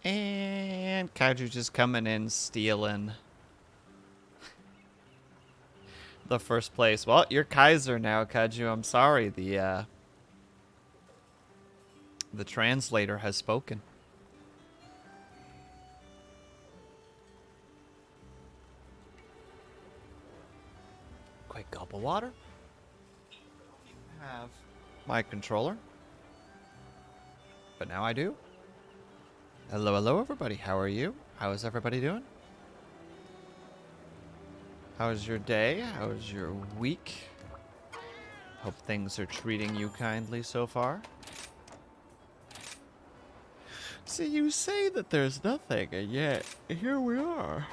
And Kaiju just coming in, stealing the first place. Well, you're Kaiser now, Kaiju. I'm sorry. The translator has spoken. Quick gulp of water. I have my controller. But now I do. Hello, hello, everybody. How are you? How is everybody doing? How's your day? How's your week? Hope things are treating you kindly so far. See, you say that there's nothing, and yet here we are.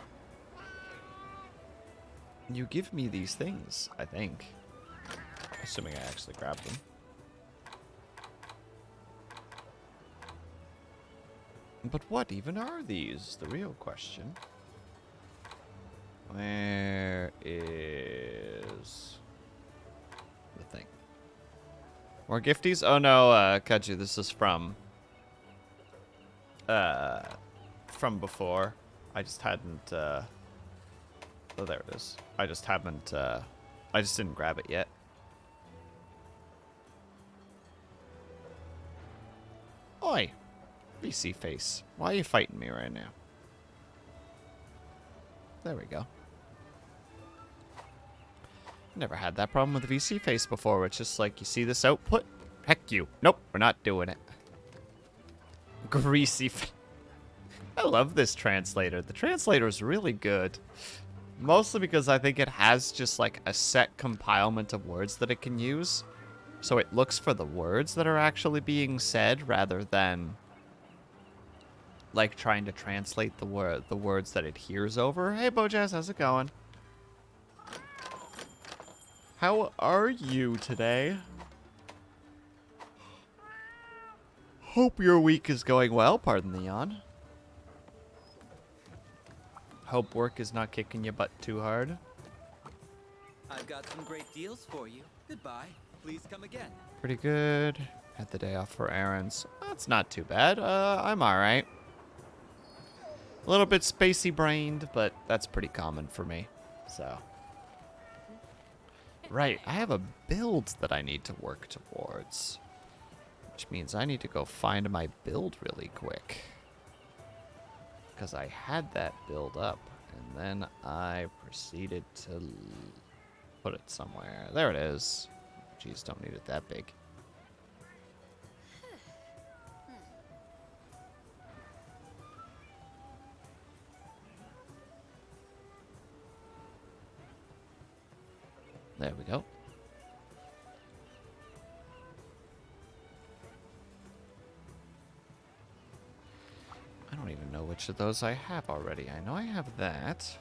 You give me these things, I think. Assuming I actually grabbed them. But what even are these? The real question. Where is the thing? More gifties? Oh no, Kaiju, this is from before. I just hadn't, oh, there it is. I just haven't, I just didn't grab it yet. Oi! VC face. Why are you fighting me right now? There we go. Never had that problem with VC face before. It's just like, you see this output? Heck you. Nope, we're not doing it. Greasy face. I love this translator. The translator is really good. Mostly because I think it has just like a set compilement of words that it can use. So it looks for the words that are actually being said rather than like trying to translate the words that it hears over. Hey Bojazz, how's it going? How are you today? Hope your week is going well, pardon the yawn. Hope work is not kicking your butt too hard. I've got some great deals for you. Goodbye. Please come again. Pretty good. Had the day off for errands. That's not too bad. I'm alright. A little bit spacey brained, but that's pretty common for me. So. Right, I have a build that I need to work towards. Which means I need to go find my build really quick. Because I had that build up, And then I proceeded to put it somewhere. There it is. Jeez, don't need it that big. There we go. I don't even know which of those I have already. I know I have that.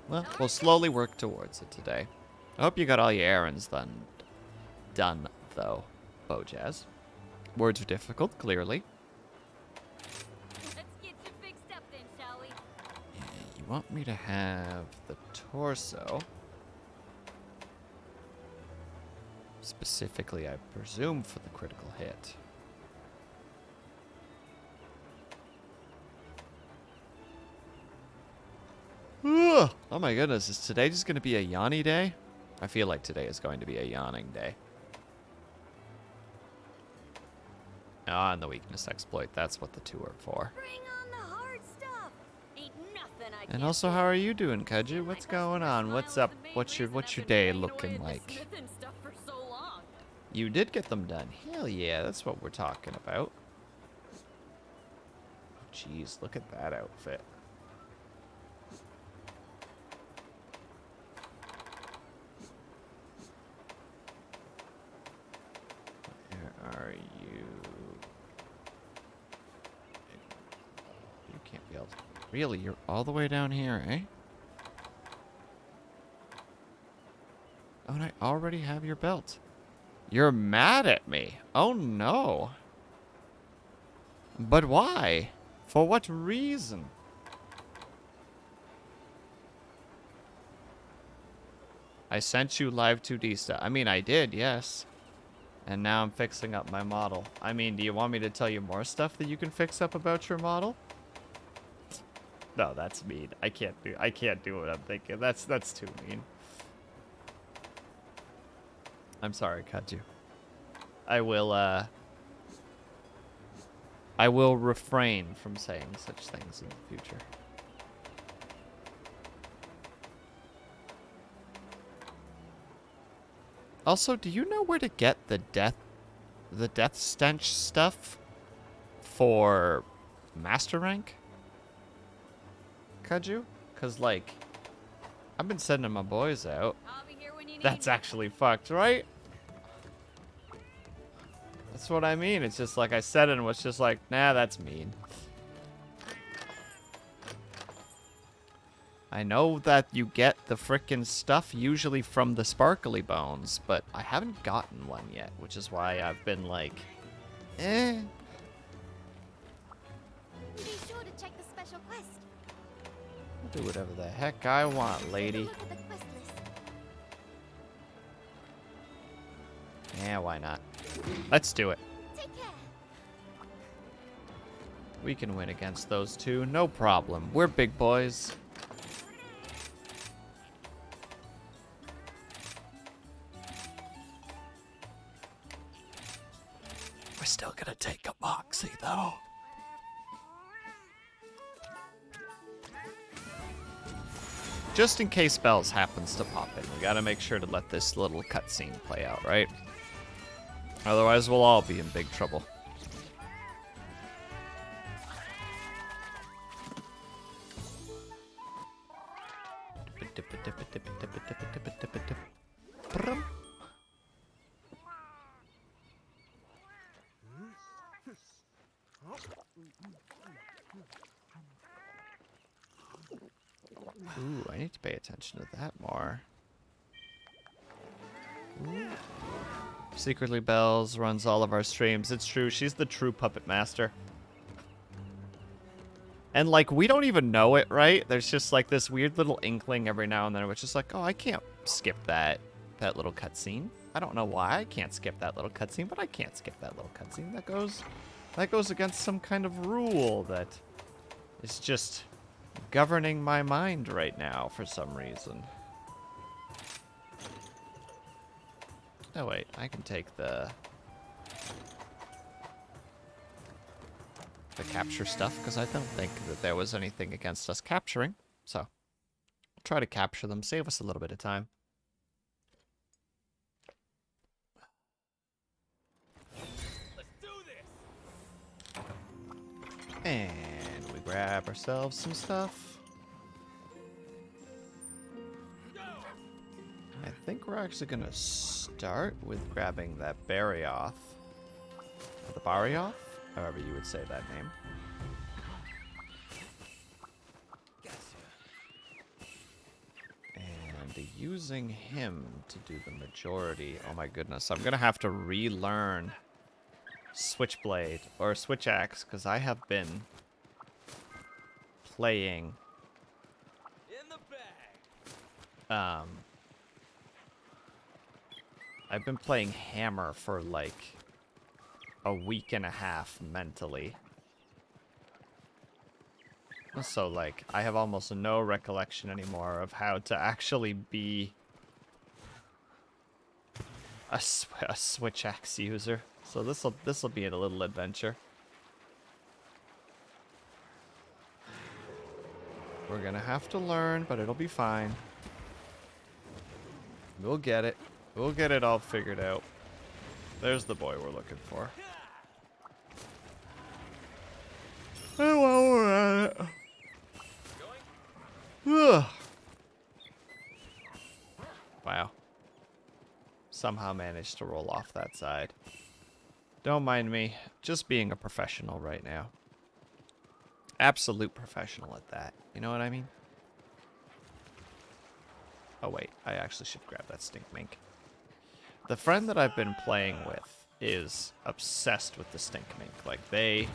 Well, we'll slowly work towards it today. I hope you got all your errands done, though, Bojazz. Words are difficult, clearly. Let's get you fixed up then, shall we? Yeah, you want me to have the torso. Specifically, I presume, for the critical hit. Ugh. Oh my goodness, is today just going to be a yawny day? I feel like today is going to be a yawning day. Ah, and the weakness exploit, that's what the two are for. Bring on the hard stuff. Ain't nothing I And can't also, do. how are you doing, Kaju? What's going on? What's up? What's your day looking like? Stuff for so long. You did get them done. Hell yeah, that's what we're talking about. Jeez, look at that outfit. Where are you? You can't be able to... Really? You're all the way down here, eh? Oh, and I already have your belt. You're mad at me. Oh, no. But why? For what reason? I sent you live 2D stuff. I mean, I did, yes. And now I'm fixing up my model. I mean, do you want me to tell you more stuff that you can fix up about your model? No, that's mean. I can't do what I'm thinking. That's too mean. I'm sorry, Kaju. I will refrain from saying such things in the future. Also, do you know where to get the death stench stuff for master rank? Kaju? Cause like, I've been sending my boys out. I'll be here when you need That's me. actually fucked, right? That's what I mean. It's just like I said it and was just like, nah, that's mean. I know that you get the frickin' stuff usually from the sparkly bones, but I haven't gotten one yet, which is why I've been like, eh. Be sure to check the special quest. I'll do whatever the heck I want, lady. Look at the quest list. Yeah, why not? Let's do it. Take care. We can win against those two, no problem. We're big boys. We're still gonna take a Moxie, though. Just in case Bells happens to pop in, we gotta make sure to let this little cutscene play out, right? Otherwise, we'll all be in big trouble. Ooh, I need to pay attention to that more. Ooh. Secretly Bells runs all of our streams. It's true. She's the true puppet master. And, like, we don't even know it, right? There's just, like, this weird little inkling every now and then, which is like, oh, I can't skip that little cutscene. I don't know why I can't skip that little cutscene, but I can't skip that little cutscene. That goes against some kind of rule that is just governing my mind right now for some reason. Oh wait, I can take the capture stuff because I don't think that there was anything against us capturing. So, we'll try to capture them, save us a little bit of time. Let's do this. And we grab ourselves some stuff. I think we're actually gonna start with grabbing that Barioth. Or the Barioth? However you would say that name. And using him to do the majority. Oh my goodness, I'm gonna have to relearn Switchblade or Switch Axe because I have been playing In the bag. I've been playing Hammer for like a week and a half mentally. So like I have almost no recollection anymore of how to actually be a Switch Axe user. So this'll be a little adventure. We're gonna have to learn, but it'll be fine. We'll get it. We'll get it all figured out. There's the boy we're looking for. And while we're at it. Ugh. Wow. Somehow managed to roll off that side. Don't mind me. Just being a professional right now. Absolute professional at that. You know what I mean? Oh wait, I actually should grab that stink mink. The friend that I've been playing with is obsessed with the stink mink. Like, they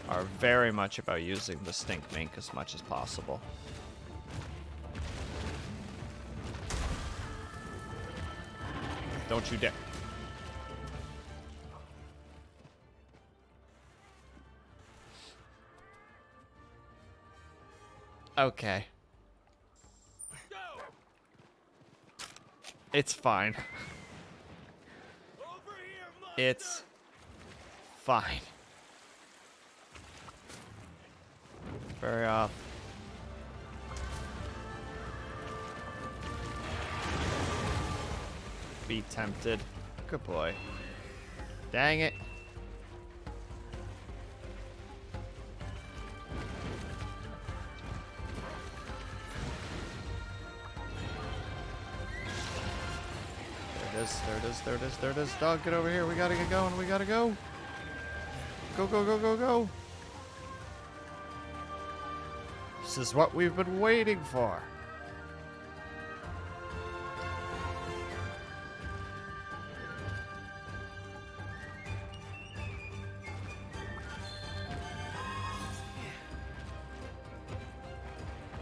are very much about using the stink mink as much as possible. Don't you dare. Okay. It's fine. It's fine. Very off. Be tempted. Good boy. Dang it. There it is, there it is, there it is. Dog, get over here. We gotta get going. We gotta go. Go, go, go, go, go. This is what we've been waiting for.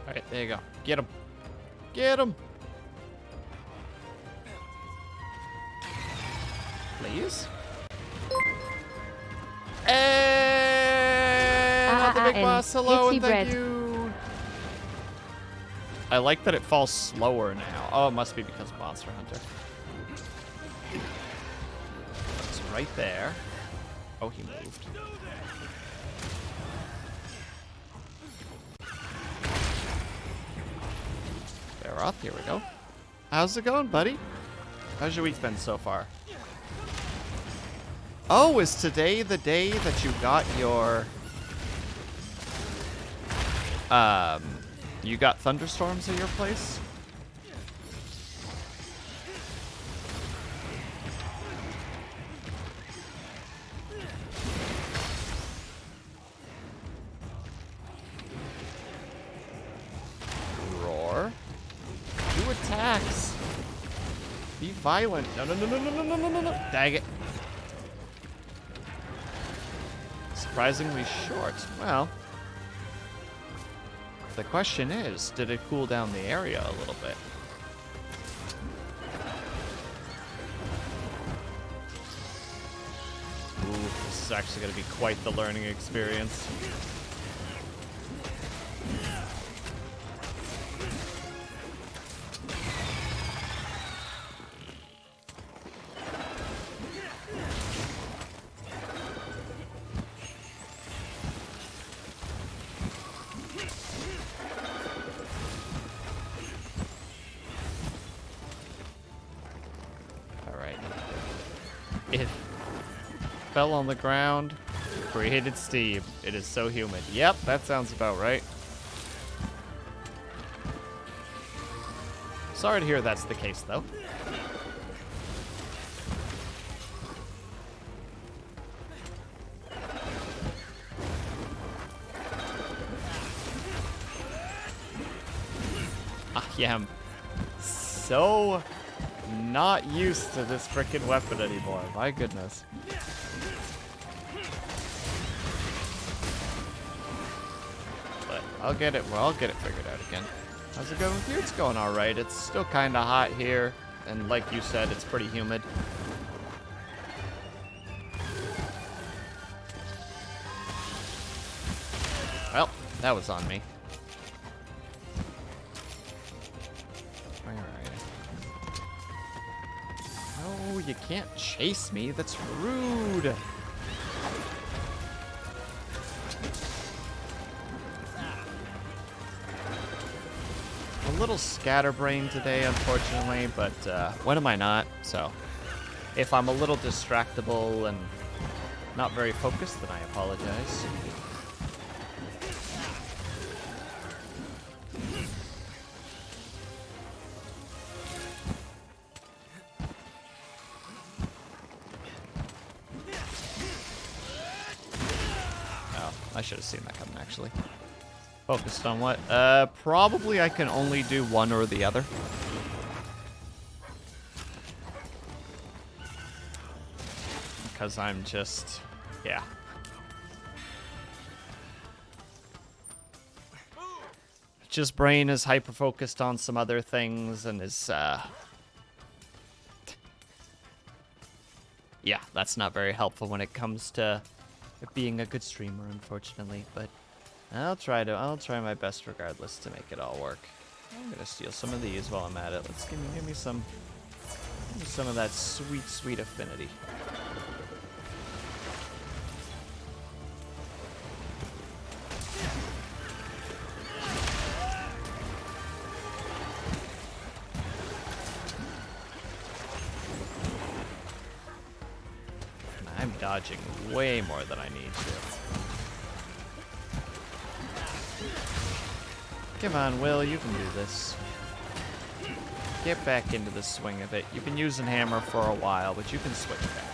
Alright, there you go. Get him. Get him. Please. And not the big boss. Hello and thank you. I like that it falls slower now. Oh, it must be because of Monster Hunter. It's right there. Oh, he moved. They're off. Here we go. How's it going, buddy? How's your week been so far? Oh, is today the day that you got your... you got thunderstorms at your place? Roar. Do attacks. Be violent. No, no, no, no, no, no, no, no, no, no. Dang it. Surprisingly short. Well, the question is, did it cool down the area a little bit? Ooh, this is actually going to be quite the learning experience. fell on the ground, created steam. It is so humid. Yep, that sounds about right. Sorry to hear that's the case, though. I am so not used to this frickin' weapon anymore. My goodness. But I'll get it. Well, I'll get it figured out again. How's it going with you? It's going all right. It's still kind of hot here, and like you said, it's pretty humid. Well, that was on me. Where are you? No, you can't chase me. That's rude. A little scatterbrained today, unfortunately, but when am I not? So, if I'm a little distractible and not very focused, then I apologize. Oh, I should have seen that coming, actually. Focused on what? Probably I can only do one or the other. Because I'm just, yeah. Just brain is hyper-focused on some other things and is, yeah, that's not very helpful when it comes to being a good streamer, unfortunately, but I'll try my best regardless to make it all work. I'm gonna steal some of these while I'm at it. Let's give me some of that sweet, sweet affinity. I'm dodging way more than I need to. Come on, Will, you can do this. Get back into the swing of it. You've been using hammer for a while, but you can switch back.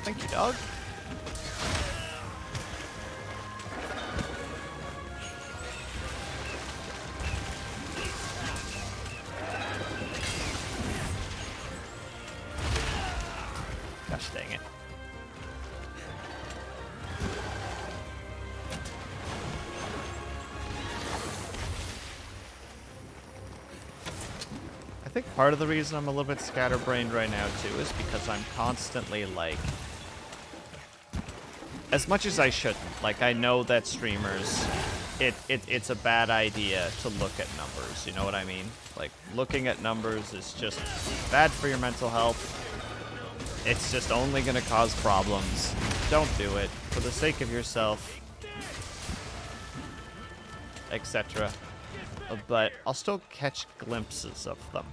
Thank you, dog. Gosh dang it. I think part of the reason I'm a little bit scatterbrained right now too is because I'm constantly like, as much as I shouldn't, like I know that streamers, it's a bad idea to look at numbers, you know what I mean? Like looking at numbers is just bad for your mental health. It's just only gonna cause problems. Don't do it for the sake of yourself, etc. But I'll still catch glimpses of them,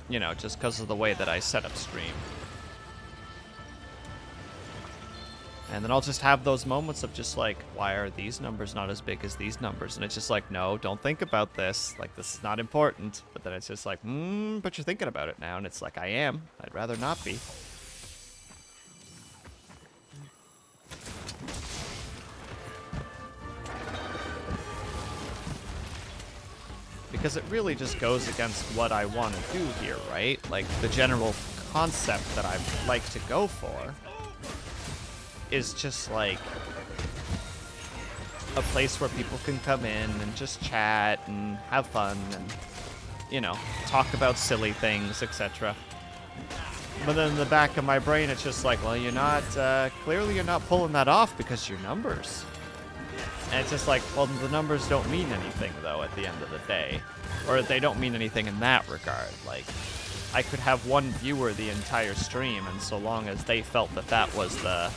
you know, just because of the way that I set up stream. And then I'll just have those moments of just like, why are these numbers not as big as these numbers? And it's just like, no, don't think about this. Like, this is not important. But then it's just like, but you're thinking about it now. And it's like, I am. I'd rather not be. Because it really just goes against what I want to do here, right? Like, the general concept that I like to go for is just like a place where people can come in and just chat and have fun and, you know, talk about silly things, etc. But then in the back of my brain, it's just like, well, you're not, clearly you're not pulling that off because your numbers. And it's just like, well, the numbers don't mean anything, though, at the end of the day. Or they don't mean anything in that regard. Like, I could have one viewer the entire stream, and so long as they felt that that was the...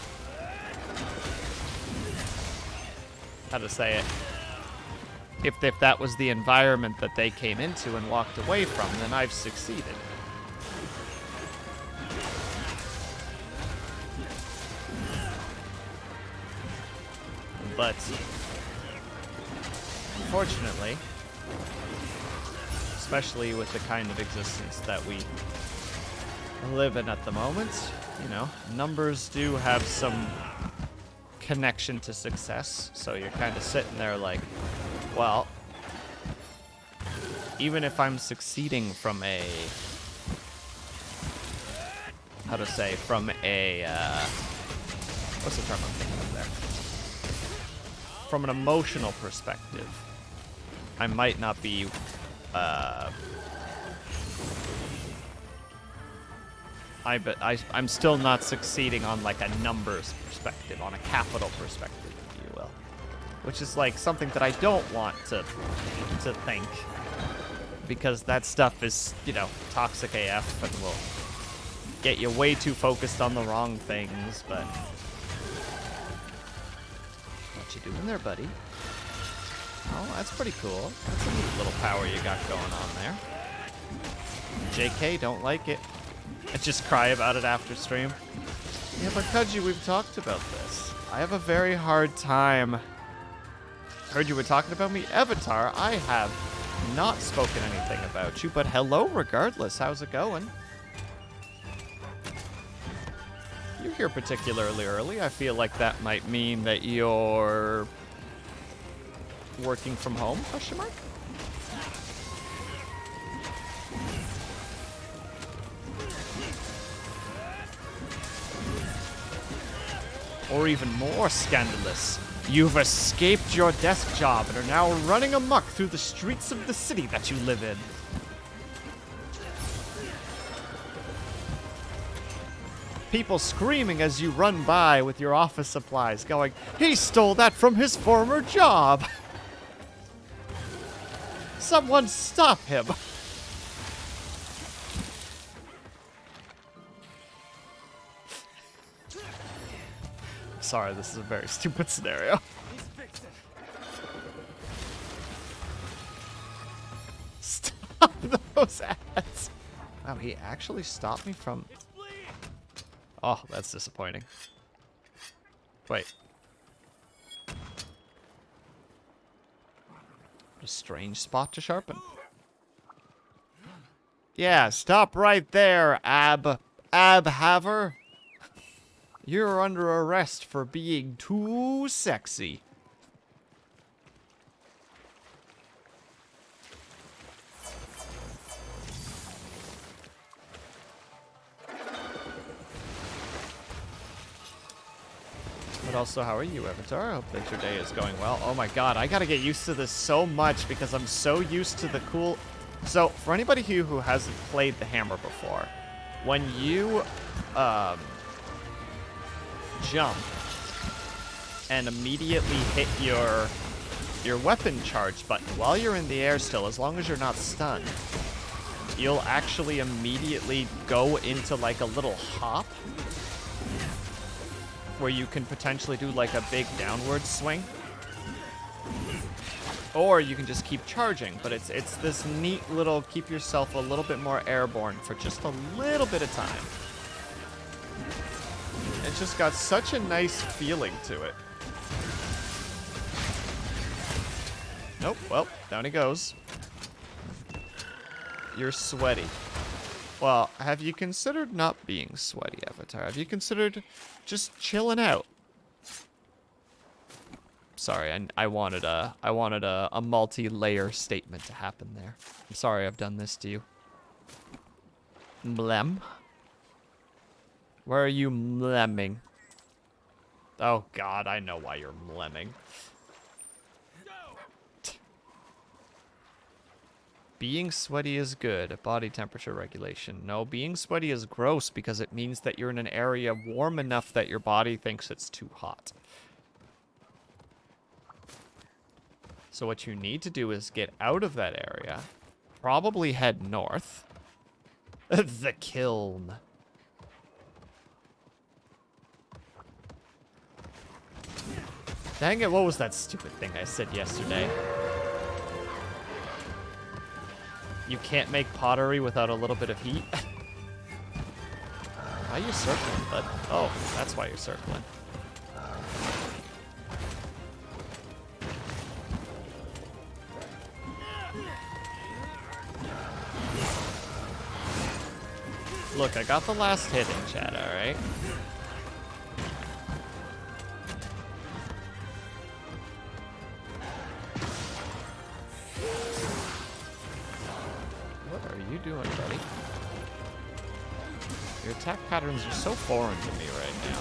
how to say it? If that was the environment that they came into and walked away from, then I've succeeded. But unfortunately, especially with the kind of existence that we live in at the moment, you know, numbers do have some connection to success. So you're kind of sitting there like, well, even if I'm succeeding from a, how to say, from a, what's the term I'm thinking of there? From an emotional perspective, I might not be, I'm still not succeeding on like a numbers perspective, on a capital perspective, if you will. Which is like something that I don't want to think. Because that stuff is, you know, toxic AF and will get you way too focused on the wrong things, but... what you doing there, buddy? Oh, that's pretty cool. That's a neat little power you got going on there. JK, don't like it. I just cry about it after stream. Yeah, but Kaji, we've talked about this. I have a very hard time. Heard you were talking about me. Avatar, I have not spoken anything about you, but hello regardless. How's it going? You're here particularly early. I feel like that might mean that you're working from home, question mark? Or even more scandalous, you've escaped your desk job and are now running amok through the streets of the city that you live in. People screaming as you run by with your office supplies, going, "He stole that from his former job! Someone stop him!" Sorry, this is a very stupid scenario. Stop those ads! Wow, he actually stopped me from... oh, that's disappointing. Wait. A strange spot to sharpen. Yeah, stop right there, Abhaver. You're under arrest for being too sexy. But also, how are you, Avatar? I hope that your day is going well. Oh my god, I gotta get used to this so much because I'm so used to the cool... So, for anybody who hasn't played the hammer before, when you jump and immediately hit your weapon charge button while you're in the air still, as long as you're not stunned, you'll actually immediately go into like a little hop where you can potentially do like a big downward swing. Or you can just keep charging, but it's this neat little keep yourself a little bit more airborne for just a little bit of time. It's just got such a nice feeling to it. Nope, well, down he goes. You're sweaty. Well, have you considered not being sweaty, Avatar? Have you considered just chilling out? Sorry, I wanted a multi-layer statement to happen there. I'm sorry I've done this to you. Mlem? Where are you mlemming? Oh god, I know why you're mlemming. Being sweaty is good. Body temperature regulation. No, being sweaty is gross because it means that you're in an area warm enough that your body thinks it's too hot. So what you need to do is get out of that area. Probably head north. The kiln. Dang it, what was that stupid thing I said yesterday? You can't make pottery without a little bit of heat? Why are you circling, bud? Oh, that's why you're circling. Look, I got the last hit in chat, alright? What are you doing, buddy? Your attack patterns are so foreign to me right now.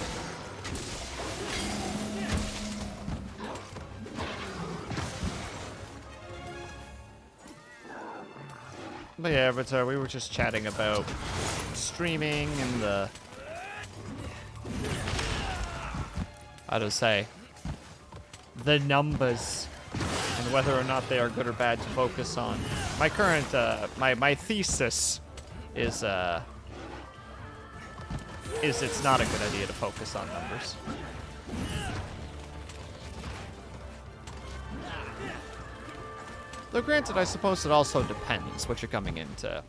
But yeah, Avatar, we were just chatting about streaming and the... how to say? The numbers. And whether or not they are good or bad to focus on. My current, my thesis is it's not a good idea to focus on numbers. Though granted, I suppose it also depends what you're coming into.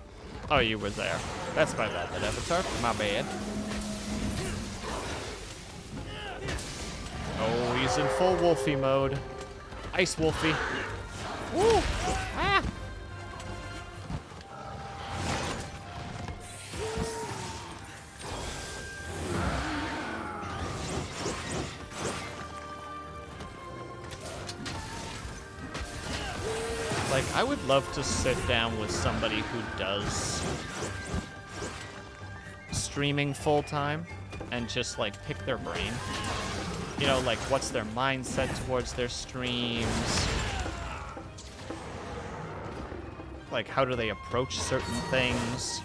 Oh, you were there. That's my bad, that Avatar. My bad. Oh, he's in full Wolfie mode. Ice Wolfie. Woo! Ah! Like, I would love to sit down with somebody who does streaming full-time and just, like, pick their brain. You know, like, what's their mindset towards their streams? Like, how do they approach certain things?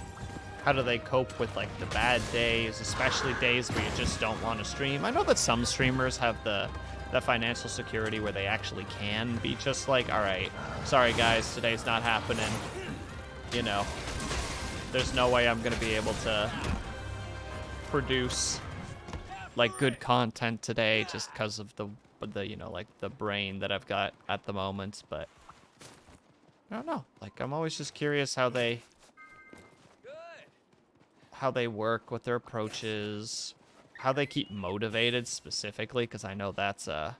How do they cope with, like, the bad days, especially days where you just don't want to stream? I know that some streamers have the financial security where they actually can be just like, all right, sorry guys, today's not happening. You know, there's no way I'm gonna be able to produce like good content today just because of the you know, like the brain that I've got at the moment. But I don't know, like I'm always just curious how they work, what their approach is, how they keep motivated specifically, because I know that's a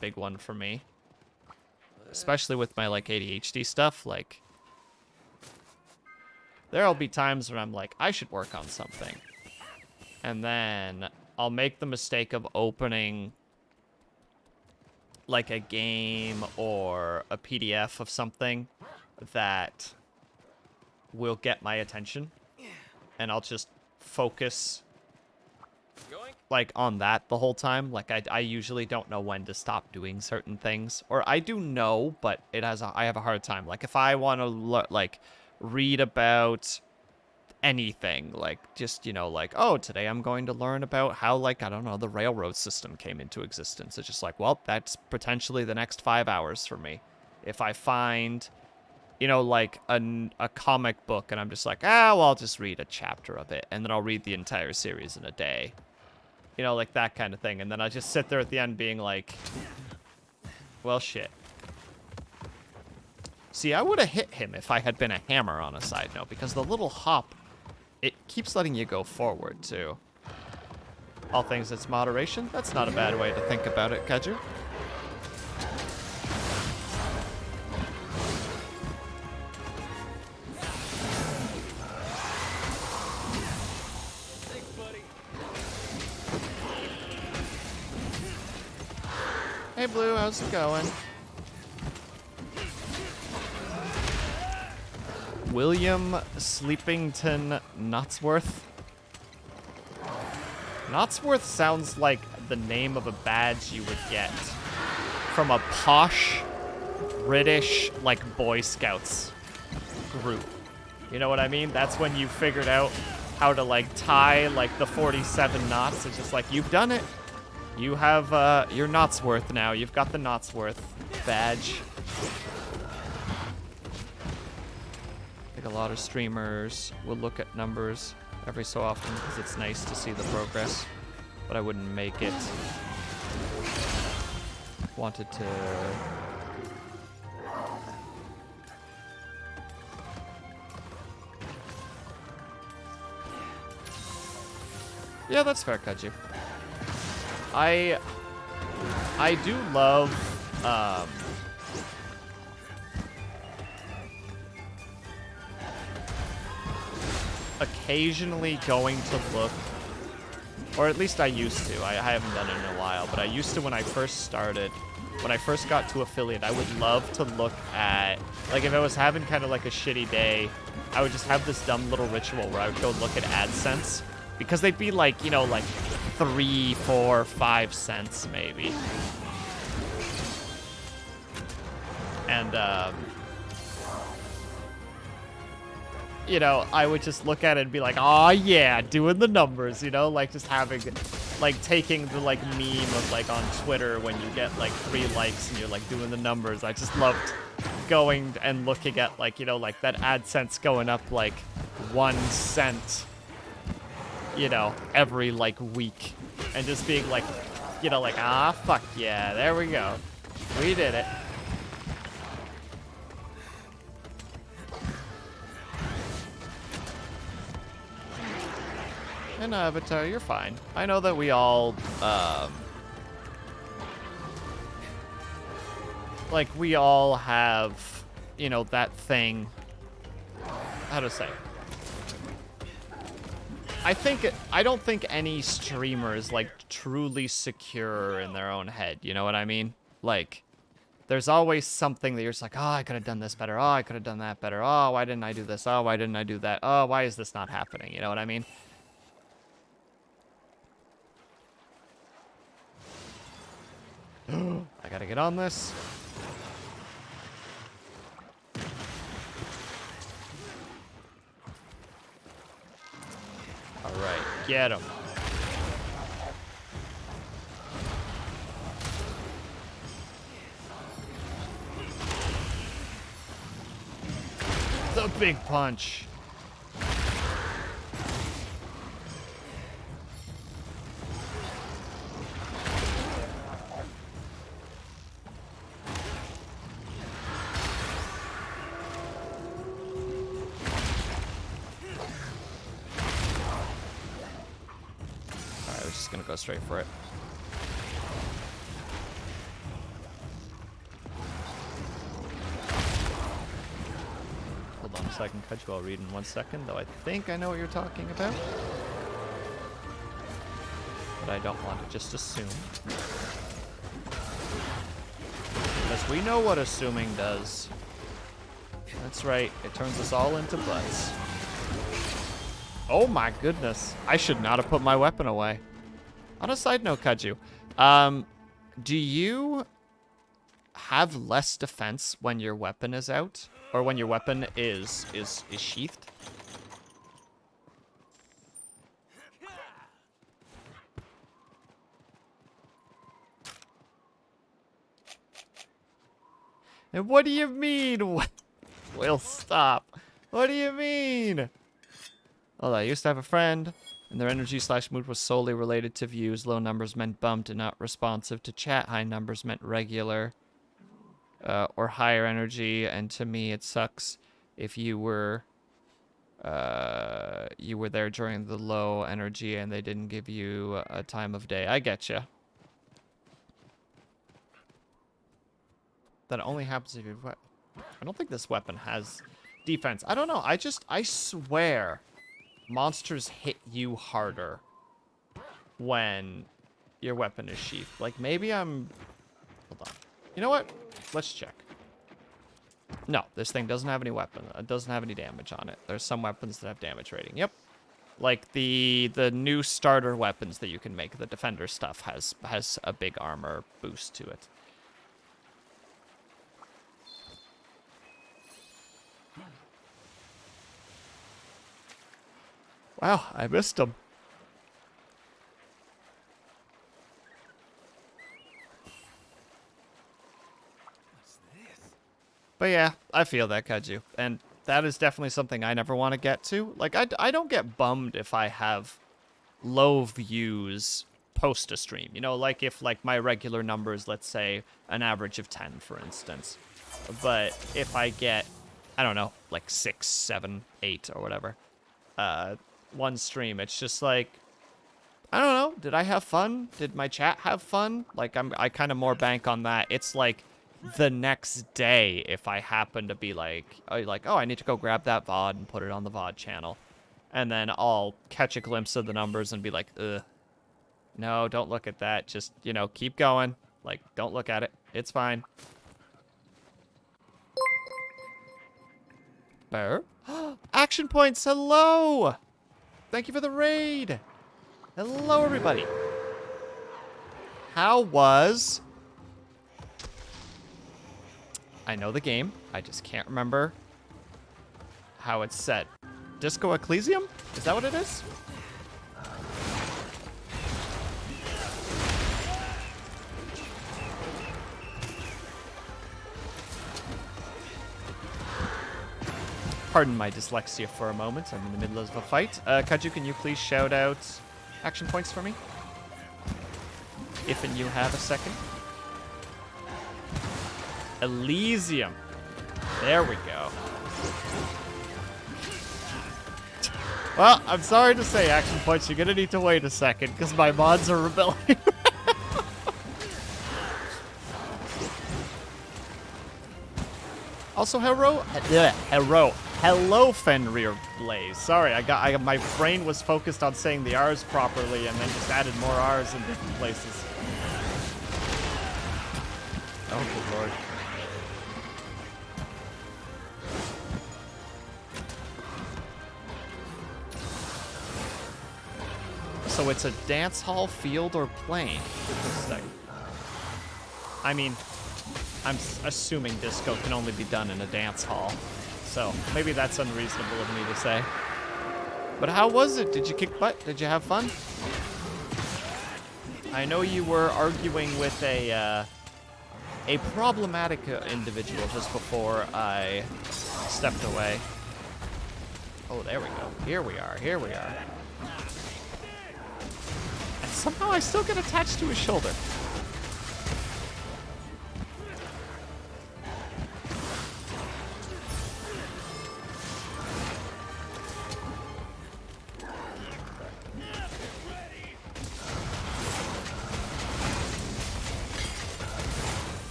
big one for me, especially with my like ADHD stuff. Like there'll be times when I'm like, I should work on something, and then I'll make the mistake of opening like a game or a PDF of something that will get my attention, and I'll just focus like on that the whole time. Like I usually don't know when to stop doing certain things, or I do know, but I have a hard time. Like if I want to like read about anything, like just, you know, like, oh, today I'm going to learn about how, like, I don't know, the railroad system came into existence. It's just like, well, that's potentially the next 5 hours for me. If I find, you know, like a comic book and I'm just like, well, I'll just read a chapter of it, and then I'll read the entire series in a day. You know, like that kind of thing. And then I just sit there at the end being like, well, shit. See, I would have hit him if I had been a hammer, on a side note, because the little hop, it keeps letting you go forward, too. All things, it's moderation. That's not a bad way to think about it, Kaju. Thanks, buddy. Hey, Blue, how's it going? William Sleepington Knotsworth. Knotsworth sounds like the name of a badge you would get from a posh British, like, Boy Scouts group. You know what I mean? That's when you figured out how to like tie like the 47 knots. It's just like, you've done it. You have your Knotsworth now. You've got the Knotsworth badge. I think a lot of streamers will look at numbers every so often because it's nice to see the progress, but I wouldn't make it. Wanted to. Yeah, that's fair, Kaju. I do love occasionally going to look, or at least I used to. I haven't done it in a while, but I used to when I first started. When I first got to affiliate, I would love to look at, like, if I was having kind of like a shitty day, I would just have this dumb little ritual where I would go look at AdSense, because they'd be like, you know, like 3, 4, 5 cents maybe. And, you know, I would just look at it and be like, oh yeah, doing the numbers, you know, like just having, like taking the like meme of like on Twitter when you get like 3 likes and you're like doing the numbers. I just loved going and looking at like, you know, like that AdSense going up like 1 cent, you know, every like week, and just being like, you know, like, ah, fuck yeah, there we go. We did it. And Avatar, you're fine. I know that we all, like, we all have, you know, that thing. How to say? I don't think any streamer is, like, truly secure in their own head. You know what I mean? Like, there's always something that you're just like, oh, I could have done this better. Oh, I could have done that better. Oh, why didn't I do this? Oh, why didn't I do that? Oh, why is this not happening? You know what I mean? I gotta get on this. All right, get him. The big punch. Gonna go straight for it. Hold on a second, Kaju. I'll read in 1 second, though I think I know what you're talking about. But I don't want to just assume. Because we know what assuming does. That's right, it turns us all into butts. Oh my goodness. I should not have put my weapon away. On a side note, Kaju, do you have less defense when your weapon is out, or when your weapon is sheathed? And what do you mean? Will, stop. What do you mean? Well, I used to have a friend, and their energy/mood was solely related to views. Low numbers meant bumped and not responsive to chat. High numbers meant regular or higher energy. And to me, it sucks if you were there during the low energy and they didn't give you a time of day. I get you. That only happens if you... I don't think this weapon has defense. I don't know. I swear monsters hit you harder when your weapon is sheathed. Like, maybe I'm... Hold on. You know what? Let's check. No, this thing doesn't have any weapon. It doesn't have any damage on it. There's some weapons that have damage rating. Yep. Like the new starter weapons that you can make, the defender stuff has a big armor boost to it. Wow, I missed him. What's this? But yeah, I feel that, Kaju. And that is definitely something I never want to get to. Like, I don't get bummed if I have low views post a stream. You know, like if like my regular numbers, let's say an average of 10, for instance. But if I get, I don't know, like 6, 7, 8 or whatever, one stream, it's just like, I don't know. Did I have fun? Did my chat have fun? Like, I kind of more bank on that. It's like the next day if I happen to be like, oh, I need to go grab that VOD and put it on the VOD channel. And then I'll catch a glimpse of the numbers and be like, ugh. No, don't look at that. Just, you know, keep going. Like, don't look at it. It's fine. Bear? Action points, hello! Thank you for the raid. Hello, everybody. How was... I know the game. I just can't remember how it's set. Disco Ecclesium? Is that what it is? Pardon my dyslexia for a moment. I'm in the middle of a fight. Kaju, can you please shout out action points for me? If and you have a second. Elysium. There we go. Well, I'm sorry to say, action points, you're gonna need to wait a second because my mods are rebelling. Also, hello, Fenrir Blaze. Sorry, my brain was focused on saying the R's properly and then just added more R's in different places. Oh, good lord. So it's a dance hall, field, or plane? I mean, I'm assuming disco can only be done in a dance hall. So maybe that's unreasonable of me to say. But how was it? Did you kick butt? Did you have fun? I know you were arguing with a problematic individual just before I stepped away. Oh, there we go. Here we are. Here we are. And somehow I still get attached to his shoulder.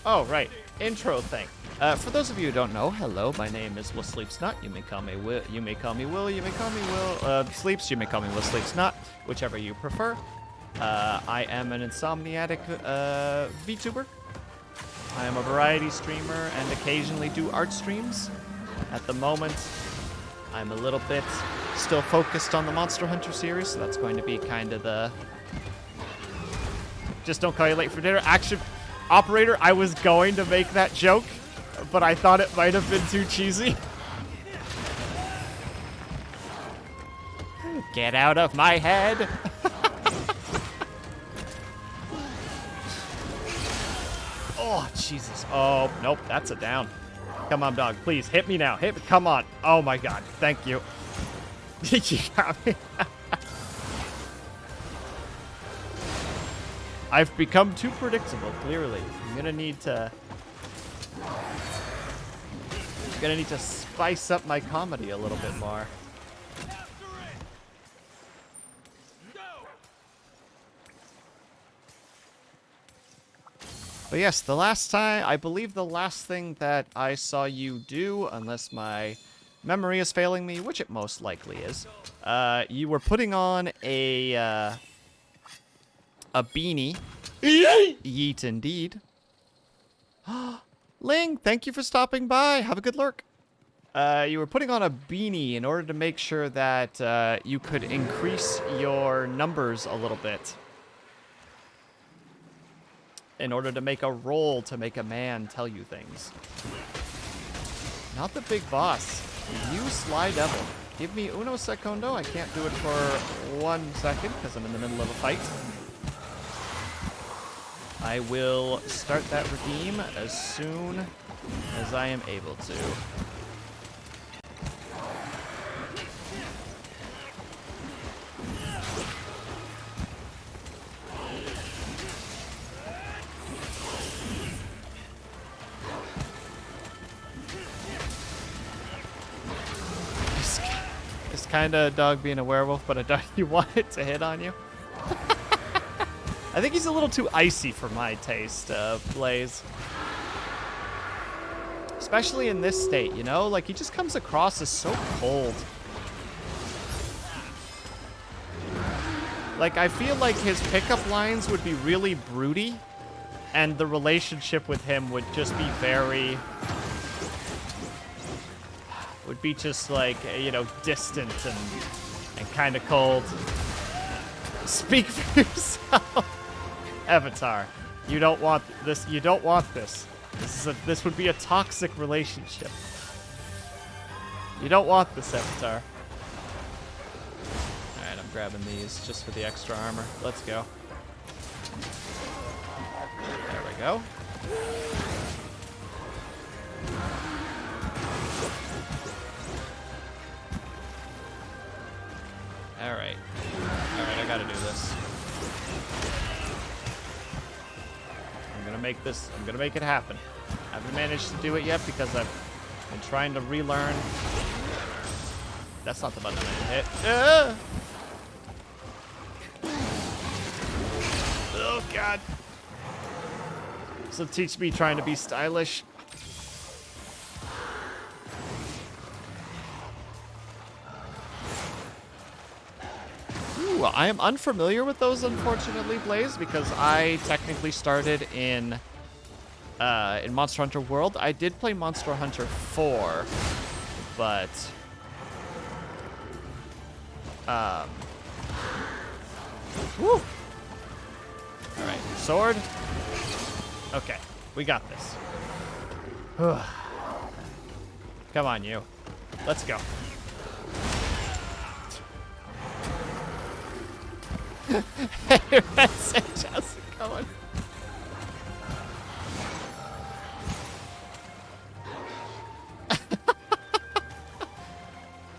Oh, right. Intro thing. For those of you who don't know, hello, my name is WillSleepsNot. You may call me Will. You may call me Will. You may call me Will Sleeps. You may call me WillSleepsNot, whichever you prefer. I am an insomniatic VTuber. I am a variety streamer and occasionally do art streams. At the moment, I'm a little bit still focused on the Monster Hunter series, so that's going to be kind of the... Just don't call you late for dinner. Action... Operator, I was going to make that joke, but I thought it might have been too cheesy. Get out of my head. Oh, Jesus. Oh, nope, that's a down. Come on, dog. Please, hit me now. Hit me. Come on. Oh, my God. Thank you. You got me. I've become too predictable, clearly. I'm gonna need to spice up my comedy a little bit more. But yes, I believe the last thing that I saw you do, unless my memory is failing me, which it most likely is, you were putting on a beanie. Yeet indeed. Ling, thank you for stopping by. Have a good lurk. You were putting on a beanie in order to make sure that you could increase your numbers a little bit. In order to make a roll to make a man tell you things. Not the big boss. You sly devil. Give me uno secondo. I can't do it for 1 second because I'm in the middle of a fight. I will start that redeem as soon as I am able to. It's kind of a dog being a werewolf, but a dog you want it to hit on you. I think he's a little too icy for my taste, Blaze. Especially in this state, you know? Like, he just comes across as so cold. Like, I feel like his pickup lines would be really broody, and the relationship with him would just be very... would be just, like, you know, distant and kind of cold. Speak for yourself. Avatar, you don't want this. You don't want this. This would be a toxic relationship. You don't want this, Avatar. Alright, I'm grabbing these just for the extra armor. Let's go. There we go. Alright. Alright, I gotta do this. I'm gonna make it happen. I haven't managed to do it yet because I've been trying to relearn. That's not the button I meant to hit. Oh god. This will teach me trying to be stylish. Ooh, I am unfamiliar with those, unfortunately, Blaze, because I technically started in Monster Hunter World. I did play Monster Hunter 4, but woo. All right, sword. Okay, we got this. Come on, you. Let's go. Hey, Red Sage, how's it going?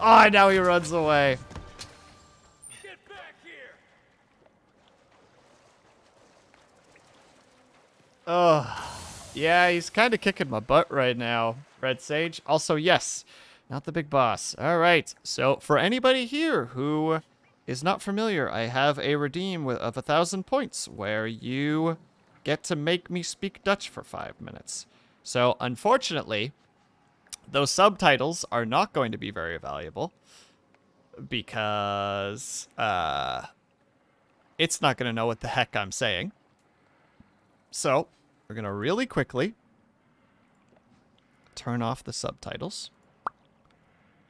Oh, now he runs away. Get back here! Oh, yeah, he's kind of kicking my butt right now, Red Sage. Also, yes, not the big boss. All right, so for anybody here who is not familiar, I have a redeem of 1,000 points where you get to make me speak Dutch for 5 minutes. So, unfortunately, those subtitles are not going to be very valuable because it's not going to know what the heck I'm saying. So, we're going to really quickly turn off the subtitles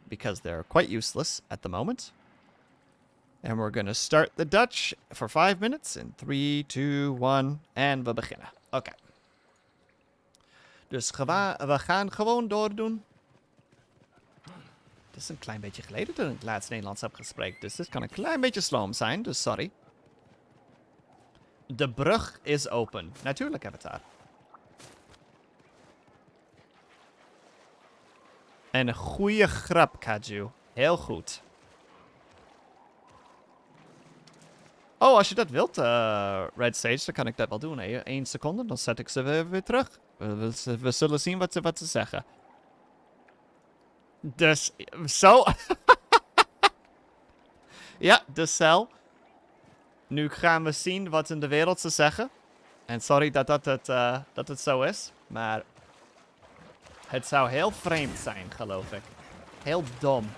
because they're quite useless at the moment. En we're going to start the Dutch for 5 minutes in 3, 2, 1 en we beginnen. Oké. Dus we gaan gewoon doordoen. Het is een klein beetje geleden toen ik het laatst Nederlands heb gesproken. Dus dit kan een klein beetje sloom zijn, dus sorry. De brug is open. Natuurlijk hebben we het daar. En een goede grap, Kaju. Heel goed. Oh, als je dat wilt, Red Sage, dan kan ik dat wel doen. 1 seconde, dan zet ik ze weer terug. We zullen zien wat ze zeggen. Dus, zo. Ja, de cel. Nu gaan we zien wat in de wereld ze zeggen. En sorry dat het zo is, maar het zou heel vreemd zijn, geloof ik. Heel dom.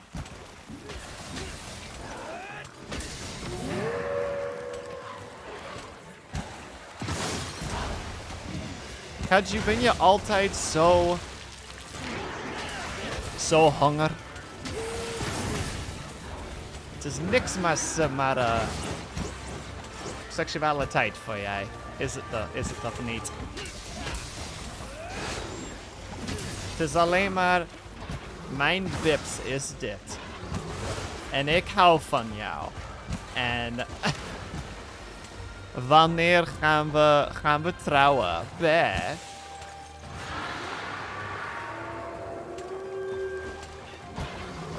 Kaju, ben je altijd zo honger? Het is niks maar seksualiteit voor jij. Is het of niet? Het is alleen maar mijn bips is dit. En ik hou van jou. En wanneer gaan we trouwen? Beth?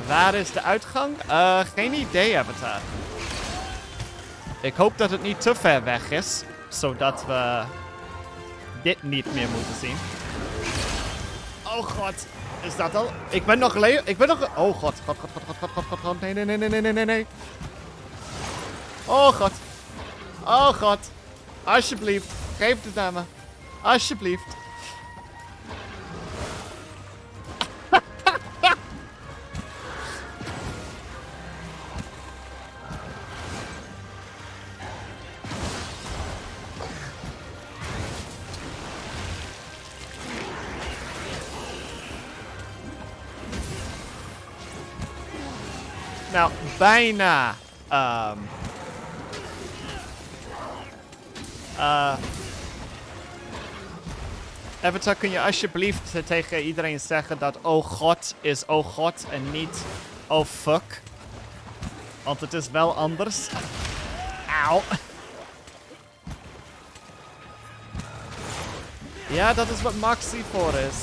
Waar is de uitgang? Geen idee, Avatar. Ik hoop dat het niet te ver weg is, zodat we dit niet meer moeten zien. Oh god, is dat al? Ik ben nog oh god, god. Nee. Oh god. Oh god. Alsjeblieft, geef het aan me. Alsjeblieft. Nou, bijna. Avatar, kun je alsjeblieft tegen iedereen zeggen dat oh god is oh god en niet oh fuck? Want het is wel anders. Auw. Ja, dat is wat Moxie voor is.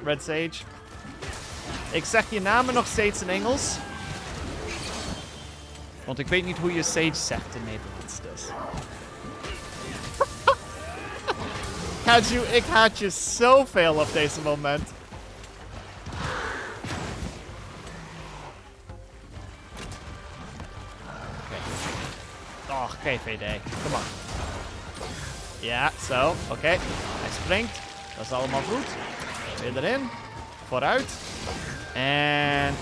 Red Sage. Ik zeg je namen nog steeds in Engels. Want ik weet niet hoe je Sage zegt in Nederlands, dus. Ik haat je zoveel op deze moment. Oh, GVD. Kom op. Ja, zo. Oké. Hij springt. Dat is allemaal goed. Weer erin. Vooruit. En...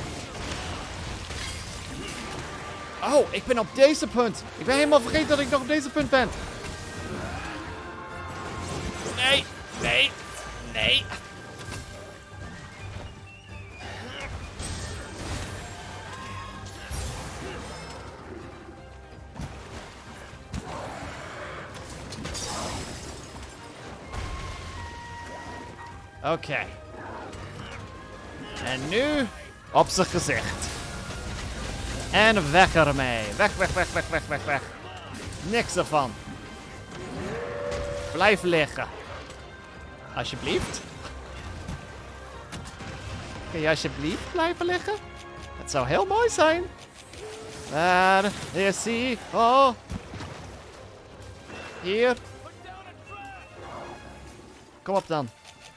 Oh, ik ben op deze punt. Ik ben helemaal vergeten dat ik nog op deze punt ben. Nee. Oké. En nu op zijn gezicht. En weg ermee. Weg. Niks ervan. Blijf liggen. Alsjeblieft. Kun je alsjeblieft blijven liggen? Het zou heel mooi zijn. Daar is hij. Oh. Hier. Kom op dan.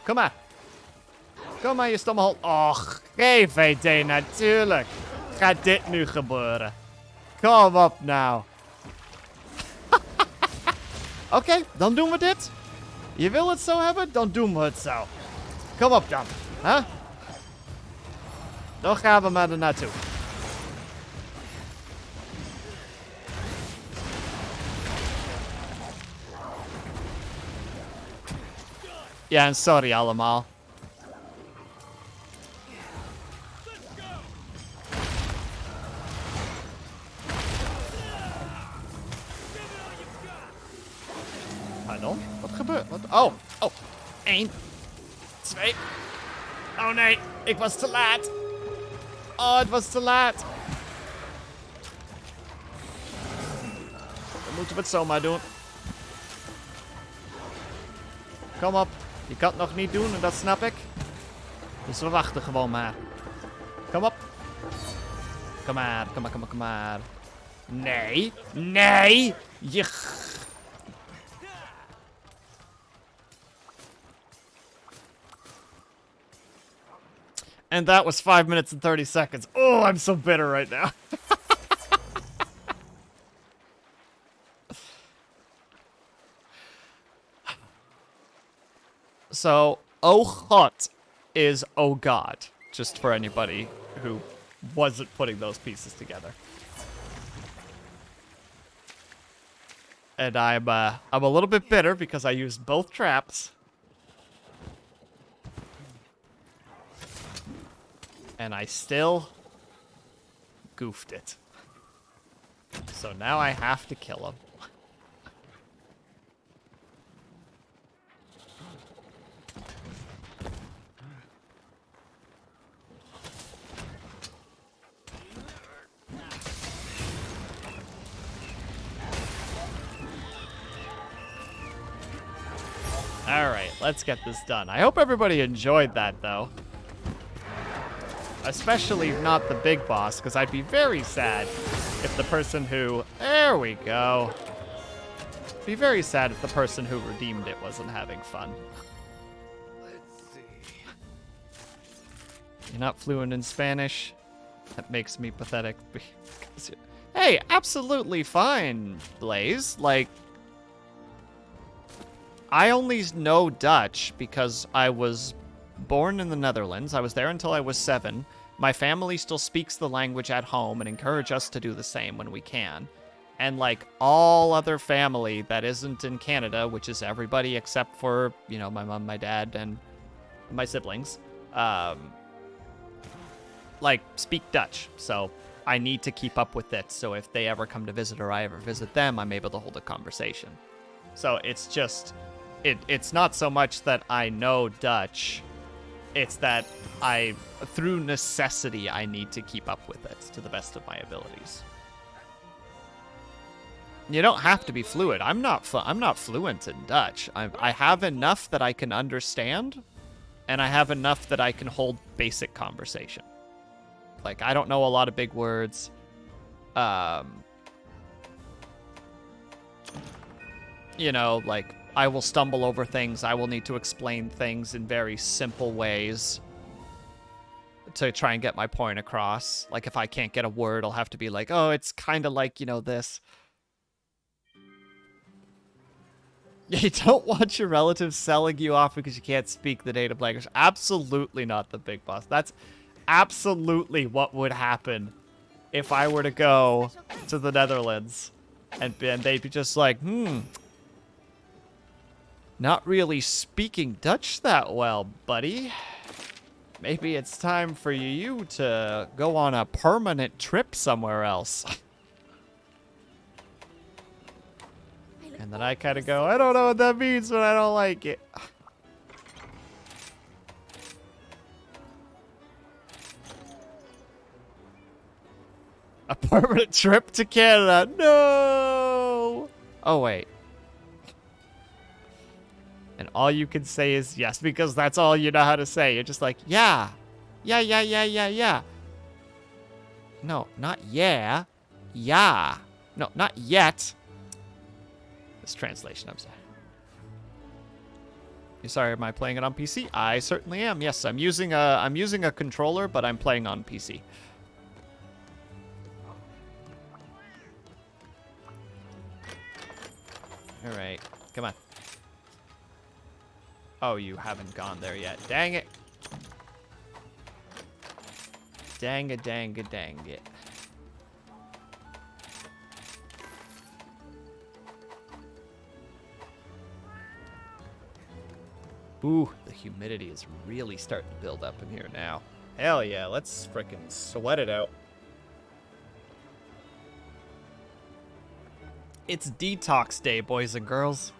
Kom maar, je stomme hol. Och, GVD natuurlijk. Gaat dit nu gebeuren? Kom op nou. Oké, dan doen we dit. Je wil het zo hebben, dan doen we het zo. Kom op dan. Huh? Dan gaan we maar er naartoe. Ja, en sorry allemaal. Pardon? Wat gebeurt? Wat? Oh. 1, 2. Oh nee, ik was te laat. Oh, het was te laat. Dan moeten we het zomaar doen. Kom op. Je kan het nog niet doen en dat snap ik. Dus we wachten gewoon maar. Kom op. Kom maar. Nee. And that was 5 minutes and 30 seconds. Oh, I'm so bitter right now. So, oh God is oh God. Just for anybody who wasn't putting those pieces together. And I'm a little bit bitter because I used both traps. And I still goofed it. So now I have to kill him. Alright, let's get this done. I hope everybody enjoyed that, though. Especially not the big boss, because I'd be very sad if the person who... There we go. Be very sad if the person who redeemed it wasn't having fun. Let's see. You're not fluent in Spanish? That makes me pathetic. Hey, absolutely fine, Blaze. Like, I only know Dutch because I was born in the Netherlands. I was there until I was 7. My family still speaks the language at home and encourage us to do the same when we can. And like all other family that isn't in Canada, which is everybody except for, you know, my mom, my dad, and my siblings, like speak Dutch. So I need to keep up with it. So if they ever come to visit or I ever visit them, I'm able to hold a conversation. So it's just, it's not so much that I know Dutch. It's that through necessity, I need to keep up with it to the best of my abilities. You don't have to be fluent. I'm not fluent in Dutch. I have enough that I can understand, and I have enough that I can hold basic conversation. Like, I don't know a lot of big words. You know, like, I will stumble over things. I will need to explain things in very simple ways to try and get my point across. Like, if I can't get a word, I'll have to be like, oh, it's kind of like, you know, this. You don't want your relatives selling you off because you can't speak the native language. Absolutely not the big boss. That's absolutely what would happen if I were to go to the Netherlands and they'd be just like, not really speaking Dutch that well, buddy. Maybe it's time for you to go on a permanent trip somewhere else. And then I kind of go, I don't know what that means, but I don't like it. A permanent trip to Canada. No! Oh, wait. And all you can say is yes, because that's all you know how to say. You're just like, yeah. Yeah, yeah, yeah, yeah, yeah. No, not yeah. Yeah. No, not yet. This translation, I'm sorry. You're sorry, am I playing it on PC? I certainly am. Yes, I'm using a controller, but I'm playing on PC. All right, come on. Oh, you haven't gone there yet. Dang it. Dang it, dang it, dang it. Ooh, the humidity is really starting to build up in here now. Hell yeah, let's frickin' sweat it out. It's detox day, boys and girls.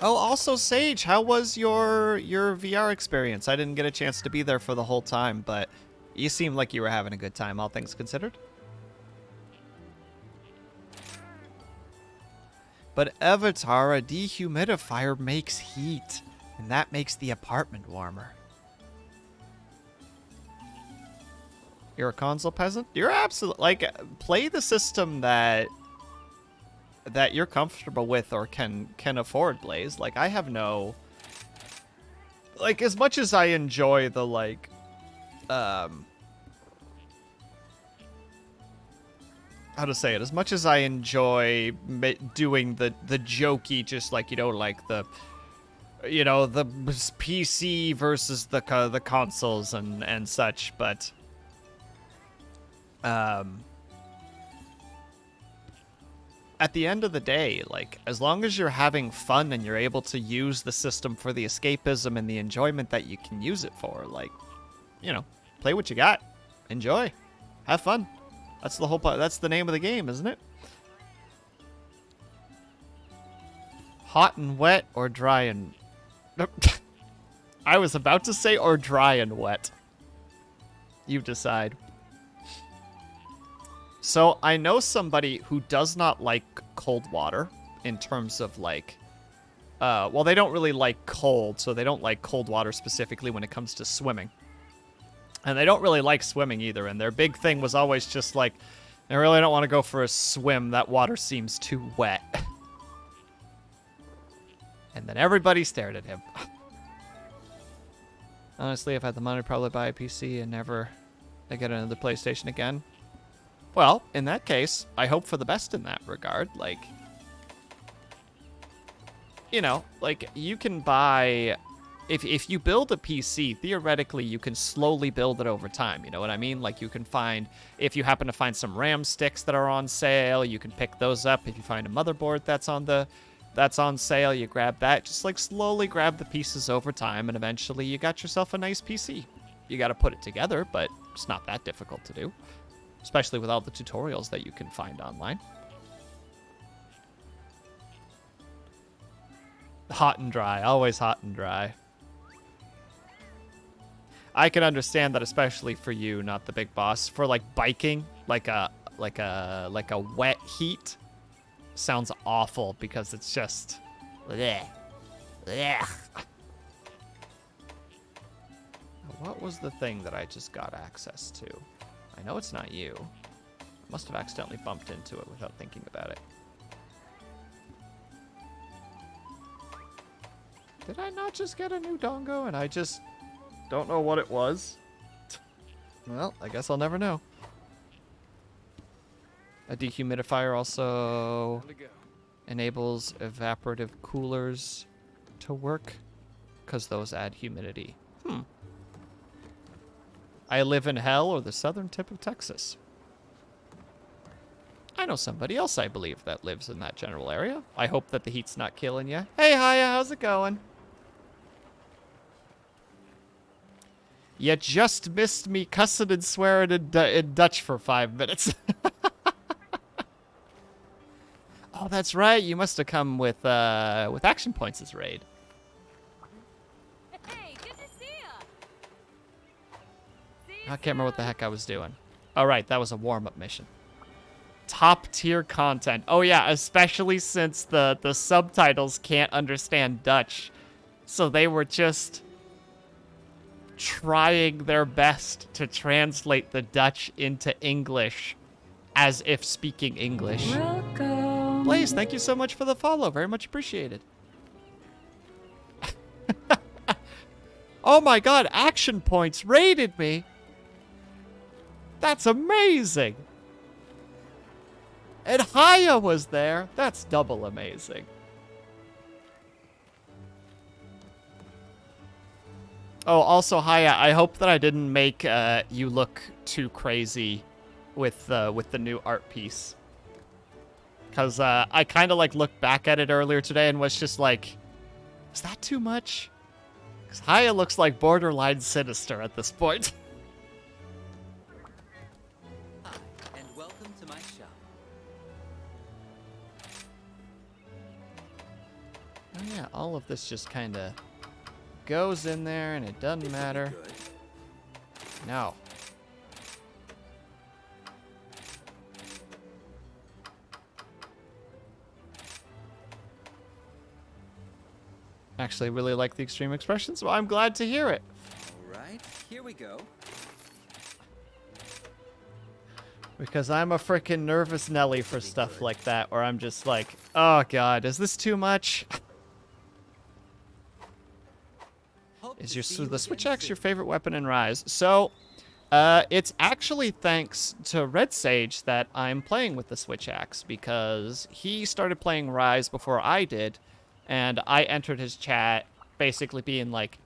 Oh, also, Sage, how was your VR experience? I didn't get a chance to be there for the whole time, but you seemed like you were having a good time, all things considered. But Avatar, a dehumidifier makes heat, and that makes the apartment warmer. You're a console peasant? You're absolutely, like, play the system that you're comfortable with or can afford, Blaze. Like, I have no, like, as much as I enjoy the, like, how to say it, as much as I enjoy doing the jokey, just like, you know, like the PC versus the consoles and such, but at the end of the day, like, as long as you're having fun and you're able to use the system for the escapism and the enjoyment that you can use it for, like, you know, play what you got, enjoy, have fun. That's the whole part. That's the name of the game, isn't it? Hot and wet or dry and... I was about to say or dry and wet. You decide. So I know somebody who does not like cold water in terms of like, well, they don't really like cold, so they don't like cold water specifically when it comes to swimming. And they don't really like swimming either, and their big thing was always just like, I really don't want to go for a swim, that water seems too wet. And then everybody stared at him. Honestly, if I had the money, I'd probably buy a PC and never get another PlayStation again. Well, in that case, I hope for the best in that regard. Like, you know, like, you can buy... If you build a PC, theoretically, you can slowly build it over time. You know what I mean? Like, you can find... If you happen to find some RAM sticks that are on sale, you can pick those up. If you find a motherboard that's on sale, you grab that. Just, like, slowly grab the pieces over time, and eventually you got yourself a nice PC. You got to put it together, but it's not that difficult to do. Especially with all the tutorials that you can find online. Hot and dry. Always hot and dry. I can understand that, especially for you, not the big boss. For, like, biking, like a wet heat sounds awful because it's just... Bleh. Bleh. What was the thing that I just got access to? I know it's not you. I must have accidentally bumped into it without thinking about it. Did I not just get a new dongo and I just don't know what it was? Well, I guess I'll never know. A dehumidifier also Time to go. enables evaporative coolers to work because those add humidity. I live in hell or the southern tip of Texas. I know somebody else, I believe, that lives in that general area. I hope that the heat's not killing you. Hey, Haya, how's it going? You just missed me cussing and swearing in Dutch for 5 minutes. Oh, that's right. You must have come with Action Points as raid. Hey, good to see ya. See I ya can't remember what the soon. heck I was doing. All right, that was a warm-up mission. Top tier content. Oh yeah, especially since the subtitles can't understand Dutch. So they were just trying their best to translate the Dutch into English as if speaking English. Welcome. Blaze, thank you so much for the follow. Very much appreciated. Oh my god, Action Points raided me. That's amazing. And Haya was there. That's double amazing. Oh, also, Haya, I hope that I didn't make you look too crazy with the new art piece. Because I kind of like looked back at it earlier today and was just like, is that too much? Because Haya looks like borderline sinister at this point. Hi, and welcome to my shop. Oh yeah, all of this just kind of goes in there and it doesn't This'll be matter. good. No. Actually, really like the extreme expression, so I'm glad to hear it. All right, here we go. Because I'm a freaking nervous Nelly for stuff like that, where I'm just like, oh god, is this too much? Hope Is to your see so you the again switch axe your soon. favorite weapon in Rise? So, it's actually thanks to Red Sage that I'm playing with the switch axe, because he started playing Rise before I did, and I entered his chat basically being like,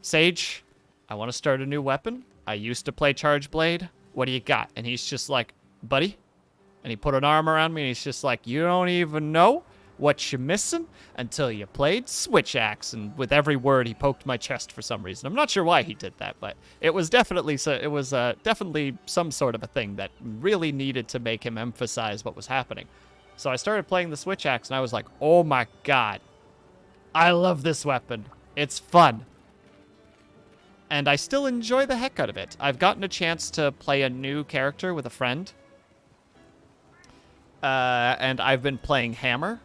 Sage, I want to start a new weapon. I used to play Charge Blade. What do you got? And he's just like, buddy. And he put an arm around me, and he's just like, you don't even know what you're missing until you played Switch Axe. And with every word, he poked my chest for some reason. I'm not sure why he did that, but it was definitely definitely some sort of a thing that really needed to make him emphasize what was happening. So I started playing the Switch Axe, and I was like, oh my god, I love this weapon. It's fun. And I still enjoy the heck out of it. I've gotten a chance to play a new character with a friend And I've been playing Hammer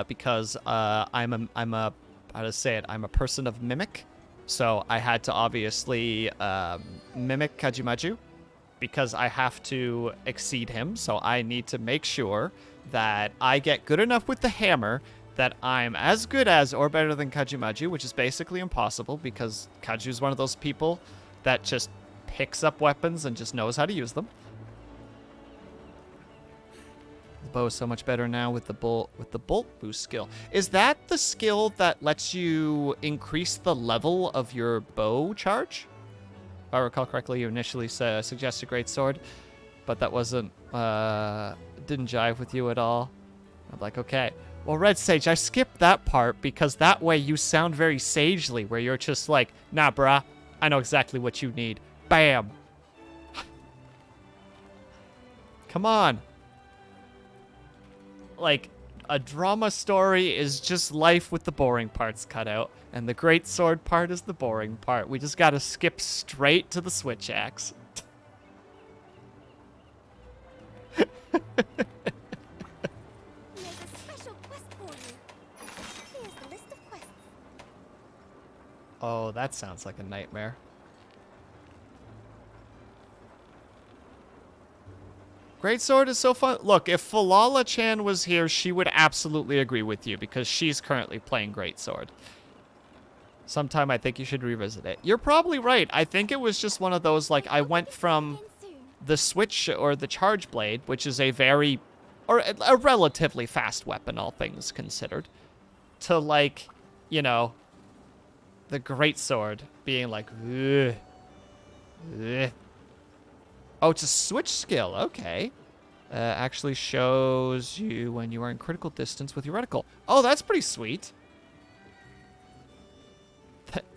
because I'm a how to say it, I'm a person of mimic, so I had to obviously mimic Kajimaju because I have to exceed him. So I need to make sure that I get good enough with the hammer that I'm as good as or better than Kajimaju, which is basically impossible because Kaju's one of those people that just picks up weapons and just knows how to use them. The bow is so much better now with the bolt boost skill. Is that the skill that lets you increase the level of your bow charge? If I recall correctly, you initially suggested great sword, but that wasn't didn't jive with you at all. I'm like, okay. Well, Red Sage, I skipped that part because that way you sound very sagely, where you're just like, nah, bruh, I know exactly what you need. Bam. Come on. Like, a drama story is just life with the boring parts cut out, and the great sword part is the boring part. We just gotta skip straight to the switch axe. There's a special quest for you. Here's the list of quests. Oh, that sounds like a nightmare. Great sword is so fun. Look, if Falala-chan was here, she would absolutely agree with you because she's currently playing great sword. Sometime I think you should revisit it. You're probably right. I think it was just one of those, like, I went from the switch or the charge blade, which is a very, or a relatively fast weapon, all things considered, to, like, you know, the great sword being like, ugh, ugh. Oh, it's a switch skill. Okay. Actually shows you when you are in critical distance with your reticle. Oh, that's pretty sweet.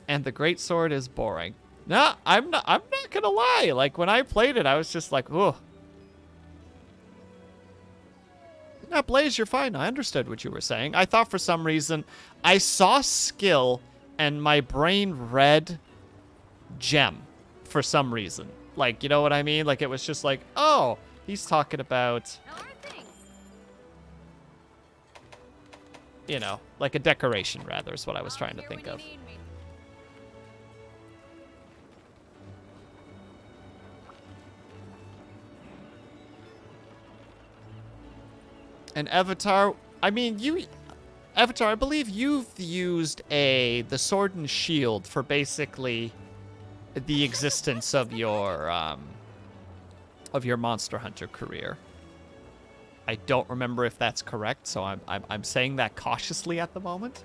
And the great sword is boring. No, I'm not gonna lie. Like, when I played it, I was just like, oh. Now, Blaze, you're fine. I understood what you were saying. I thought for some reason I saw skill and my brain read gem for some reason. Like, you know what I mean? Like, it was just like, oh, he's talking about, How are things? you know, like a decoration, rather, is what I was trying to think of. And Avatar, I mean, Avatar, I believe you've used the sword and shield for basically the existence of your Monster Hunter career. I don't remember if that's correct, so I'm saying that cautiously at the moment.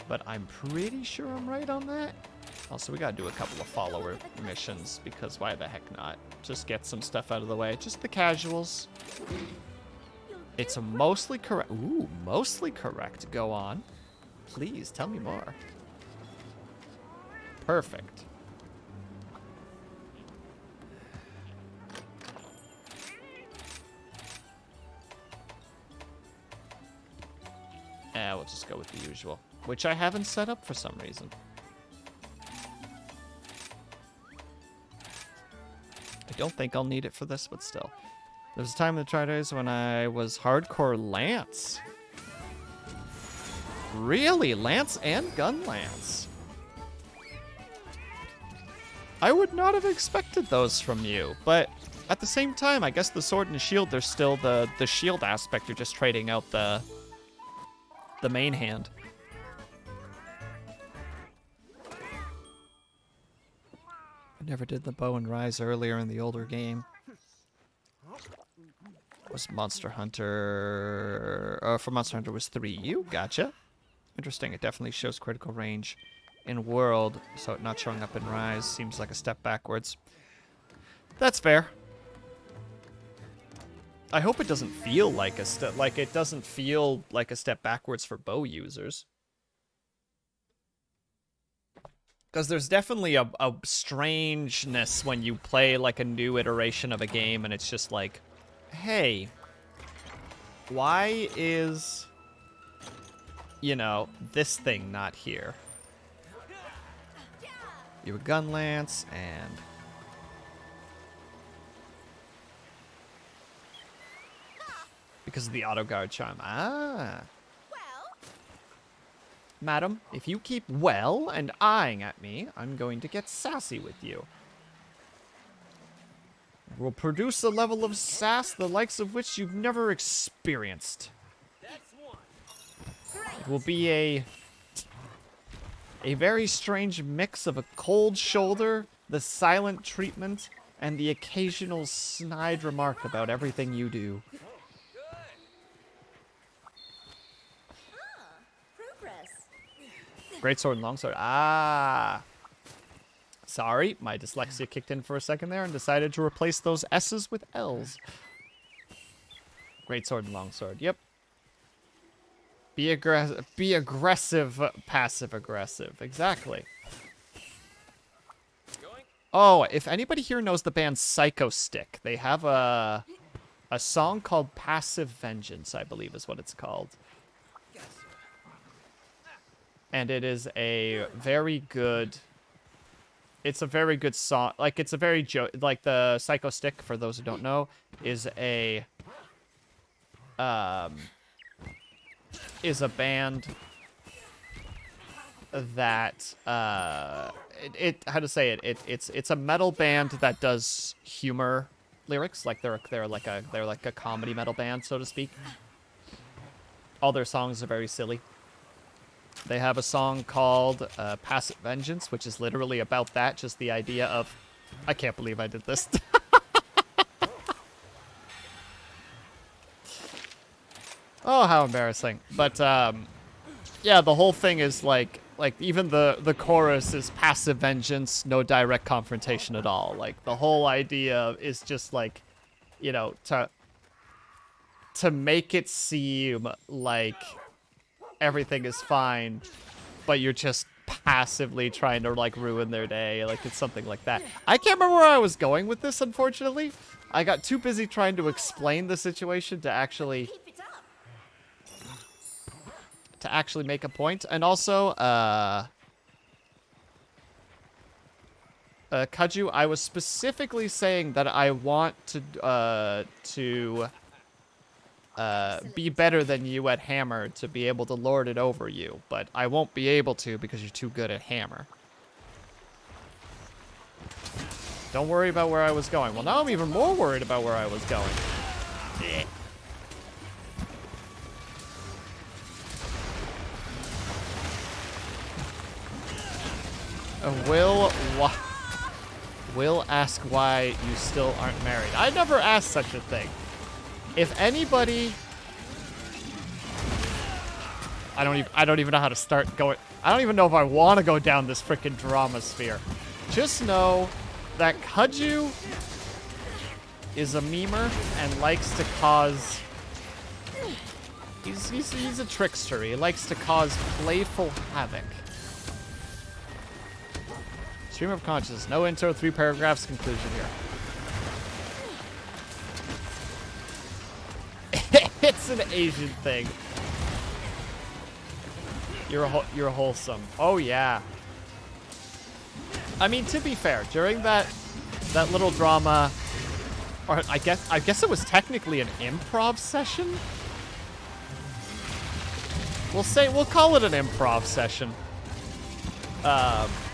But I'm pretty sure I'm right on that. Also, we gotta do a couple of follower missions because why the heck not? Just get some stuff out of the way. Just the casuals. It's a mostly correct. Ooh, mostly correct. Go on. Please tell me more. Perfect. We'll just go with the usual, which I haven't set up for some reason. I don't think I'll need it for this, but still. There was a time in the Tri-Days when I was hardcore Lance. Really? Lance and Gun Lance? I would not have expected those from you, but at the same time, I guess the sword and shield, there's still the shield aspect. You're just trading out the main hand. I never did the bow and rise earlier in the older game. Was Monster Hunter... for Monster Hunter was 3U. Gotcha. Interesting. It definitely shows critical range in World, so it not showing up in Rise seems like a step backwards. That's fair. I hope it doesn't feel like a step... Like, it doesn't feel like a step backwards for bow users. Because there's definitely a strangeness when you play, like, a new iteration of a game, and it's just like... Hey, why is, you know, this thing not here? You a Gun Lance, and... Because of the auto guard charm. Ah. Well, Madam, if you keep well and eyeing at me, I'm going to get sassy with you. Will produce a level of sass the likes of which you've never experienced. It will be a very strange mix of a cold shoulder, the silent treatment, and the occasional snide remark about everything you do. progress. Great sword and long sword. Ah. Sorry, my dyslexia kicked in for a second there and decided to replace those S's with L's. Great sword and long sword. Yep. Be aggressive, passive aggressive. Exactly. Oh, if anybody here knows the band Psycho Stick, they have a song called Passive Vengeance, I believe is what it's called. And it is a very good... It's a very good song. Like, it's a very... like, the Psycho Stick, for those who don't know, is a... is a band that... how to say it? It's a metal band that does humor lyrics. Like, they're like a comedy metal band, so to speak. All their songs are very silly. They have a song called Passive Vengeance, which is literally about that. Just the idea of... I can't believe I did this. Oh, how embarrassing. But, yeah, the whole thing is like even the chorus is passive vengeance, no direct confrontation at all. Like, the whole idea is just like, you know, to make it seem like everything is fine, but you're just passively trying to, like, ruin their day. Like, it's something like that. I can't remember where I was going with this, unfortunately. I got too busy trying to explain the situation to actually... Keep it up. make a point. And also, Kaju, I was specifically saying that I want to be better than you at Hammer to be able to lord it over you, but I won't be able to because you're too good at Hammer. Don't worry about where I was going. Well, now I'm even more worried about where I was going. Will ask why you still aren't married. I never asked such a thing. If anybody... I don't even know how to start going... I don't even know if I want to go down this frickin' drama sphere. Just know that Kaju is a memer and likes to cause... He's a trickster. He likes to cause playful havoc. Stream of consciousness. No intro, 3 paragraphs, conclusion here. It's an Asian thing. You're wholesome. Oh yeah. I mean, to be fair, during that little drama, or I guess it was technically an improv session. We'll call it an improv session.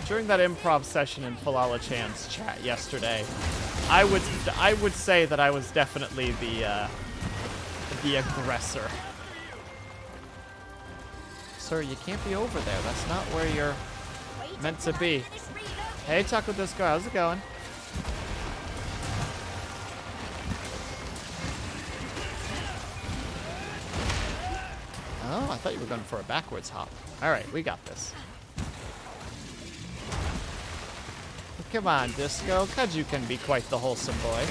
During that improv session in Falala Chan's chat yesterday, I would say that I was definitely the aggressor. Sir, you can't be over there. That's not where you're meant to be. Hey, Taco Disco, how's it going? Oh, I thought you were going for a backwards hop. All right, we got this. Come on, Disco. Kaju can be quite the wholesome boy.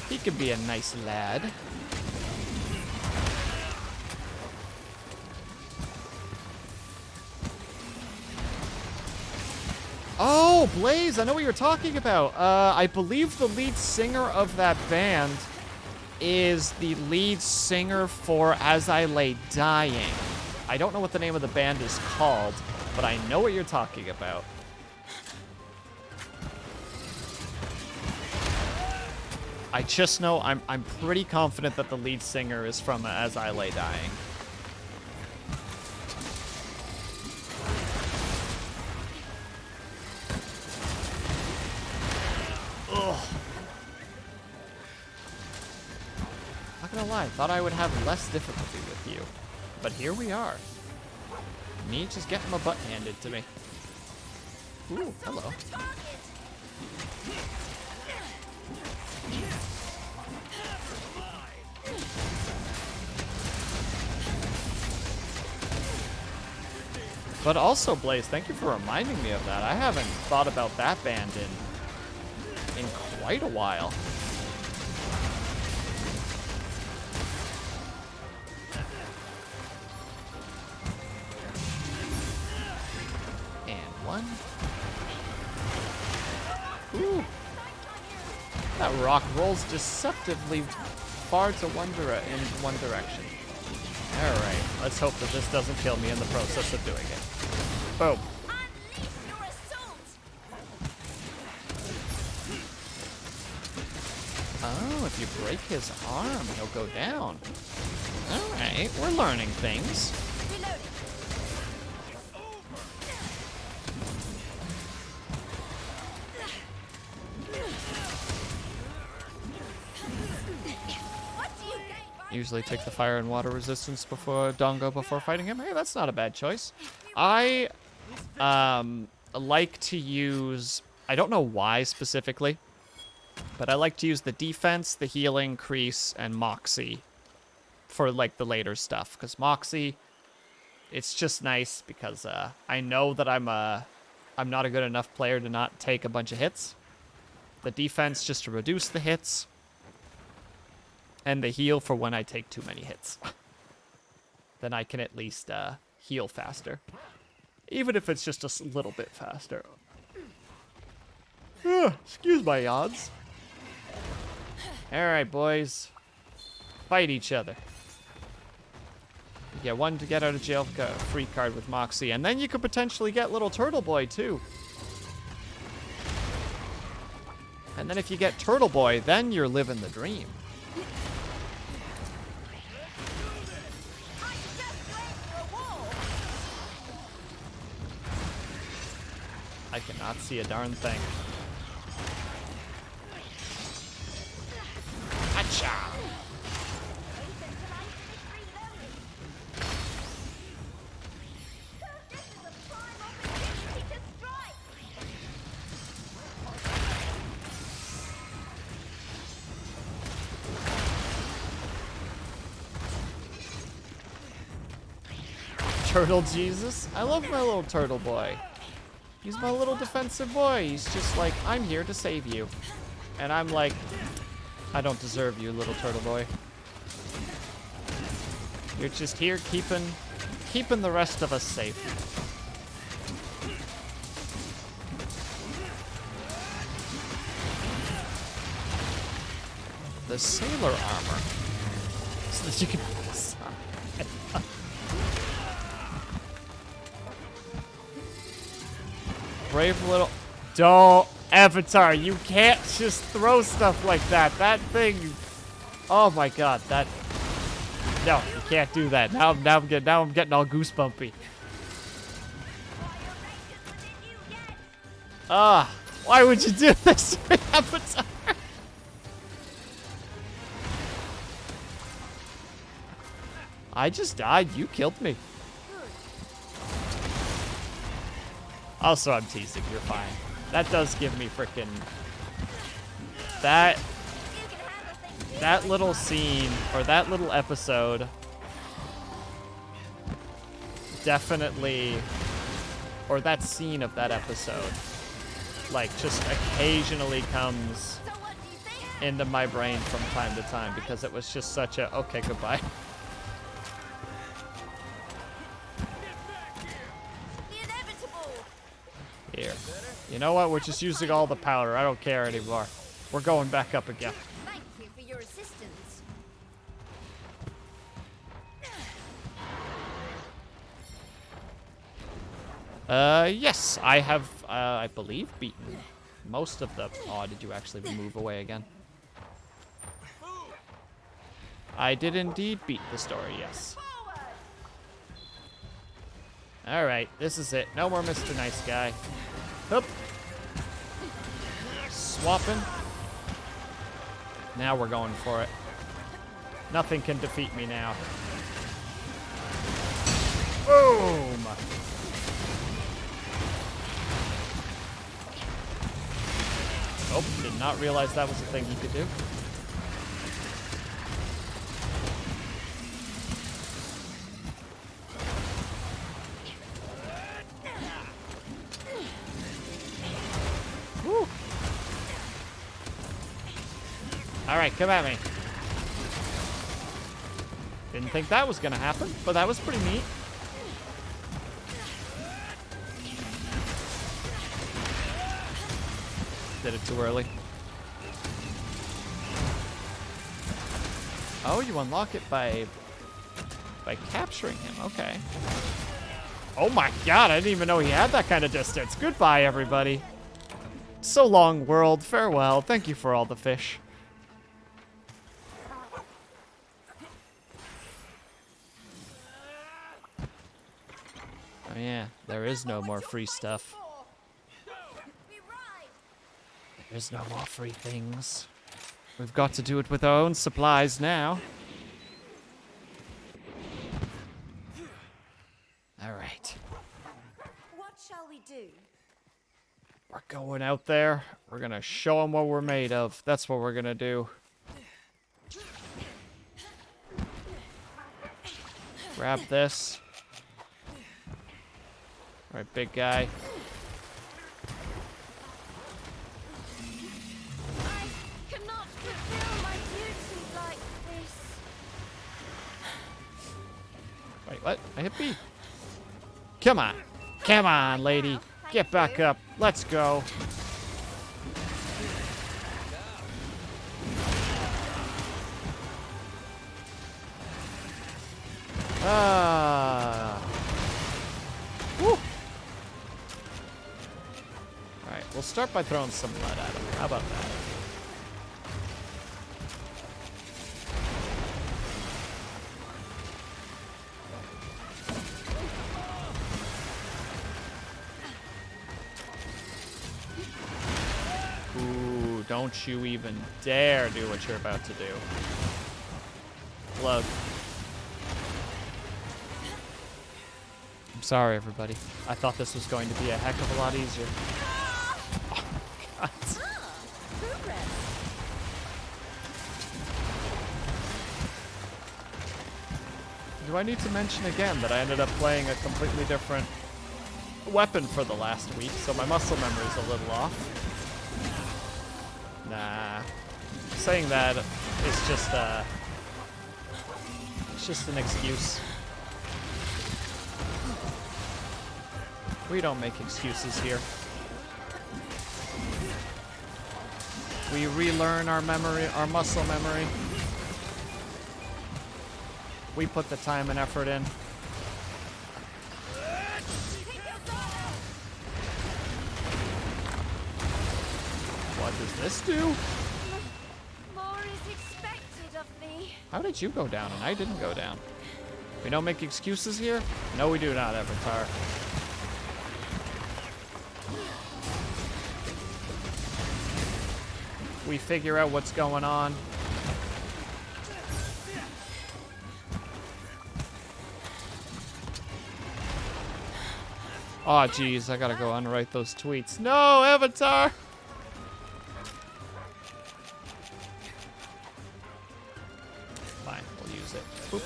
He can be a nice lad. Oh, Blaze, I know what you're talking about. I believe the lead singer of that band is the lead singer for As I Lay Dying. I don't know what the name of the band is called, but I know what you're talking about. I just know I'm pretty confident that the lead singer is from As I Lay Dying. Ugh. Not gonna lie, thought I would have less difficulty with you. But here we are. Me just getting my butt handed to me. Ooh, hello. But also, Blaze, thank you for reminding me of that. I haven't thought about that band in quite a while. And one. Ooh. That rock rolls deceptively far to in one direction. Alright, let's hope that this doesn't kill me in the process of doing it. Boom. Unleash your assault! Oh, if you break his arm, he'll go down. Alright, we're learning things. Reloading. What do you gain by Usually take the fire and water resistance before Dongo before fighting him. Hey, that's not a bad choice. I like to use, I don't know why specifically, but I like to use the defense, the healing, crease, and Moxie for like the later stuff. Because Moxie, it's just nice because I know that I'm not a good enough player to not take a bunch of hits. The defense just to reduce the hits. And the heal for when I take too many hits. Then I can at least heal faster. Even if it's just a little bit faster. Excuse my yawns. Alright, boys. Fight each other. You get one to get out of jail free card with Moxie. And then you could potentially get Little Turtle Boy, too. And then if you get Turtle Boy, then you're living the dream. I cannot see a darn thing. Acha! Turtle Jesus? I love my little turtle boy. He's my little defensive boy. He's just like, I'm here to save you. And I'm like, I don't deserve you, little turtle boy. You're just here keeping the rest of us safe. The sailor armor. So that you can... Brave little... Don't, Avatar, you can't just throw stuff like that. That thing... Oh my god, that... No, you can't do that. Now I'm getting all goosebumpy. Ah, why would you do this to me, Avatar? I just died. You killed me. Also, I'm teasing. You're fine. That does give me freaking... That little scene, or that little episode, definitely... Or that scene of that episode, like, just occasionally comes into my brain from time to time, because it was just such a... Okay, goodbye. Here. You know what? We're just using all the powder. I don't care anymore. We're going back up again. Thank you for your assistance. Yes, I have, I believe, beaten most of the... Oh, did you actually move away again? I did indeed beat the story, yes. Alright, this is it. No more Mr. Nice Guy. Hup. Swapping. Now we're going for it. Nothing can defeat me now. Boom! Oh, did not realize that was a thing he could do. Woo! Alright, come at me. Didn't think that was gonna happen, but that was pretty neat. Did it too early. Oh, you unlock it by capturing him. Okay. Oh my god, I didn't even know he had that kind of distance. Goodbye, everybody. So long, world. Farewell. Thank you for all the fish. Oh yeah, there is no more free stuff. There's no more free things. We've got to do it with our own supplies now. All right. What shall we do? We're going out there. We're going to show them what we're made of. That's what we're going to do. Grab this. All right, big guy. I cannot fulfill my duty like this. Wait, what? I hit B. Come on. Come on, lady. Get back up. Let's go. Woo. Alright, we'll start by throwing some mud at him. How about that? Ooh, don't you even dare do what you're about to do. Plug. I'm sorry, everybody. I thought this was going to be a heck of a lot easier. Oh, God. Do I need to mention again that I ended up playing a completely different weapon for the last week, so my muscle memory is a little off? Nah. Saying that is just, it's just an excuse. We don't make excuses here. We relearn our memory, our muscle memory. We put the time and effort in. What does this do? More is expected of me. How did you go down and I didn't go down? We don't make excuses here? No, we do not, Avatar. We figure out what's going on. Oh, geez, I gotta go unwrite those tweets. No, Avatar! Fine, we'll use it. Boop.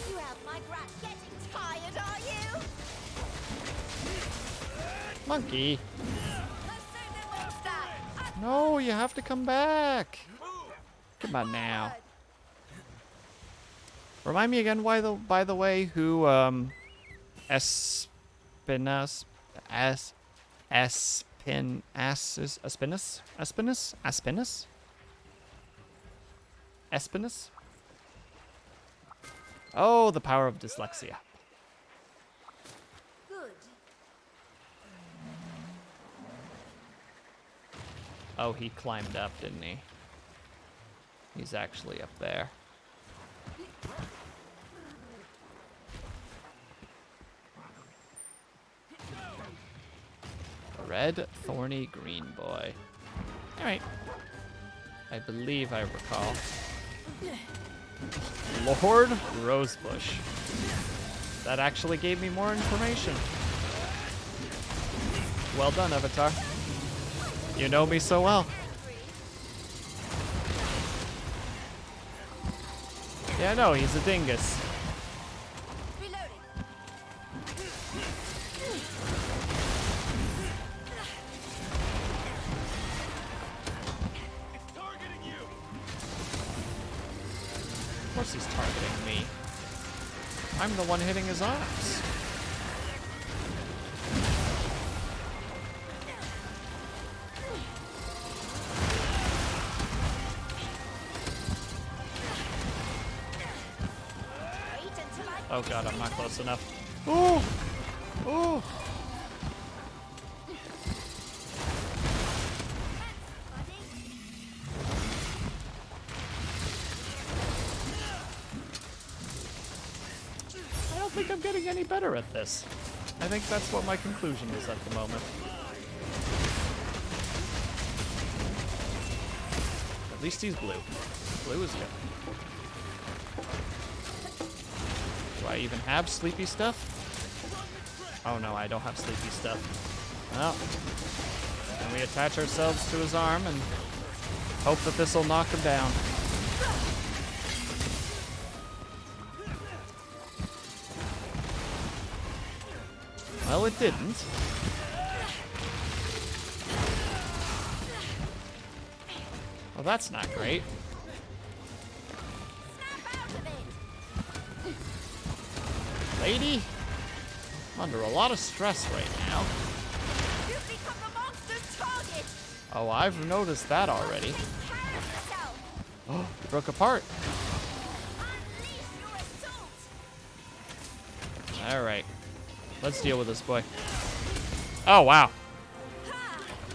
You have my brat getting tired, are you? Monkey. Let's save them monster. No, you have to come back. Come on now. Remind me again, by the way, who, Aspinus? Oh, the power of dyslexia. Good. Oh, he climbed up, didn't he? He's actually up there. Red, thorny, green boy. All right. I believe I recall. Lord Rosebush. That actually gave me more information. Well done, Avatar. You know me so well. Yeah, no, he's a dingus. Of course he's targeting me. I'm the one hitting his arms. Oh god, I'm not close enough. Ooh! Ooh! I don't think I'm getting any better at this. I think that's what my conclusion is at the moment. At least he's blue. Blue is good. Do I even have sleepy stuff? Oh no, I don't have sleepy stuff. Well, then we attach ourselves to his arm and hope that this will knock him down. Well, it didn't. Well, that's not great. Lady, I'm under a lot of stress right now. You've become the monster's target. Oh, I've noticed that already. Take care of yourself. Oh, you broke apart. Unleash your assault. All right, let's deal with this boy. Oh, wow.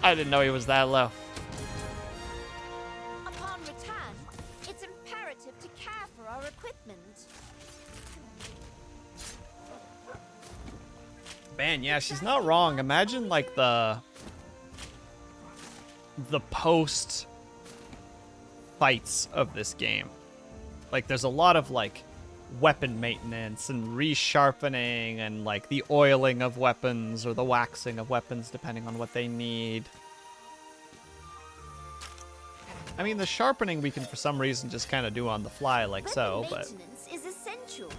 I didn't know he was that low. Upon return, it's imperative to care for our equipment. Man, yeah, she's not wrong. Imagine like the post fights of this game. Like there's a lot of like weapon maintenance and resharpening and like the oiling of weapons or the waxing of weapons depending on what they need. I mean, the sharpening we can for some reason just kind of do on the fly like so, but Maintenance is essential.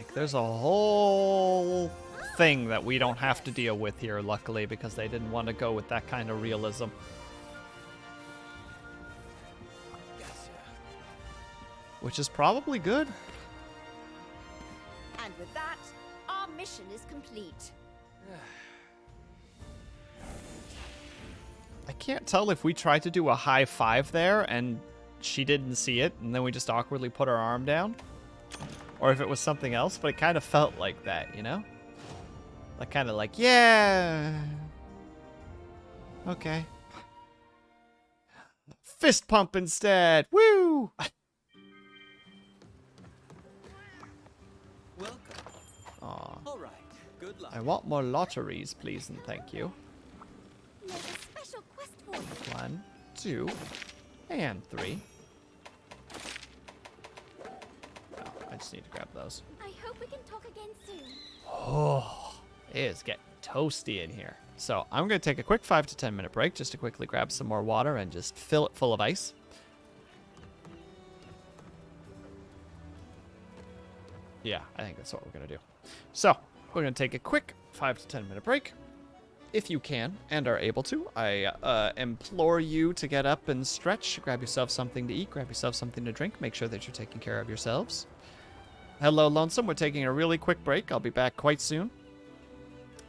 like there's a whole thing that we don't have to deal with here, luckily, because they didn't want to go with that kind of realism. Which is probably good. And with that, our mission is complete. I can't tell if we tried to do a high five there and she didn't see it and then we just awkwardly put our arm down. Or if it was something else, but it kind of felt like that, you know? Like kind of like, yeah. Okay. Fist pump instead. Woo! Welcome. Aw. All right. Good luck. I want more lotteries, please and thank you. There's a special quest for you. 1, 2, and 3. Oh, I just need to grab those. I hope we can talk again soon. Oh, it is getting toasty in here. So I'm going to take a quick 5 to 10 minute break just to quickly grab some more water and just fill it full of ice. Yeah, I think that's what we're going to do. So we're going to take a quick 5 to 10 minute break. If you can and are able to, I implore you to get up and stretch, grab yourself something to eat, grab yourself something to drink, make sure that you're taking care of yourselves. Hello, Lonesome. We're taking a really quick break. I'll be back quite soon.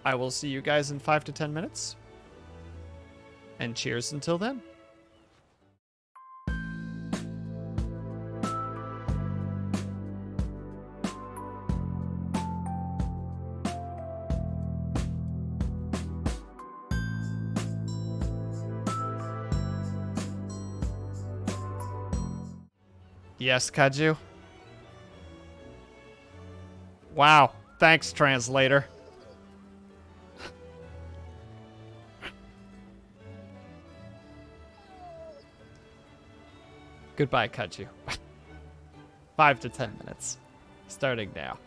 I will see you guys in 5 to 10 minutes. And cheers until then. Yes, Kaju? Wow. Thanks, translator. Goodbye, Kaiju. 5 to 10 minutes. Starting now.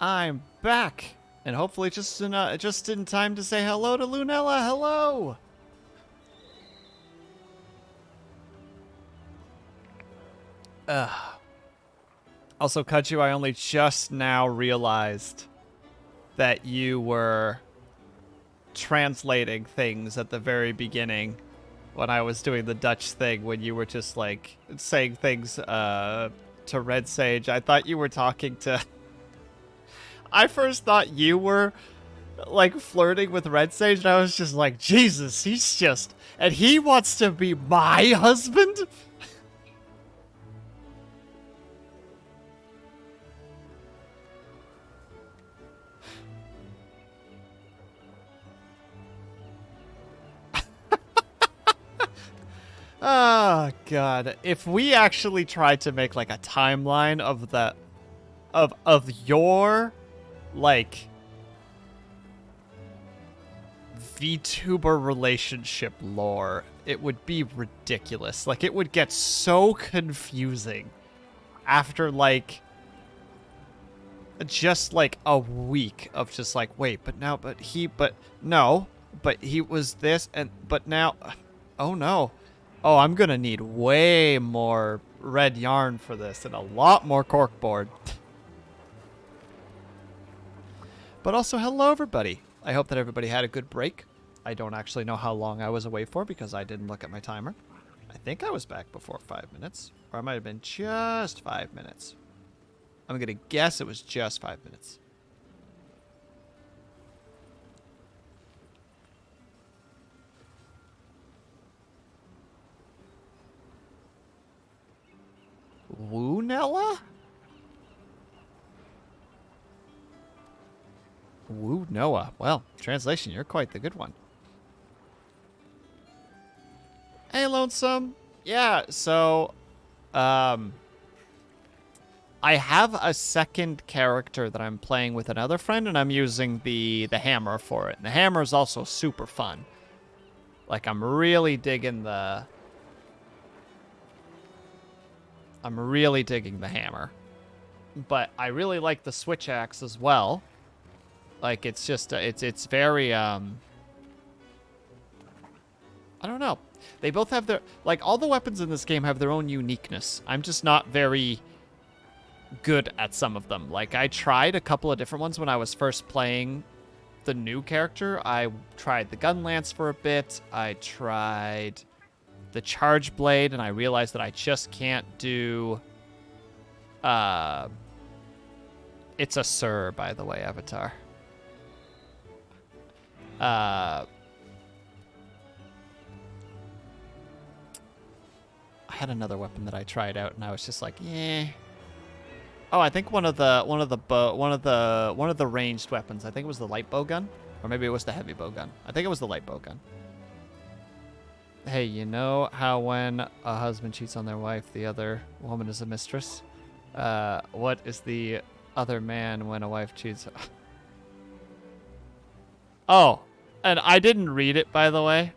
I'm back, and hopefully just in time to say hello to Lunella. Hello. Also, Kaiju, I only just now realized that you were translating things at the very beginning when I was doing the Dutch thing, when you were just like saying things to Red Sage. I thought you were talking to I first thought you were like flirting with Red Sage, and I was just like, Jesus, and he wants to be my husband? Oh god, if we actually tried to make like a timeline of the of your like VTuber relationship lore, it would be ridiculous. Like, it would get so confusing after like just like a week of just like, wait, but he was this, and but now, oh no. Oh, I'm gonna need way more red yarn for this and a lot more corkboard. But also, hello everybody. I hope that everybody had a good break. I don't actually know how long I was away for because I didn't look at my timer. I think I was back before 5 minutes, or I might have been just 5 minutes. I'm gonna guess it was just 5 minutes. Woonella? Woo Noah. Well, translation, you're quite the good one. Hey, Lonesome. Yeah, so, I have a second character that I'm playing with another friend, and I'm using the hammer for it. And the hammer is also super fun. Like, I'm really digging the hammer. But I really like the switch axe as well. Like, it's just, it's very, I don't know. They both have their, like, all the weapons in this game have their own uniqueness. I'm just not very good at some of them. Like, I tried a couple of different ones when I was first playing the new character. I tried the gun lance for a bit. I tried the charge blade, and I realized that I just can't do, it's a Sir, by the way, Avatar. I had another weapon that I tried out, and I was just like, yeah. Oh, I think one of the ranged weapons. I think it was the light bow gun, or maybe it was the heavy bow gun. I think it was the light bow gun. Hey, you know how when a husband cheats on their wife, the other woman is a mistress? What is the other man when a wife cheats? Oh, and I didn't read it, by the way.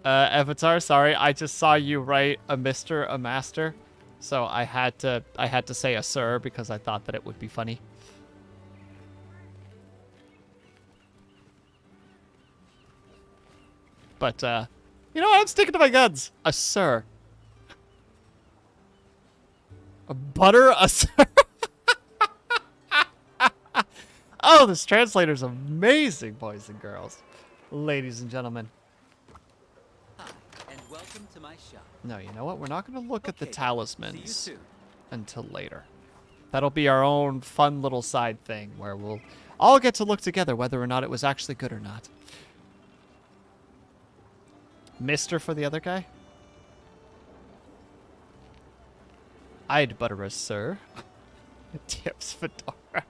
Avatar, sorry, I just saw you write a Mr., a Master, so I had to say a Sir because I thought that it would be funny. But you know what? I'm sticking to my guns. A Sir. A butter, a Sir. Oh, this translator's amazing, boys and girls, ladies and gentlemen. Hi, and welcome to my shop. No, you know what? We're not going to look at the Okay, talismans see you soon. until later. That'll be our own fun little side thing where we'll all get to look together whether or not it was actually good or not. Mister for the other guy? I'd butter a Sir. Tips Fedora.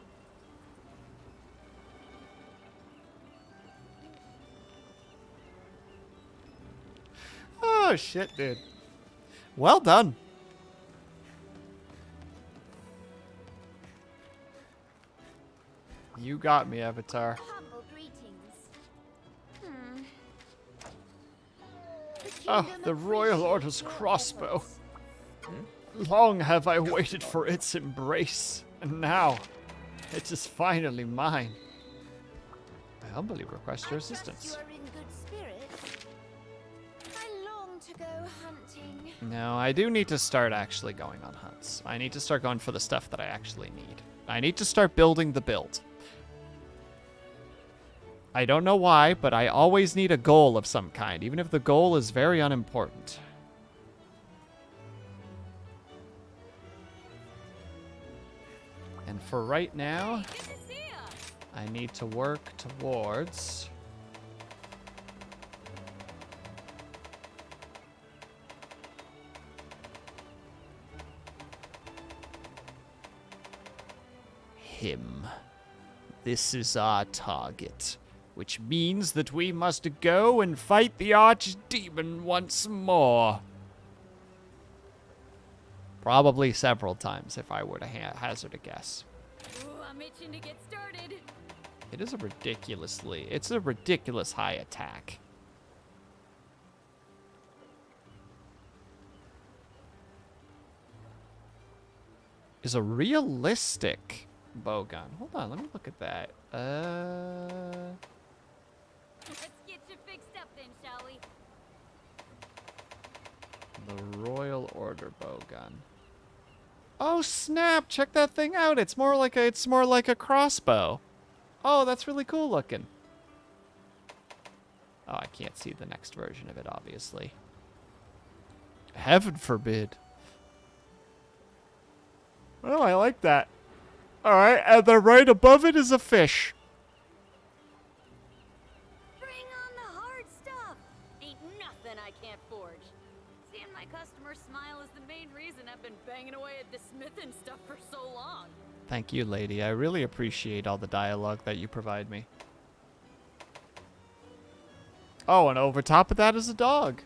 Oh, shit, dude. Well done. You got me, Avatar. Humble greetings. Oh, the Royal Order's crossbow. Long have I waited for its embrace, and now it is finally mine. I humbly request your I trust assistance. you are in good spirits. I long to go hunting. No, I do need to start actually going on hunts. I need to start going for the stuff that I actually need. I need to start building the build. I don't know why, but I always need a goal of some kind, even if the goal is very unimportant. And for right now, Good to see ya. I need to work towards him. This is our target, which means that we must go and fight the archdemon once more. Probably several times if I were to hazard a guess. Ooh, I'm itching to get started. It's a ridiculous high attack. Is a realistic bowgun. Hold on, let me look at that. Let's get you fixed up then, shall we? The Royal Order bowgun. Oh snap! Check that thing out. It's more like a crossbow. Oh, that's really cool looking. Oh, I can't see the next version of it, obviously. Heaven forbid. Oh, I like that. All right, and then right above it is a fish. Bring on the hard stuff. Ain't nothing I can't forge. Seeing my customers smile is the main reason I've been banging away at the smithing stuff for so long. Thank you, lady. I really appreciate all the dialogue that you provide me. Oh, and over top of that is a dog.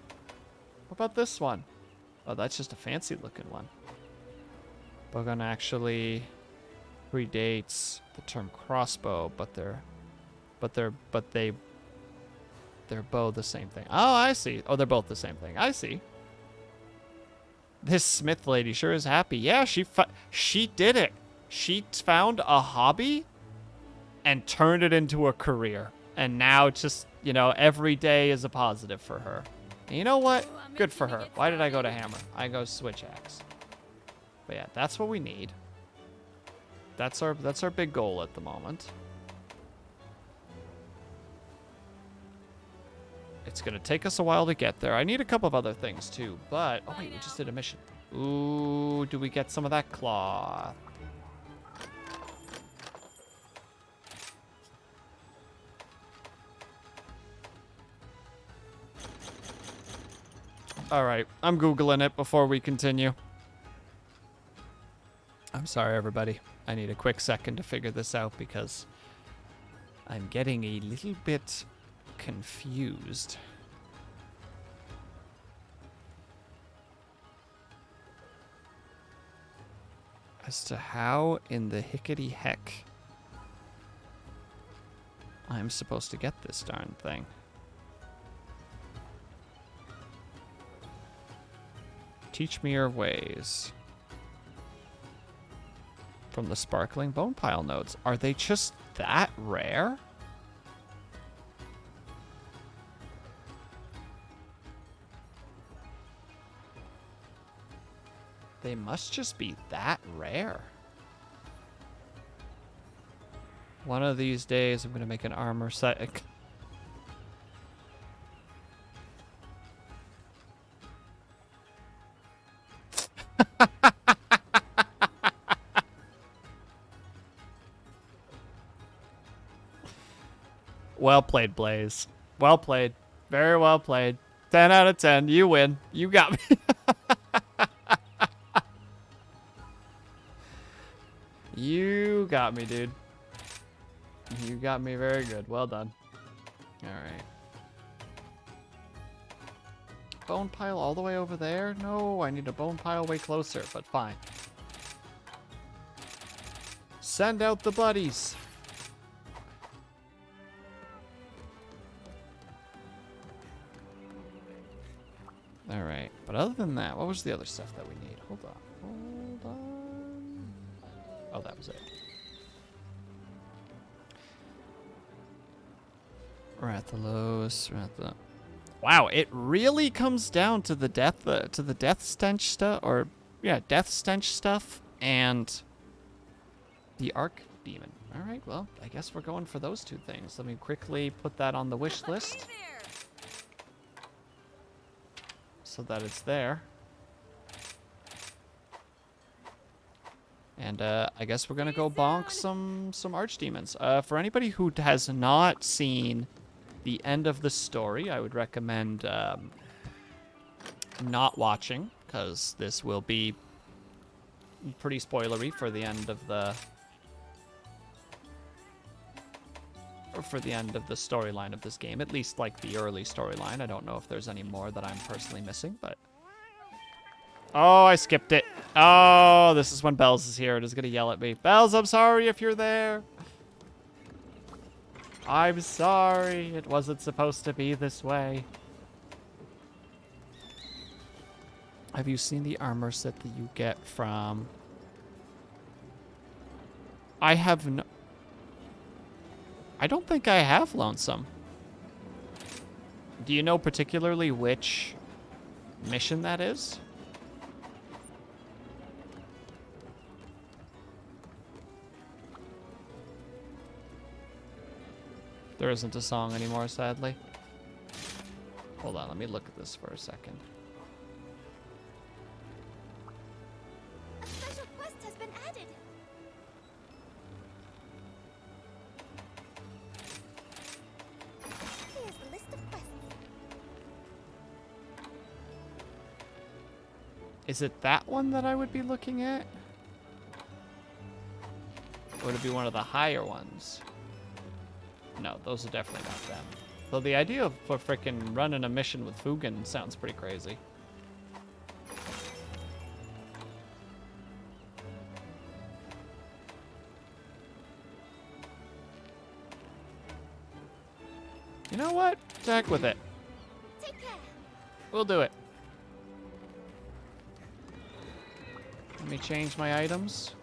What about this one? Oh, that's just a fancy looking one. Bowgun actually predates the term crossbow, but they're both the same thing. Oh, I see. Oh, they're both the same thing. I see. This Smith lady sure is happy. Yeah, she did it. She found a hobby and turned it into a career. And now just, you know, every day is a positive for her. And you know what? Good for her. Why did I go to hammer? I go switch axe. But yeah, that's what we need. That's our big goal at the moment. It's gonna take us a while to get there. I need a couple of other things too, but oh wait, we just did a mission. Ooh, do we get some of that cloth? All right, I'm Googling it before we continue. I'm sorry, everybody. I need a quick second to figure this out because I'm getting a little bit confused. As to how in the hickety heck I'm supposed to get this darn thing. Teach me your ways. From the sparkling bone pile nodes. Are they just that rare? They must just be that rare. One of these days, I'm going to make an armor set. Well played, Blaze. Well played. Very well played. 10 out of 10. You win. You got me. You got me, dude. You got me very good. Well done. All right. Bone pile all the way over there? No, I need a bone pile way closer, but fine. Send out the buddies. All right. But other than that, what was the other stuff that we need? Hold on. Hold on. Oh, that was it. Rathalos, Ratha. Wow, it really comes down to the death stench stuff, or yeah, death stench stuff, and the arc demon. All right, well, I guess we're going for those two things. Let me quickly put that on the wish list, so that it's there. And I guess we're gonna go bonk some archdemons. For anybody who has not seen the end of the story, I would recommend not watching, because this will be pretty spoilery for the end of the storyline of this game. At least like the early storyline. I don't know if there's any more that I'm personally missing, but oh, I skipped it. Oh, this is when Bells is here. It is gonna yell at me. Bells, I'm sorry if you're there. I'm sorry. It wasn't supposed to be this way. Have you seen the armor set that you get from... I have no... I don't think I have Lonesome. Do you know particularly which mission that is? There isn't a song anymore, sadly. Hold on, let me look at this for a second. A special quest has been added. Here's the list of quests. Is it that one that I would be looking at? Or would it be one of the higher ones? No, those are definitely not them. Though the idea of frickin' running a mission with Fugen sounds pretty crazy. You know what? To heck with it. Take care. We'll do it. Let me change my items.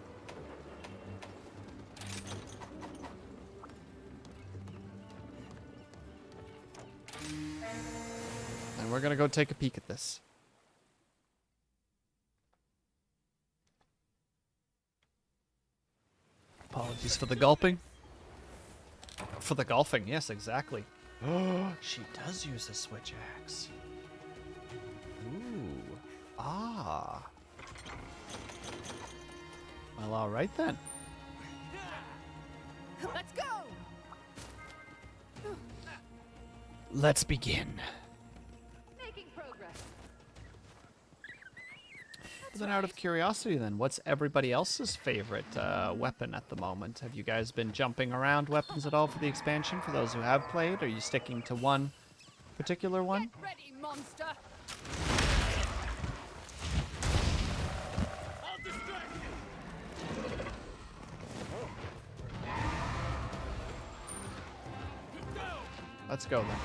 And we're gonna go take a peek at this. Apologies for the gulping. For the golfing, yes, exactly. Oh, she does use a switch axe. Ooh. Ah. Well, all right then. Let's go. Let's begin. Making progress. Then out of curiosity then, what's everybody else's favorite weapon at the moment? Have you guys been jumping around weapons at all for the expansion? For those who have played, are you sticking to one particular one? Get ready, monster. I'll distract you. Let's go then.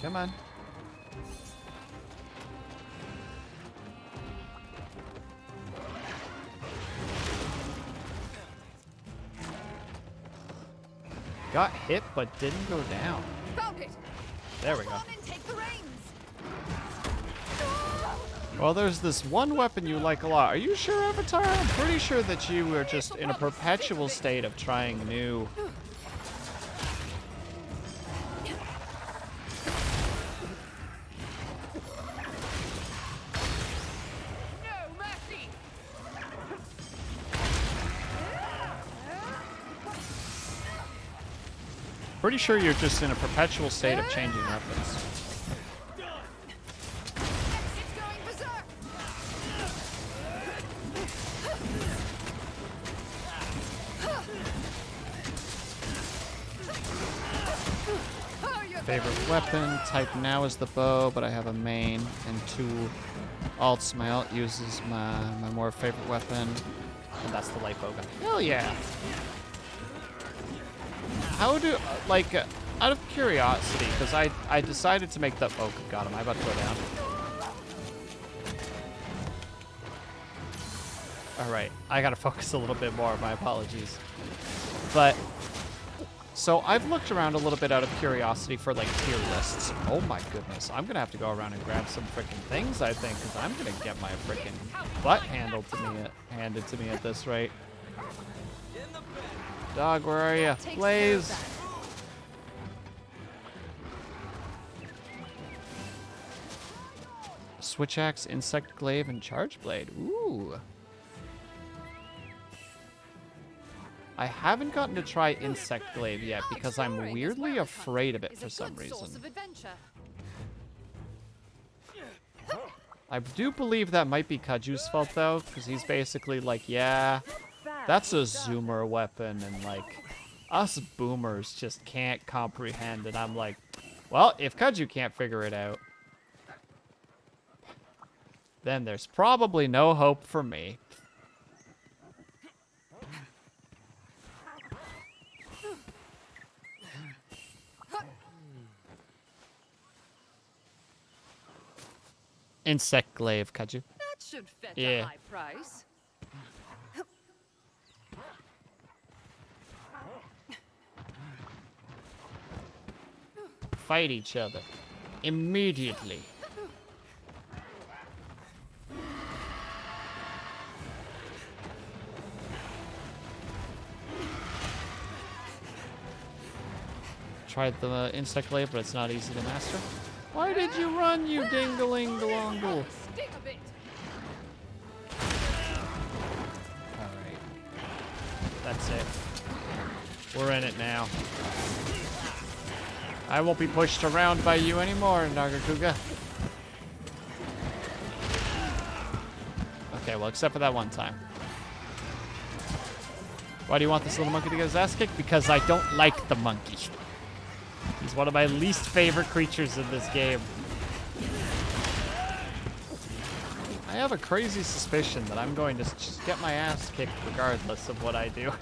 Come on. Got hit, but didn't go down. Found it. There we go. Come on and take the reins. Well, there's this one weapon you like a lot. Are you sure, Avatar? I'm pretty sure that you were just in a perpetual state of trying new... No mercy. Pretty sure you're just in a perpetual state of changing weapons. It's going berserk. Oh, you're Favorite weapon, type now is the bow, but I have a main and two alts. My alt uses my more favorite weapon, and that's the light bowgun. Hell yeah! How do, like, out of curiosity, because I decided to make that... Oh, God, am I about to go down? All right, I gotta focus a little bit more. My apologies. But, so I've looked around a little bit out of curiosity for like tier lists. Oh my goodness, I'm gonna have to go around and grab some freaking things, I think, because I'm gonna get my freaking butt handed to me at this rate. Dog, where are you? Blaze. Switch axe, insect glaive, and charge blade. Ooh. I haven't gotten to try insect glaive yet because I'm weirdly afraid of it for some reason. I do believe that might be Kaju's fault though, because he's basically like, yeah, that's a zoomer weapon, and like, us boomers just can't comprehend. And I'm like, well, if Kaju can't figure it out, then there's probably no hope for me. Insect glaive, Kaju. That should fetch Yeah. a high price. Fight each other. Immediately. Tried the insect glaive, but it's not easy to master. Why did you run, you dingaling-galongle? Sting a bit. Alright. That's it. We're in it now. I won't be pushed around by you anymore, Nagakuga. Okay, well, except for that one time. Why do you want this little monkey to get his ass kicked? Because I don't like the monkey. He's one of my least favorite creatures in this game. I have a crazy suspicion that I'm going to just get my ass kicked regardless of what I do.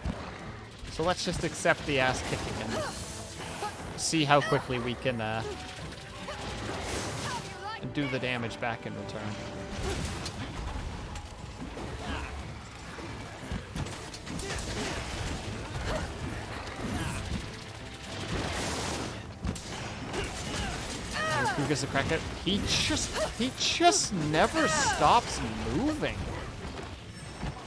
So let's just accept the ass kicking and see how quickly we can do the damage back in return. Kuga's a crackhead. He just never stops moving.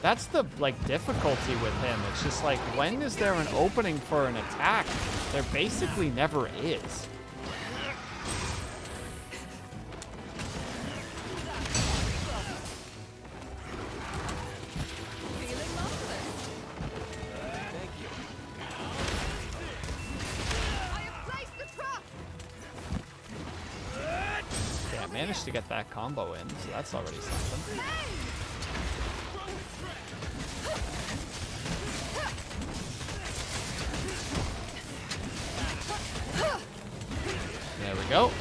That's the like difficulty with him. It's just like, when is there an opening for an attack? There basically never is. Feeling marvelous. Thank you. I have placed the trap. Yeah, I managed to get that combo in, so that's already something. There we go.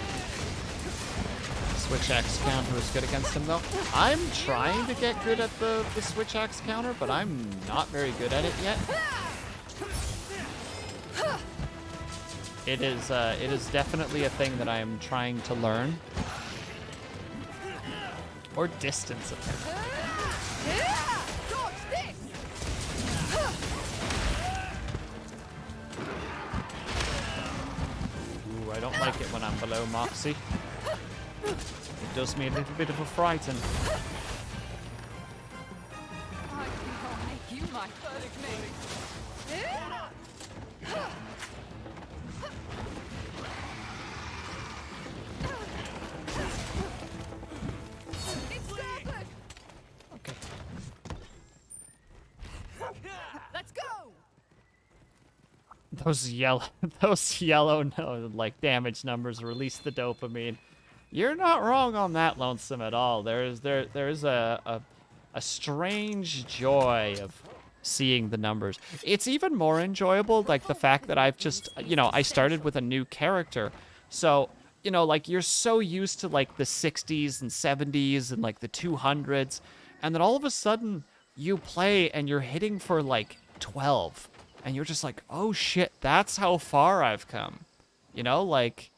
Switch axe counter is good against him, though. I'm trying to get good at the switch axe counter, but I'm not very good at it yet. It is definitely a thing that I am trying to learn. Or distance it. Dodge this. Ooh, I don't like it when I'm below Moxie. It does me a little bit of a frighten. I think I'll make you my perfect mate. It's starboard. Okay. Let's go. Those yellow, no, like damage numbers release the dopamine. You're not wrong on that, Lonesome, at all. There is a strange joy of seeing the numbers. It's even more enjoyable, like the fact that I've just, I started with a new character. So, like you're so used to like the 60s and 70s and like the 200s. And then all of a sudden you play and you're hitting for like 12. And you're just like, oh shit, that's how far I've come. Like,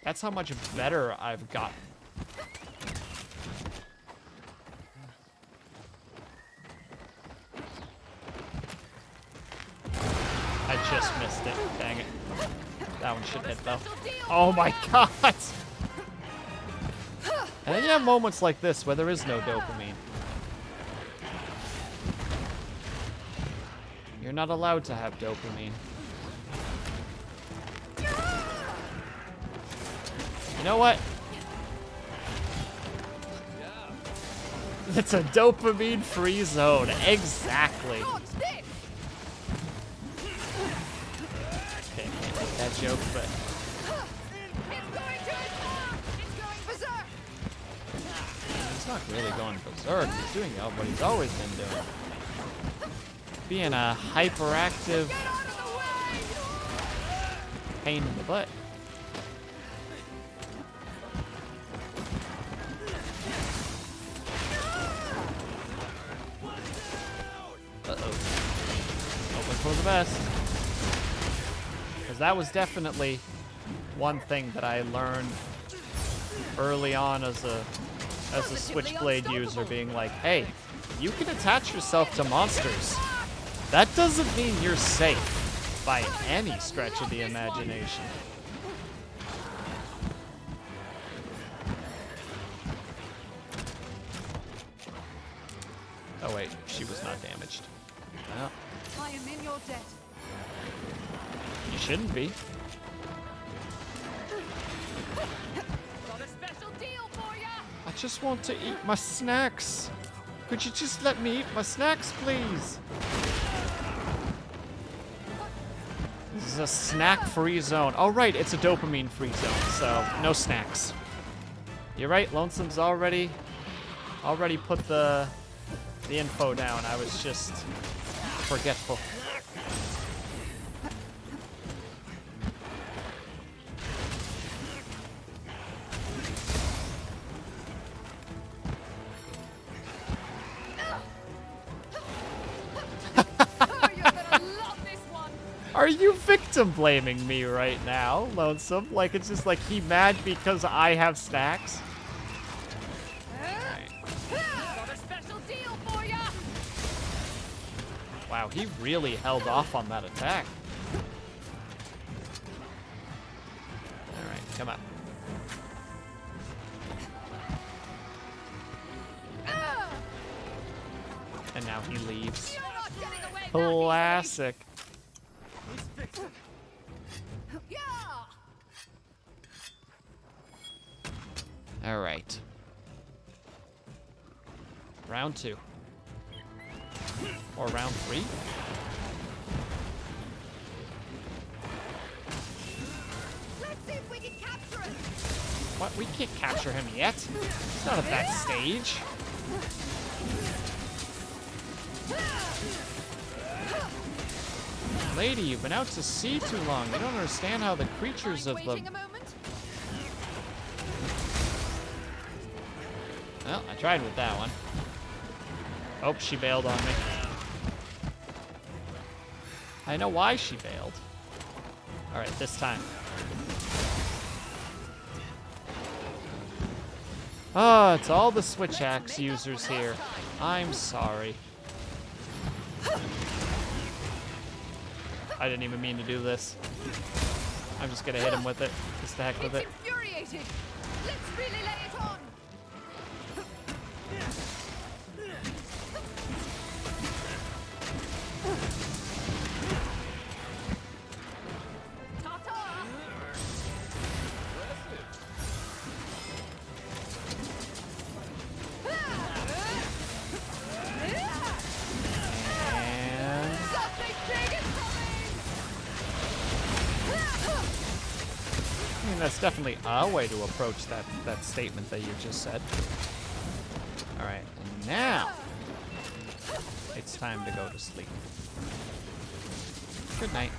that's how much better I've gotten. I just missed it. Dang it. That one should hit though. Oh my god! And then you have moments like this where there is no dopamine. You're not allowed to have dopamine. You know what? It's a dopamine-free zone. Exactly. Okay, I can't make that joke, but... He's not really going berserk. He's doing what he's always been doing. Being a hyperactive pain in the butt. Uh-oh. Hoping for the best. Because that was definitely one thing that I learned early on as a Switchblade user, being like, hey, you can attach yourself to monsters. That doesn't mean you're safe by any stretch of the imagination. Oh wait, she was not damaged. Well, I am in your debt. you shouldn't be. Got a special deal for ya. I just want to eat my snacks. Could you just let me eat my snacks, please? This is a snack-free zone. Oh, right, it's a dopamine-free zone, so no snacks. You're right, Lonesome's already put the info down. I was just forgetful. Are you victim blaming me right now, Lonesome? Like, it's just like he mad because I have snacks? Got a special deal for ya. Wow, he really held off on that attack. Alright, come on. And now he leaves. You're not getting away that Classic. Yeah. Alright. Round 2. Or round 3? Let's see if we can capture him. What? We can't capture him yet. He's not at that stage. Lady, you've been out to sea too long. You don't understand how the creatures of the... Waiting a moment. Well, I tried with that one. Oh, she bailed on me. I know why she bailed. Alright, this time. Oh, it's all the Switch Axe users here. I'm sorry. I didn't even mean to do this. I'm just gonna hit him with it. Just the heck with it. Infuriating. Let's really lay it on. Ta-ta. And... Something big is coming. I mean, that's definitely a way to approach that statement that you just said. Alright, and now... it's time to go to sleep. Good night.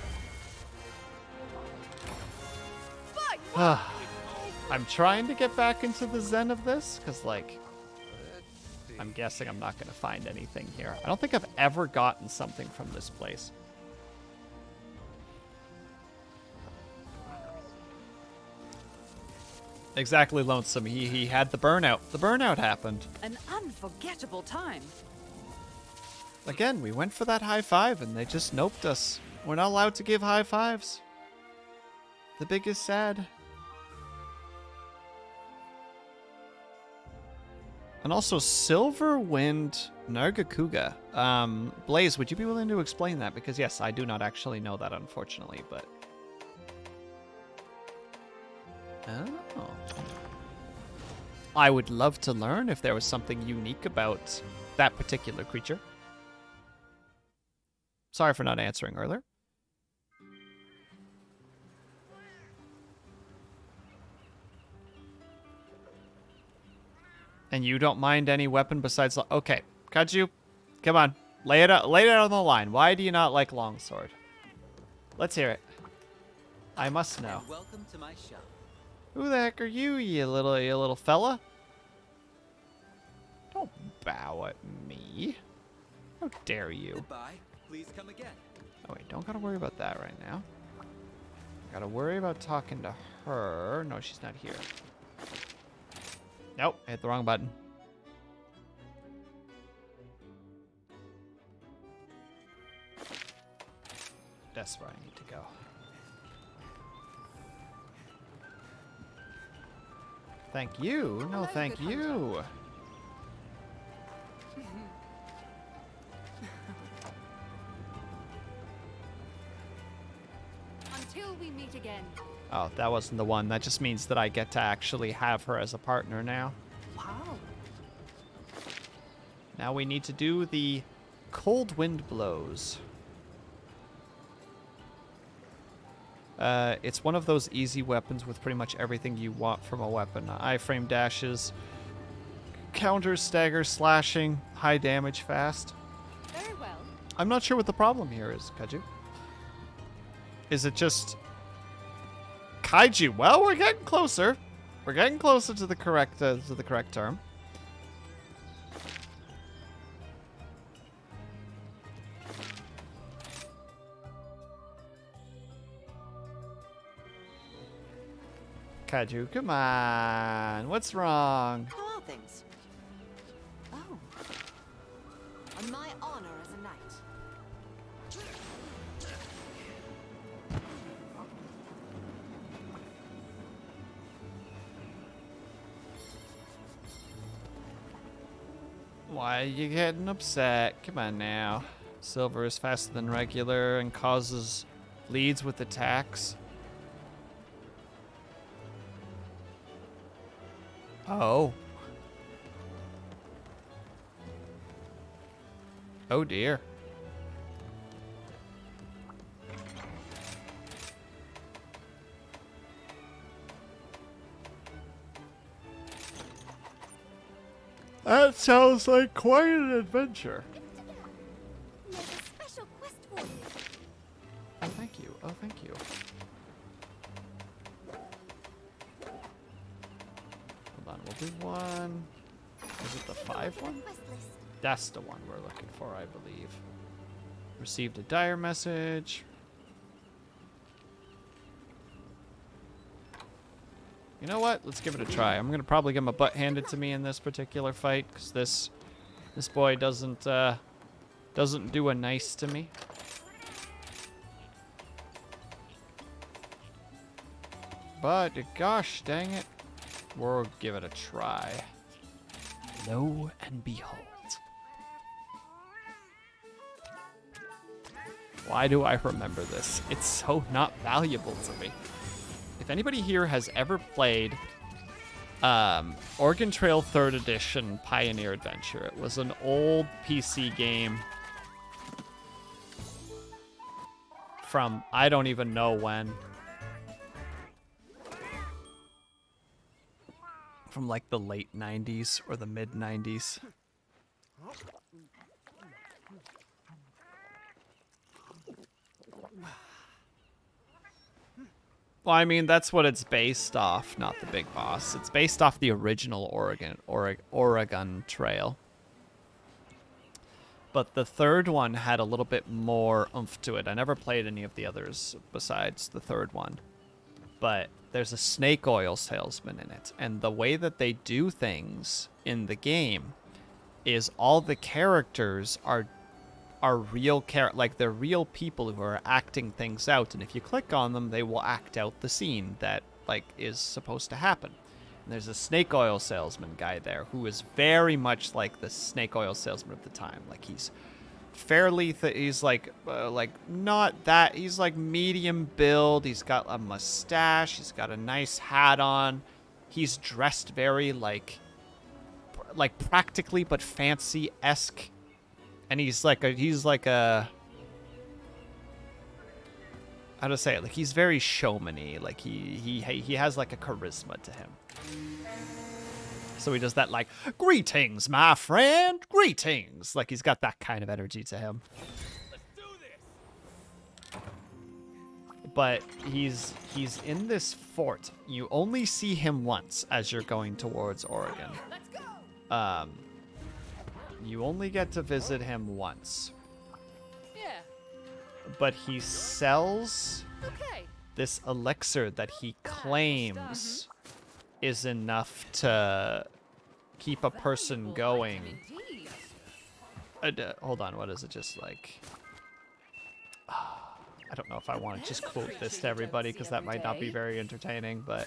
I'm trying to get back into the zen of this, because, like, I'm guessing I'm not going to find anything here. I don't think I've ever gotten something from this place. Exactly, Lonesome. He had the burnout. The burnout happened. An unforgettable time. Again, we went for that high five, and they just noped us. We're not allowed to give high fives. The big is sad. And also Silver Wind Nargacuga. Blaze, would you be willing to explain that? Because yes, I do not actually know that, unfortunately, but... Oh. I would love to learn if there was something unique about that particular creature. Sorry for not answering earlier. And you don't mind any weapon besides... Okay, Kaju, come on. Lay it out on the line. Why do you not like longsword? Let's hear it. I must know. And welcome to my shop. Who the heck are you, you little fella? Don't bow at me. How dare you? Goodbye. Please come again. Oh wait, don't gotta worry about that right now. Gotta worry about talking to her. No, she's not here. Nope, I hit the wrong button. That's where I need to go. Thank you. No, thank you. Until we meet again. Oh, that wasn't the one. That just means that I get to actually have her as a partner now. Wow. Now we need to do the cold wind blows. It's one of those easy weapons with pretty much everything you want from a weapon. Iframe dashes, counters, staggers, slashing, high damage, fast. Very well. I'm not sure what the problem here is, Kaju. Is it just... Kaiju? Well, we're getting closer. We're getting closer to the correct term. Kaiju, come on. What's wrong? How are things? Oh. On my honor as a knight. Why are you getting upset? Come on now. Silver is faster than regular and leads with attacks. Oh. Oh dear. That sounds like quite an adventure. There's a special quest for you. Oh, thank you. Oh, thank you. Hold on, we'll do one. Is it the 5 one? Quest list. That's the one we're looking for, I believe. Received a dire message. You know what? Let's give it a try. I'm gonna probably get my butt handed to me in this particular fight, because this boy doesn't do a nice to me. But gosh dang it, we'll give it a try. Lo and behold. Why do I remember this? It's so not valuable to me. If anybody here has ever played Oregon Trail 3rd Edition Pioneer Adventure, it was an old PC game from I don't even know when. From like the late 90s or the mid 90s. Well, I mean, that's what it's based off, not the big boss. It's based off the original Oregon Trail. But the 3rd one had a little bit more oomph to it. I never played any of the others besides the 3rd one. But there's a snake oil salesman in it. And the way that they do things in the game is all the characters are are real like they're real people who are acting things out, and if you click on them, they will act out the scene that like is supposed to happen. And there's a snake oil salesman guy there who is very much like the snake oil salesman of the time. Like he's fairly he's like not that, he's like medium build, he's got a mustache, he's got a nice hat on, he's dressed very like practically but fancy-esque, and he's like a how to say it, like he's very showman-y, like he has like a charisma to him. So he does that like, greetings, my friend, greetings. Like he's got that kind of energy to him. Let's do this. But he's in this fort. You only see him once as you're going towards Oregon. Let's go. You only get to visit him once. Yeah. But he sells Okay. this elixir that he claims is enough to keep a person going. Indeed. Hold on, what is it? Just like... I don't know if I want to just quote this to everybody because that might not be very entertaining, but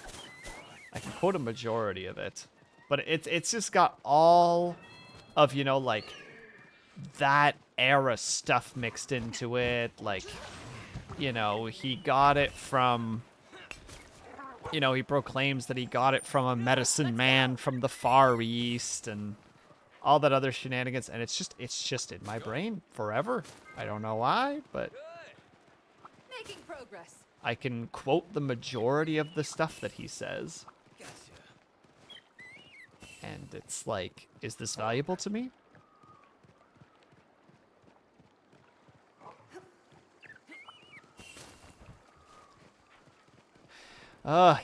I can quote a majority of it. But it's just got all of, you know, like that era stuff mixed into it. Like, you know, he got it from... You know, he proclaims that he got it from a medicine man from the Far East and all that other shenanigans. And it's just in my brain forever. I don't know why, but Making progress. I can quote the majority of the stuff that he says. Gotcha. And it's like, is this valuable to me?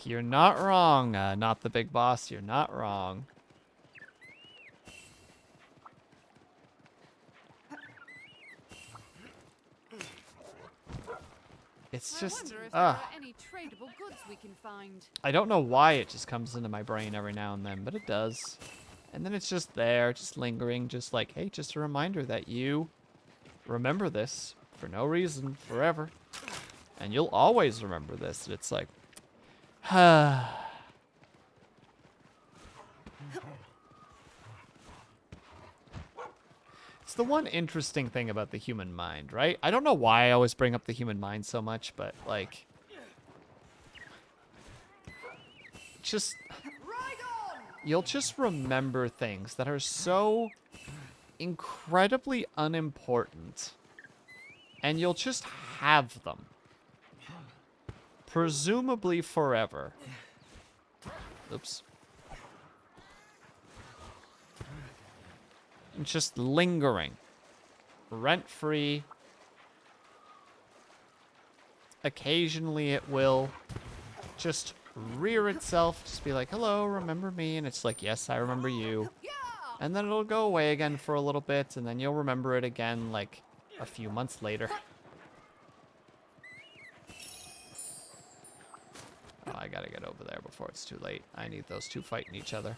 You're not wrong, not the big boss. You're not wrong. It's I just, wonder if there are any tradable goods we can find. I don't know why it just comes into my brain every now and then, but it does. And then it's just there, just lingering, just like, hey, just a reminder that you remember this for no reason, forever. And you'll always remember this. And it's like, it's the one interesting thing about the human mind, right? I don't know why I always bring up the human mind so much, but like, just, you'll just remember things that are so incredibly unimportant, and you'll just have them. Presumably forever. Oops. Just lingering. Rent-free. Occasionally it will just rear itself. Just be like, hello, remember me? And it's like, yes, I remember you. And then it'll go away again for a little bit, and then you'll remember it again like a few months later. Oh, I gotta get over there before it's too late. I need those two fighting each other.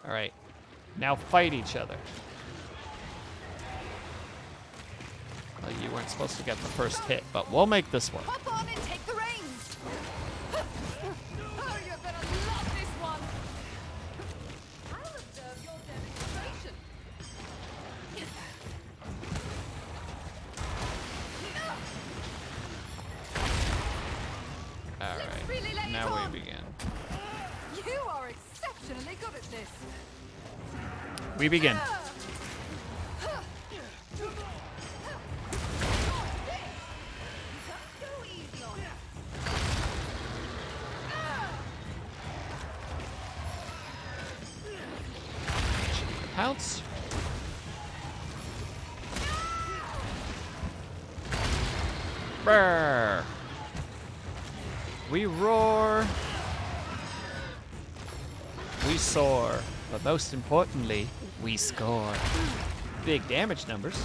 Alright. Now fight each other. Well, you weren't supposed to get the first hit, but we'll make this one. Hop on and take the reins. Oh, you're gonna love this one. I'll observe your demonstration. Alright. really let it Now on. we begin. You are exceptionally good at this. We begin. Pounce. Brr. We roar. We soar. But most importantly, we score. Big damage numbers.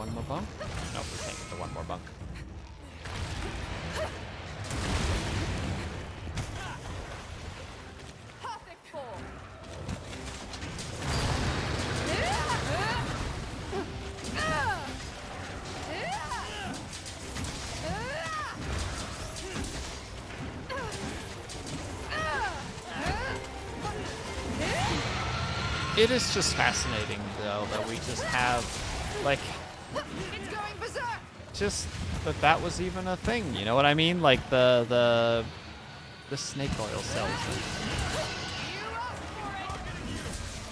one more bunk? Nope, we can't get the one more bunk. Perfect form. It is just fascinating, though, that we just have, like, It's going berserk. just that was even a thing. You know what I mean? Like the snake oil salesman.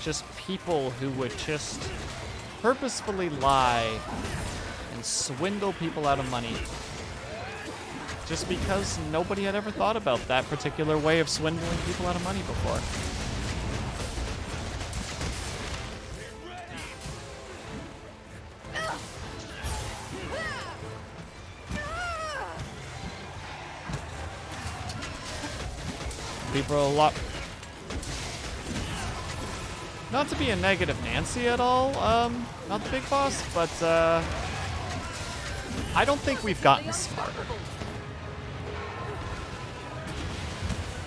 Just people who would just purposefully lie and swindle people out of money. Just because nobody had ever thought about that particular way of swindling people out of money before. People are a lot... Not to be a negative Nancy at all, not the big boss, but I don't think we've gotten smarter.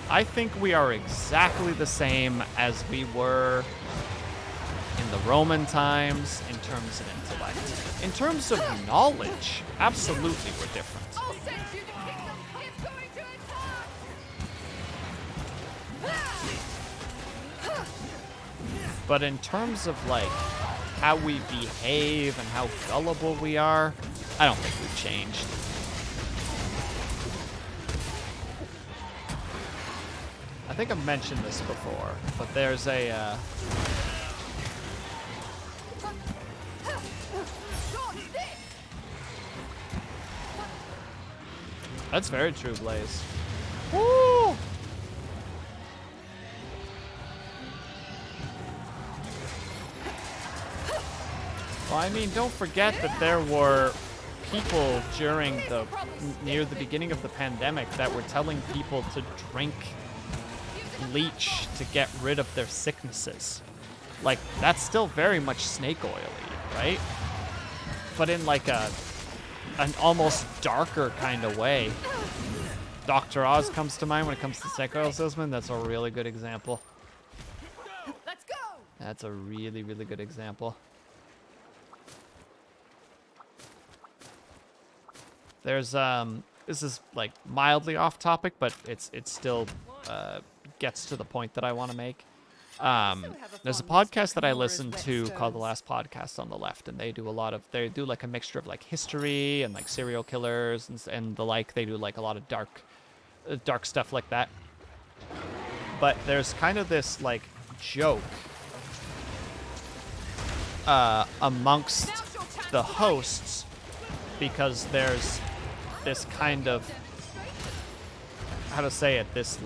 I think we are exactly the same as we were in the Roman times in terms of intellect. In terms of knowledge, absolutely we're different. I'll send you the kingdom. It's going to attack. But in terms of, like, how we behave and how gullible we are, I don't think we've changed. I think I've mentioned this before, but there's a, That's very true, Blaze. Woo! Well, I mean, don't forget that there were people during the near the beginning of the pandemic that were telling people to drink bleach to get rid of their sicknesses. Like, that's still very much snake oily, right? But in like an almost darker kind of way. Dr. Oz comes to mind when it comes to snake oil salesman. That's a really good example. Let's go. That's a really, really good example. There's this is like mildly off topic, but it's still gets to the point that I want to make. There's a podcast that I listen to called The Last Podcast on the Left, and they do like a mixture of like history and like serial killers and the like. They do like a lot of dark stuff like that. But there's kind of this like joke amongst the hosts, because there's this kind of, how to say it, this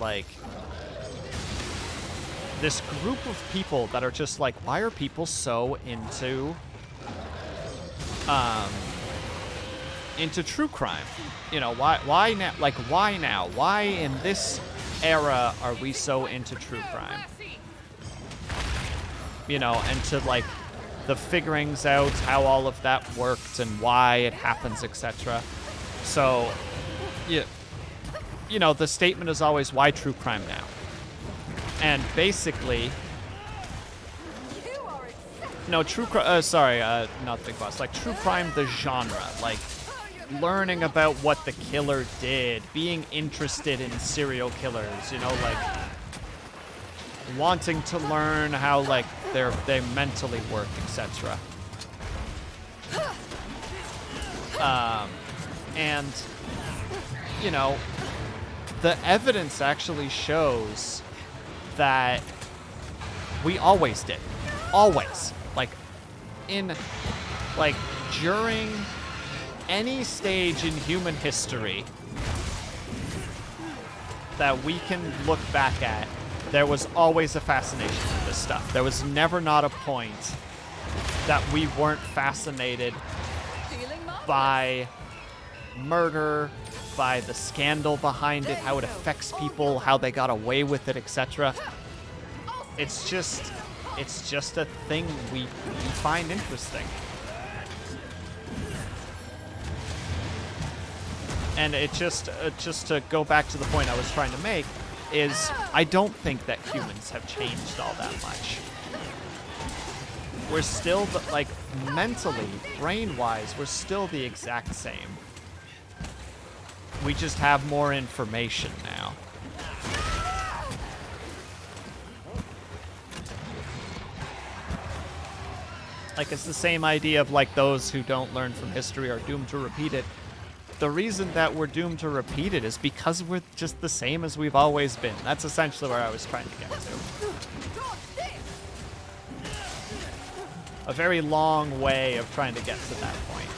group of people that are just like, why are people so into true crime? You know, why now? Like, why now? Why in this era are we so into true crime? You know, and to like the figurings out how all of that worked and why it happens, etc. So, you know, the statement is always, why true crime now? And basically, no, not Big Boss, like true crime, the genre, like learning about what the killer did, being interested in serial killers, you know, like wanting to learn how like they mentally work, etc. And you know, the evidence actually shows that we always did. Always. Like, during any stage in human history that we can look back at, there was always a fascination with this stuff. There was never not a point that we weren't fascinated by murder, by the scandal behind it, how it affects people, how they got away with it, etc. It's just a thing we find interesting. And it just to go back to the point I was trying to make, is I don't think that humans have changed all that much. We're still, like, mentally, brain-wise, we're still the exact same. We just have more information now. Like, it's the same idea of, like, those who don't learn from history are doomed to repeat it. The reason that we're doomed to repeat it is because we're just the same as we've always been. That's essentially where I was trying to get to. A very long way of trying to get to that point.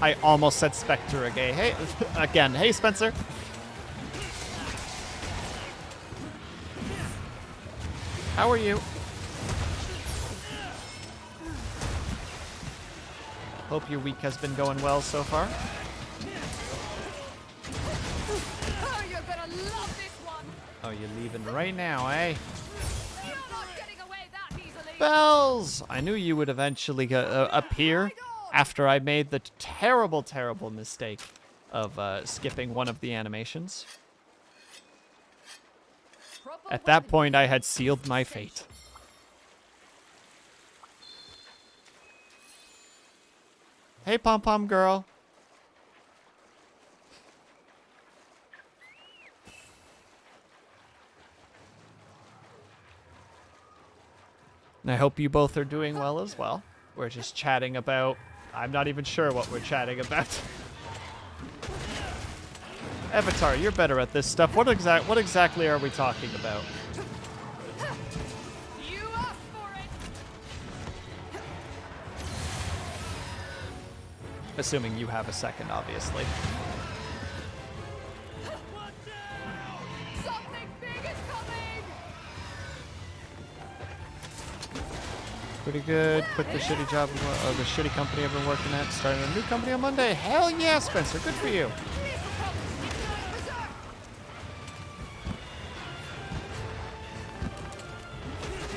I almost said Spectre again. Hey, again. Hey, Spencer. How are you? Hope your week has been going well so far. Oh, you're gonna love this one. Oh, you're leaving right now, eh? You're not getting away that easily. Bells! I knew you would eventually appear after I made the terrible, terrible mistake of skipping one of the animations. At that point, I had sealed my fate. Hey, pom-pom girl. And I hope you both are doing well as well. We're just chatting about... I'm not even sure what we're chatting about. Avatar, you're better at this stuff. What exactly are we talking about? You asked for it. Assuming you have a second, obviously. Something big is coming. Pretty good. Quit the shitty job, the shitty company I've been working at. Starting a new company on Monday. Hell yeah, Spencer. Good for you.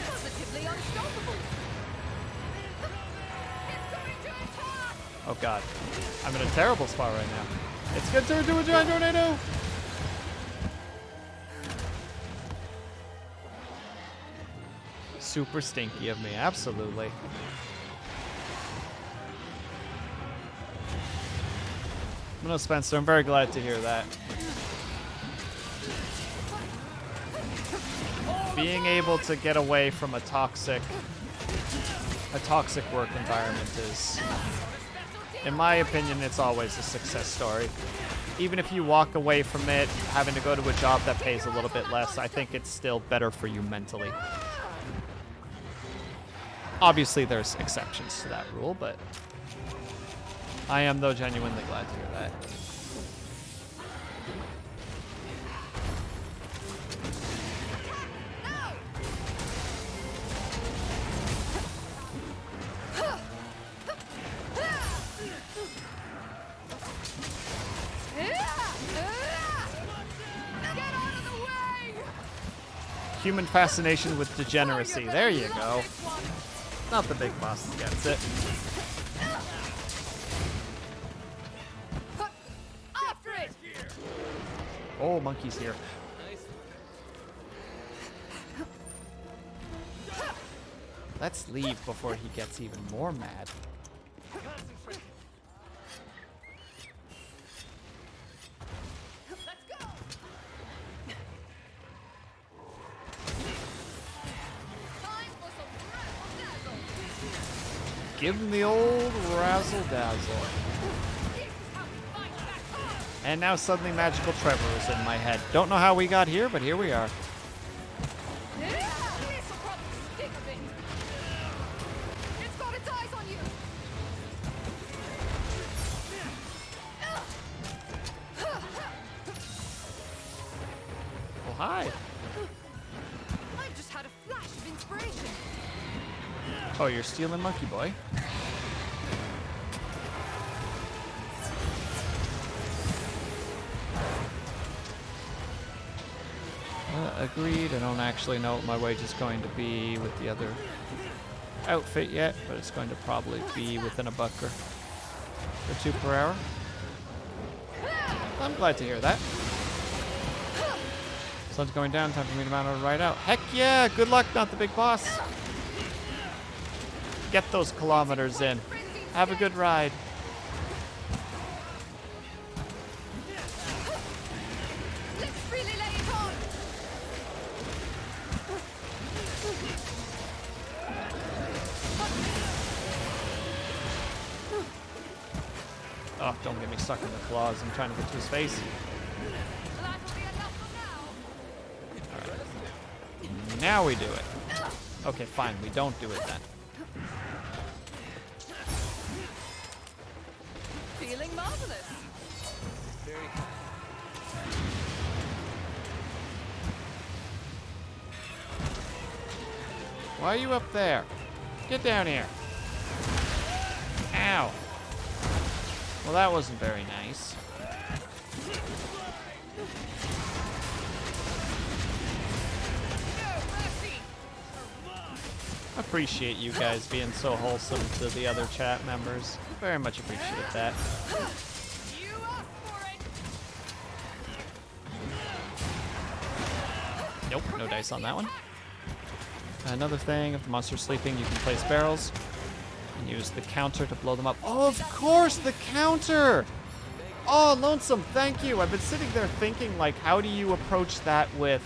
Positively unstoppable. It's going to attack. Oh god. I'm in a terrible spot right now. It's good to do a giant tornado. Super stinky of me, absolutely. No, Spencer, I'm very glad to hear that. Being able to get away from a toxic work environment is, in my opinion, it's always a success story. Even if you walk away from it, having to go to a job that pays a little bit less, I think it's still better for you mentally. Obviously, there's exceptions to that rule, but I am, though, genuinely glad to hear that. Human fascination with degeneracy. There you go. Not the big boss that gets it. After it. Oh, monkey's here. Let's leave before he gets even more mad. Give him the old razzle-dazzle. And now suddenly Magical Trevor is in my head. Don't know how we got here, but here we are. Well, hi. I just had a flash of inspiration. Oh, you're stealing Monkey Boy. Agreed. I don't actually know what my wage is going to be with the other outfit yet, but it's going to probably be within a buck or two per hour. I'm glad to hear that. Sun's going down, time for me to mount a ride out. Heck yeah, good luck, not the big boss. Get those kilometers in. Have a good ride. Let's really lay it on. Oh, don't get me stuck in the claws. I'm trying to get to his face. That'll be enough for now. Now we do it. Okay, fine. We don't do it then. Feeling marvelous. Why are you up there? Get down here. Ow. Well, that wasn't very nice. Appreciate you guys being so wholesome to the other chat members. Very much appreciate that. You asked for it. Nope, no dice on that one. Another thing, if the monster's sleeping, you can place barrels and use the counter to blow them up. Oh, of course, the counter! Oh, Lonesome, thank you. I've been sitting there thinking, like, how do you approach that with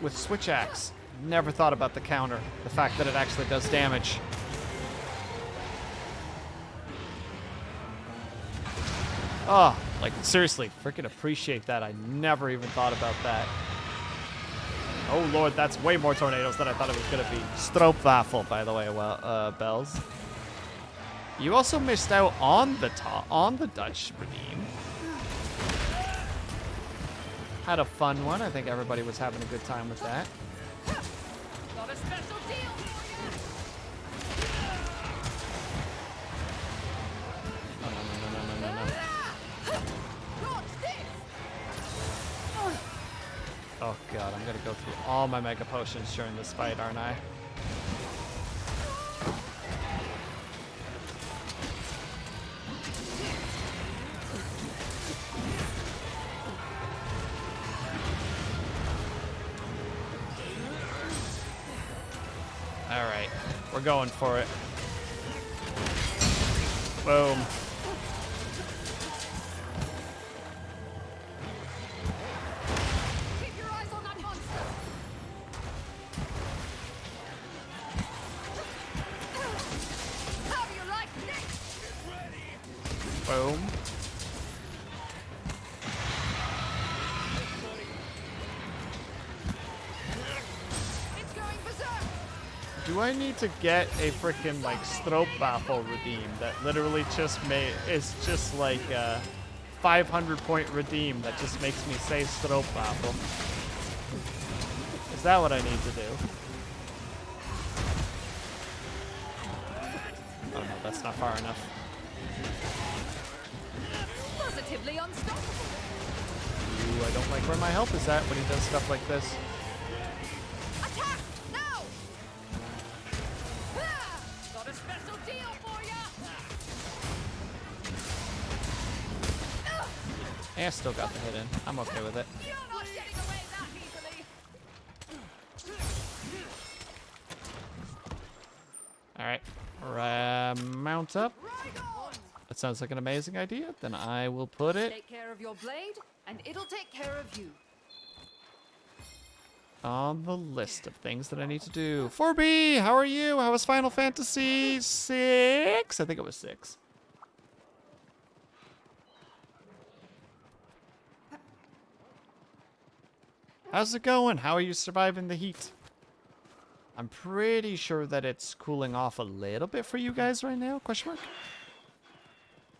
switch axe? Never thought about the counter. The fact that it actually does damage. Oh, like, seriously, freaking appreciate that. I never even thought about that. Oh, Lord, that's way more tornadoes than I thought it was going to be. Stroopwafel, by the way, well, Bells. You also missed out on the Dutch redeem. Had a fun one. I think everybody was having a good time with that. Got a special deal for you. No. Watch this. Oh, God, I'm going to go through all my mega potions during this fight, aren't I? All right, we're going for it. Boom. Keep your eyes on that monster. How do you like this? Boom. It's going berserk. Do I need to get a freaking like Stroopwafel redeem that literally just is just like a 500-point redeem that just makes me say Stroopwafel? Is that what I need to do? Oh no, that's not far enough. Positively unstoppable. Ooh, I don't like where my health is at when he does stuff like this. Attack now! Got a special deal for you. I still got the hit in. I'm okay with it. You're not getting away that easily. All right, mount up. Right on. That sounds like an amazing idea. Then I will put it Take care of your blade, and it'll take care of you. on the list of things that I need to do. 4B, how are you? How was Final Fantasy 6? I think it was 6. How's it going? How are you surviving the heat? I'm pretty sure that it's cooling off a little bit for you guys right now, question mark?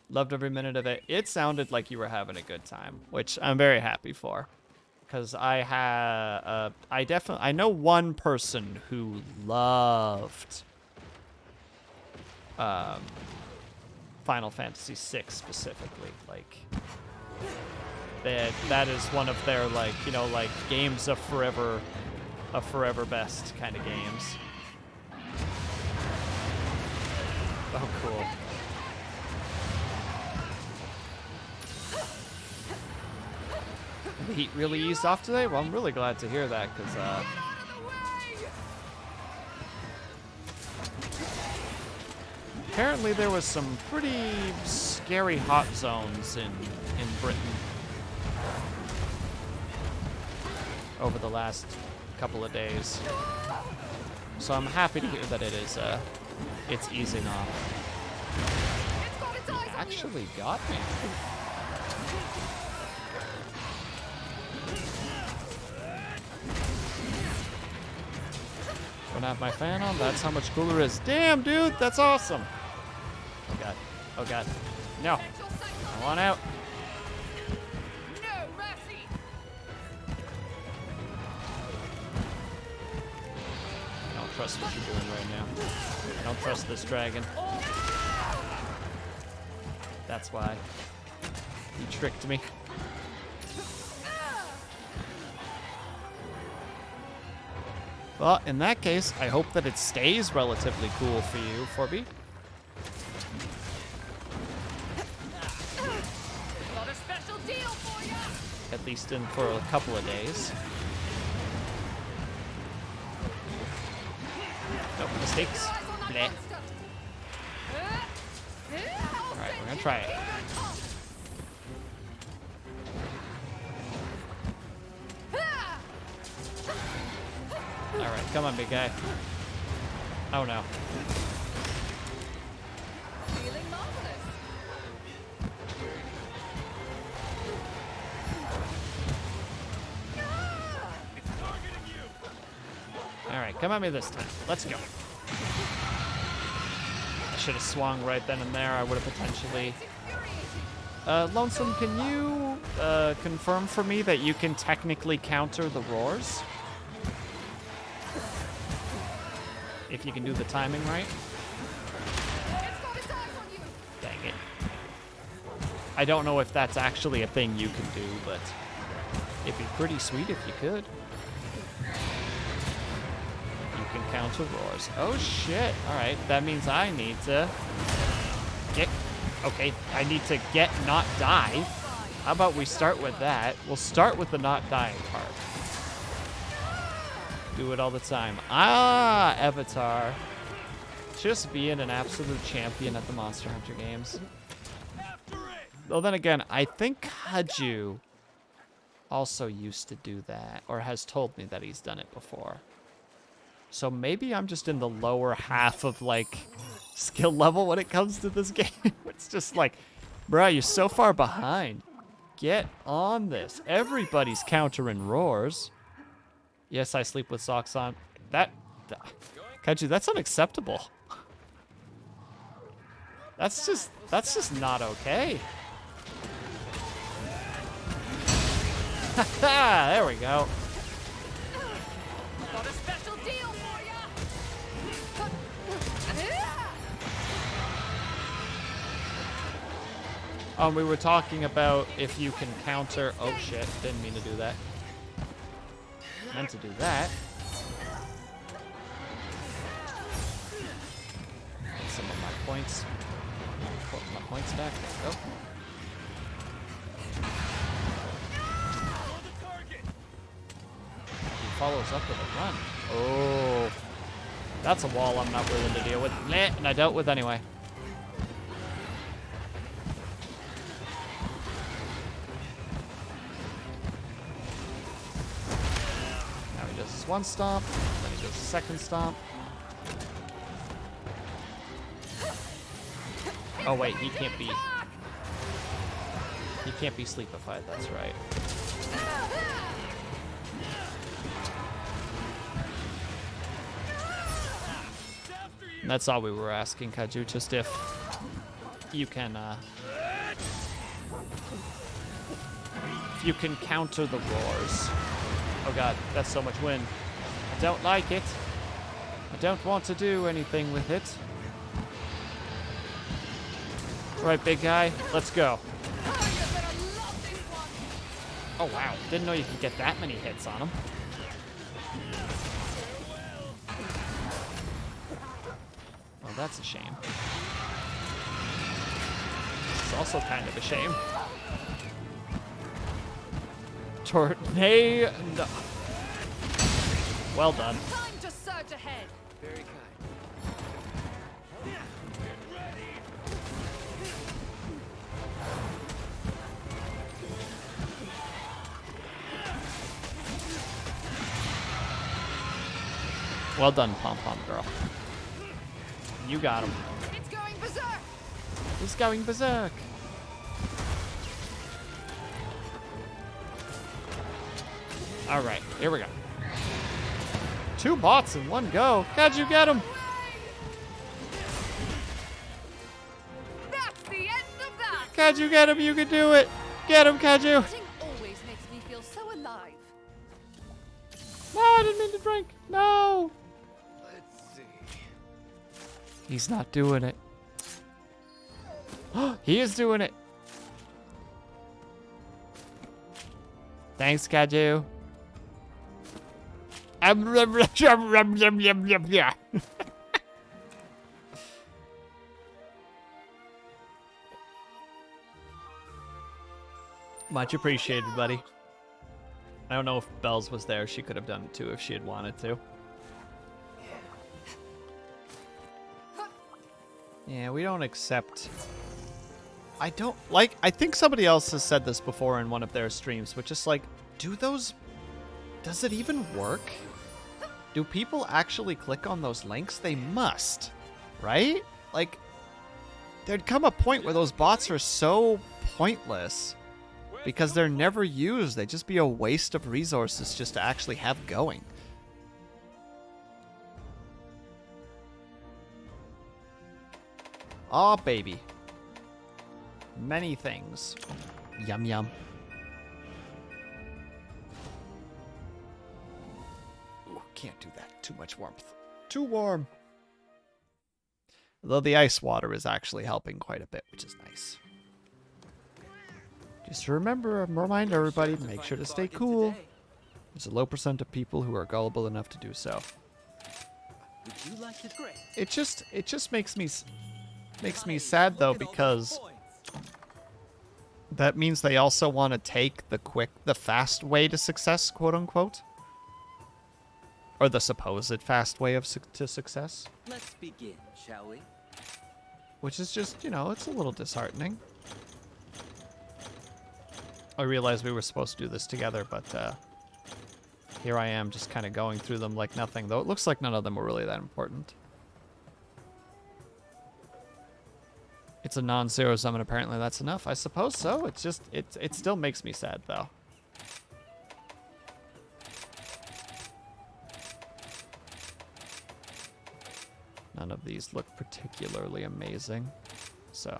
Loved every minute of it. It sounded like you were having a good time, which I'm very happy for. Because I know one person who loved Final Fantasy VI specifically. Like, That is one of their, like, you know, like, games of forever best kind of games. Oh, cool. The heat really eased off today? Well, I'm really glad to hear that, because, apparently there was some pretty scary hot zones in Britain over the last couple of days. So I'm happy to hear that it's easing off. He actually got me. Don't have my fan on, that's how much cooler it is. Damn, dude, that's awesome. Oh god, oh god. No, I want out. No mercy. I don't trust what you're doing right now. I don't trust this dragon. That's why. You tricked me. Well, in that case, I hope that it stays relatively cool for you, Forby. Got a special deal for ya. At least for a couple of days. Nope, mistakes. Bleh. Alright, we're gonna try it. Alright, come on, big guy. Oh no. Feeling marvelous. Alright, come at me this time. Let's go. I should have swung right then and there. I would have potentially... Lonesome, can you confirm for me that you can technically counter the roars? If you can do the timing right. Dang it. I don't know if that's actually a thing you can do, but it'd be pretty sweet if you could. You can counter roars. Oh shit. Alright, that means I need to get... Okay, I need to get not die. How about we start with that? We'll start with the not dying part. Do it all the time. Ah, Avatar. Just being an absolute champion at the Monster Hunter games. Well, then again, I think Kaju also used to do that, or has told me that he's done it before. So maybe I'm just in the lower half of, like, skill level when it comes to this game. It's just like, bruh, you're so far behind. Get on this. Everybody's countering roars. Yes, I sleep with socks on. Kaju, that's unacceptable. That's just not okay. Haha, there we go. Got a special deal for ya. We were talking about if you can counter... Oh shit, didn't mean to do that. Meant to do that. Get some of my points. Put my points back. There we go. He follows up with a run. Oh. That's a wall I'm not willing to deal with. Meh, and I dealt with anyway. One stomp, then he does a second stomp. Oh wait, he can't be sleepified, that's right. And that's all we were asking, Kaju, just if you can counter the roars. Oh god, that's so much wind. I don't like it. I don't want to do anything with it. Right, big guy, let's go. Oh, wow. Didn't know you could get that many hits on him. Well, that's a shame. It's also kind of a shame. Tornado. Well done. Time to surge ahead. Very kind. Well done, Pom Pom Girl. You got him. It's going berserk. He's going berserk. All right, here we go. 2 bots in one go. How'd you get him? That's the end of that. How'd you get him? You can do it. Get him, Kaju. Fighting always makes me feel so alive. No, I didn't mean to drink. No. Let's see. He's not doing it. He is doing it. Thanks, Kaju. Much appreciated, buddy. I don't know if Bells was there. She could have done it too if she had wanted to. Yeah, we don't accept... I don't... Like, I think somebody else has said this before in one of their streams, which is like, do those... Does it even work? Do people actually click on those links? They must, right? Like, there'd come a point where those bots are so pointless because they're never used. They'd just be a waste of resources just to actually have going. Oh, baby. Many things. Yum, yum. Ooh, can't do that. Too much warmth. Too warm. Though the ice water is actually helping quite a bit, which is nice. Just remind everybody to make sure to stay cool. There's a low % of people who are gullible enough to do so. Would you like to grade? It just makes me sad though, because that means they also want to take the fast way to success, quote unquote, or the supposed fast way to success. Let's begin, shall we? Which is just, you know, it's a little disheartening. I realized we were supposed to do this together, but here I am just kind of going through them like nothing, though it looks like none of them were really that important. It's a non-zero sum, and apparently that's enough. I suppose so. It's just, it still makes me sad, though. None of these look particularly amazing. So,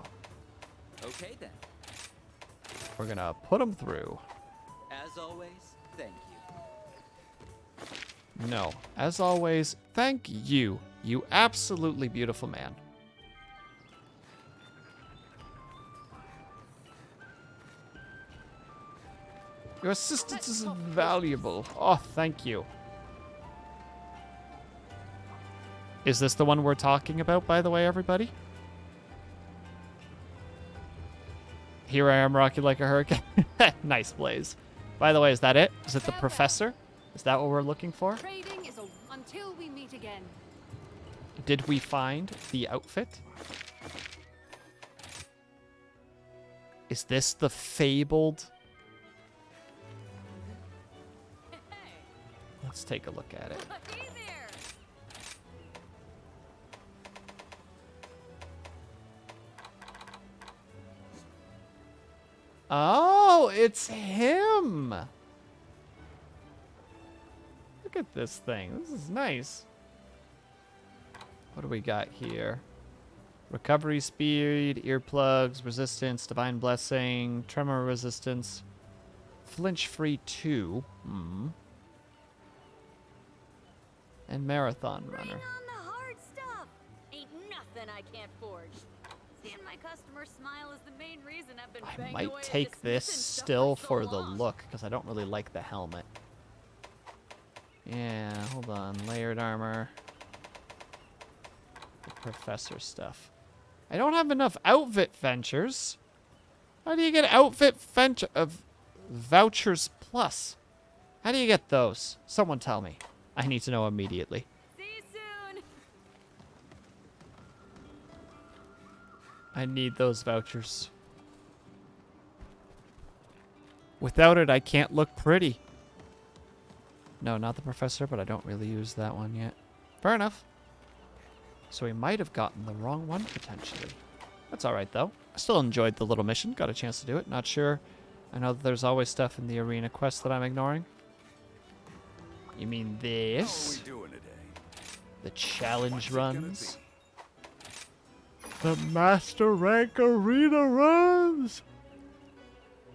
Okay then. we're gonna put them through. As always, thank you. No, as always, thank you. You absolutely beautiful man. Your assistance is invaluable. Oh, thank you. Is this the one we're talking about, by the way, everybody? Here I am, rocky like a hurricane. Nice, Blaze. By the way, is that it? Is it the professor? Is that what we're looking for? Trading is until we meet again. Did we find the outfit? Is this the fabled... Let's take a look at it. Hey there! Oh, it's him. Look at this thing. This is nice. What do we got here? Recovery speed, earplugs, resistance, divine blessing, tremor resistance, flinch free 2. And marathon Bring runner. on the hard stuff! Ain't nothing I can't forge. Seeing my customer smile is the main reason I've been I banging might away at take this smithing stuff still so for the long. look, because I don't really like the helmet. Yeah, hold on. Layered armor. The professor stuff. I don't have enough outfit ventures. How do you get outfit vouchers plus? How do you get those? Someone tell me. I need to know immediately. See you soon. I need those vouchers. Without it, I can't look pretty. No, not the professor, but I don't really use that one yet. Fair enough. So we might have gotten the wrong one, potentially. That's alright, though. I still enjoyed the little mission. Got a chance to do it. Not sure. I know that there's always stuff in the arena quest that I'm ignoring. You mean this? How are we doing today? The challenge What's it gonna runs? The master rank arena runs?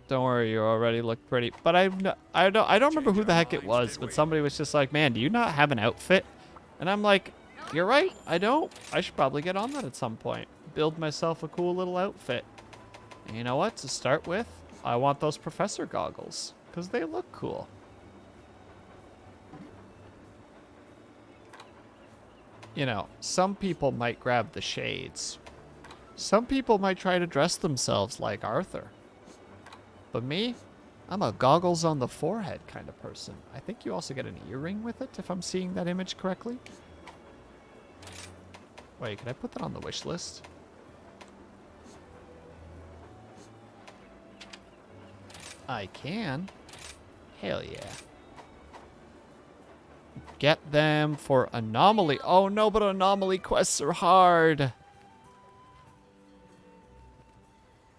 Don't worry, you already look pretty. But I don't remember who the heck it was, but somebody was just like, man, do you not have an outfit? And I'm like, you're right, I don't. I should probably get on that at some point. Build myself a cool little outfit. And you know what? To start with, I want those professor goggles, because they look cool. You know, some people might grab the shades. Some people might try to dress themselves like Arthur. But me, I'm a goggles on the forehead kind of person. I think you also get an earring with it, if I'm seeing that image correctly. Wait, can I put that on the wish list? I can. Hell yeah. Get them for anomaly. Oh no, but anomaly quests are hard.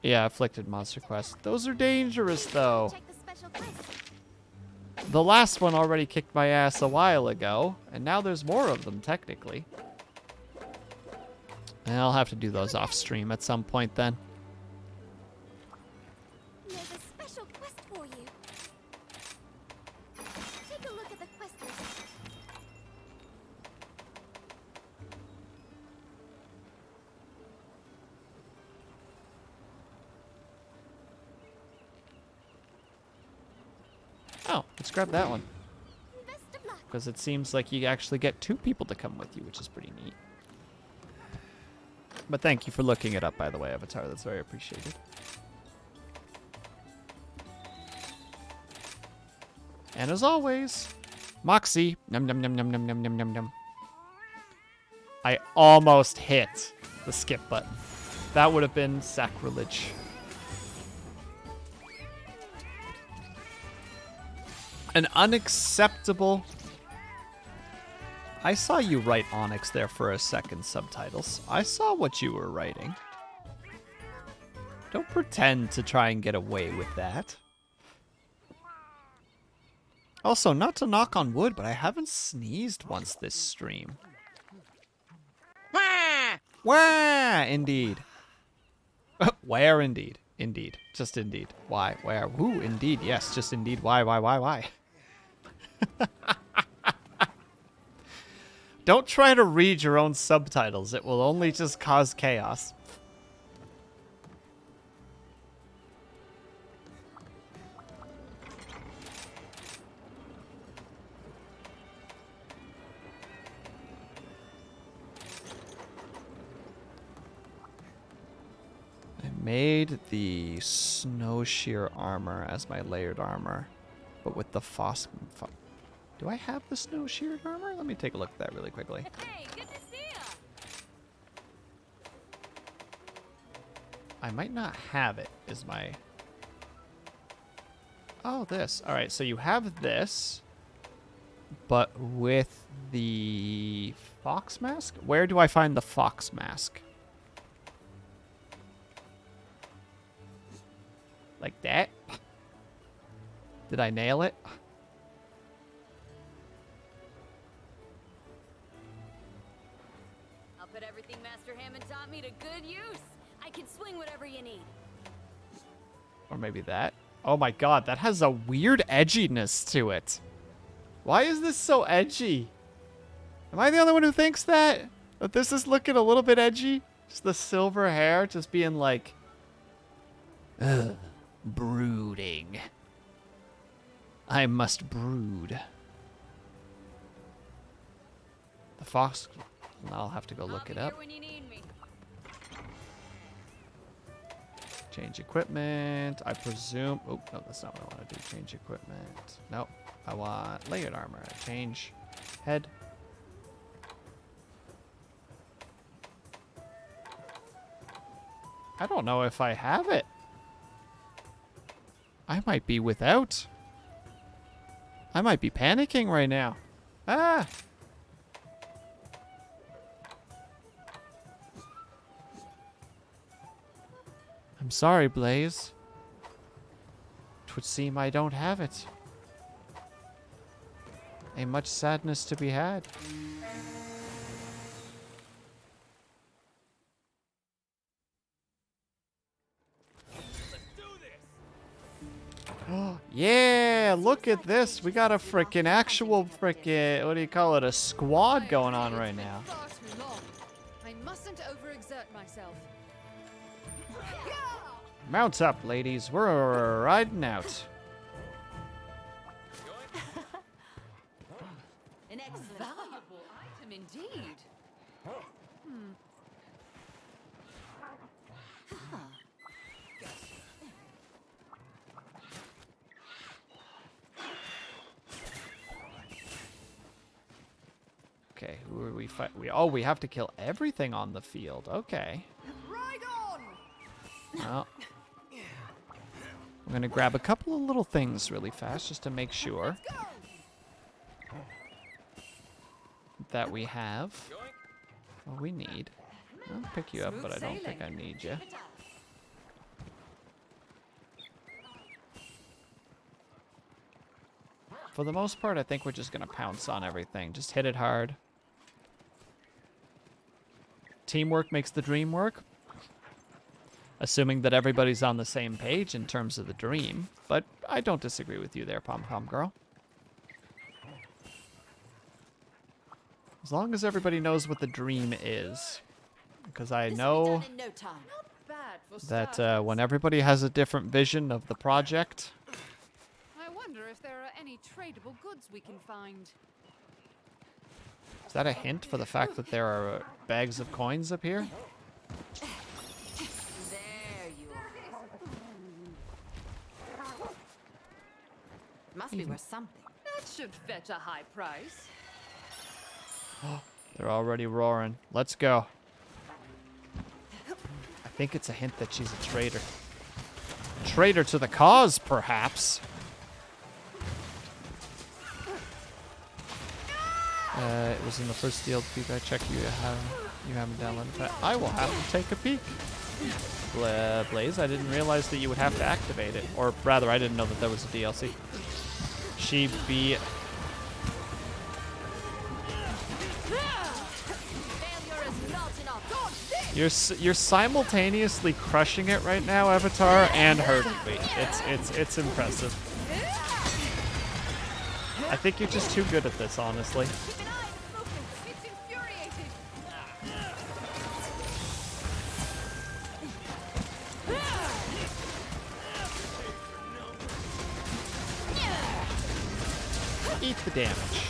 Yeah, afflicted monster quests. Those are dangerous though. Check the special quest. The last one already kicked my ass a while ago, and now there's more of them technically. And I'll have to do those off stream at some point then. There's a special quest for you. Take a look at the quest list. Oh, let's grab that one. Best of luck. Because it seems like you actually get 2 people to come with you, which is pretty neat. But thank you for looking it up, by the way, Avatar. That's very appreciated. And as always, Moxie. Num num num num num num num num num. I almost hit the skip button. That would have been sacrilege. An unacceptable... I saw you write Onyx there for a second, subtitles. I saw what you were writing. Don't pretend to try and get away with that. Also, not to knock on wood, but I haven't sneezed once this stream. Wah! Wah! Indeed. Where indeed? Indeed. Just indeed. Why? Where? Who? Indeed. Yes, just indeed. Why? Don't try to read your own subtitles. It will only just cause chaos. I made the snow shear armor as my layered armor, but with the do I have the snow sheared armor? Let me take a look at that really quickly. Hey, good to see ya. I might not have it, is my... Oh, this. All right, so you have this, but with the fox mask? Where do I find the fox mask? Like that? Did I nail it? I'll put everything Master Hammond taught me to good use. I can swing whatever you need. Or maybe that? Oh my god, that has a weird edginess to it. Why is this so edgy? Am I the only one who thinks that? That this is looking a little bit edgy? Just the silver hair just being like, ugh, brooding. I must brood. The fox, I'll have to go look it up. When you need me. Change equipment, I presume. Oh, no, that's not what I want to do. Change equipment. Nope. I want layered armor. Change head. I don't know if I have it. I might be without. I might be panicking right now. Ah! I'm sorry, Blaze. It would seem I don't have it. A much sadness to be had. Let's do this. Yeah, look at this. We got a frickin' actual frickin', what do you call it? A squad going on right now. Far too long. I mustn't overexert myself. Mount up, ladies. We're riding out. An excellent Valuable item indeed. Okay, who are we fight? We have to kill everything on the field. Okay. Ride on! Well, I'm gonna grab a couple of little things really fast just to make sure that we have what we need. I'll pick you up, but I don't think I need you. For the most part, I think we're just gonna pounce on everything. Just hit it hard. Teamwork makes the dream work. Assuming that everybody's on the same page in terms of the dream. But I don't disagree with you there, Pom-Pom Girl. As long as everybody knows what the dream is. Because I know in no time. Bad for that starters. when everybody has a different vision of the project, I wonder if there are any tradable goods we can find. is that a hint for the fact that there are bags of coins up here? There you are. Must be worth something. That should fetch a high price. They're already roaring. Let's go. I think it's a hint that she's a traitor. Traitor to the cause, perhaps. It was in the first DLC that I checked. You haven't downloaded that. I will have to take a peek. Blaze, I didn't realize that you would have to activate it. Or rather, I didn't know that there was a DLC. She be... Failure is not enough. You're simultaneously crushing it right now, Avatar, and hurting me. It's impressive. I think you're just too good at this, honestly. Keep an eye on the movement. It's infuriated. Eat the damage.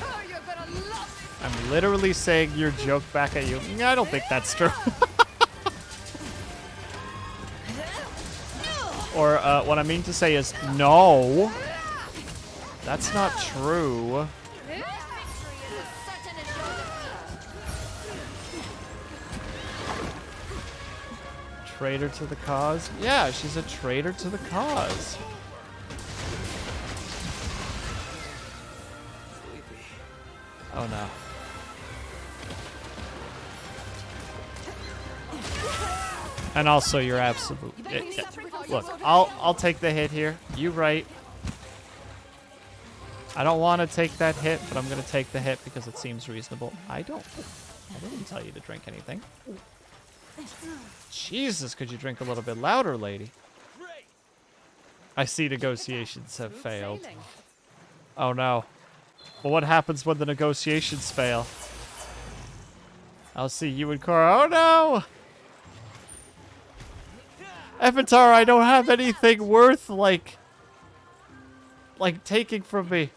Oh, you're gonna love it. I'm literally saying your joke back at you. I don't think that's true. Or what I mean to say is, no. That's not true. Victory is as certain as your defeat. Traitor to the cause? Yeah, she's a traitor to the cause. Oh no. And also, you're absolute. Look, I'll take the hit here. You right. I don't want to take that hit, but I'm gonna take the hit because it seems reasonable. I didn't tell you to drink anything. Jesus, could you drink a little bit louder, lady? Great. I see negotiations have Smooth failed. sailing. Oh no. Well, what happens when the negotiations fail? I'll see you in Korra. Oh no! Avatar, I don't have anything worth like taking from me.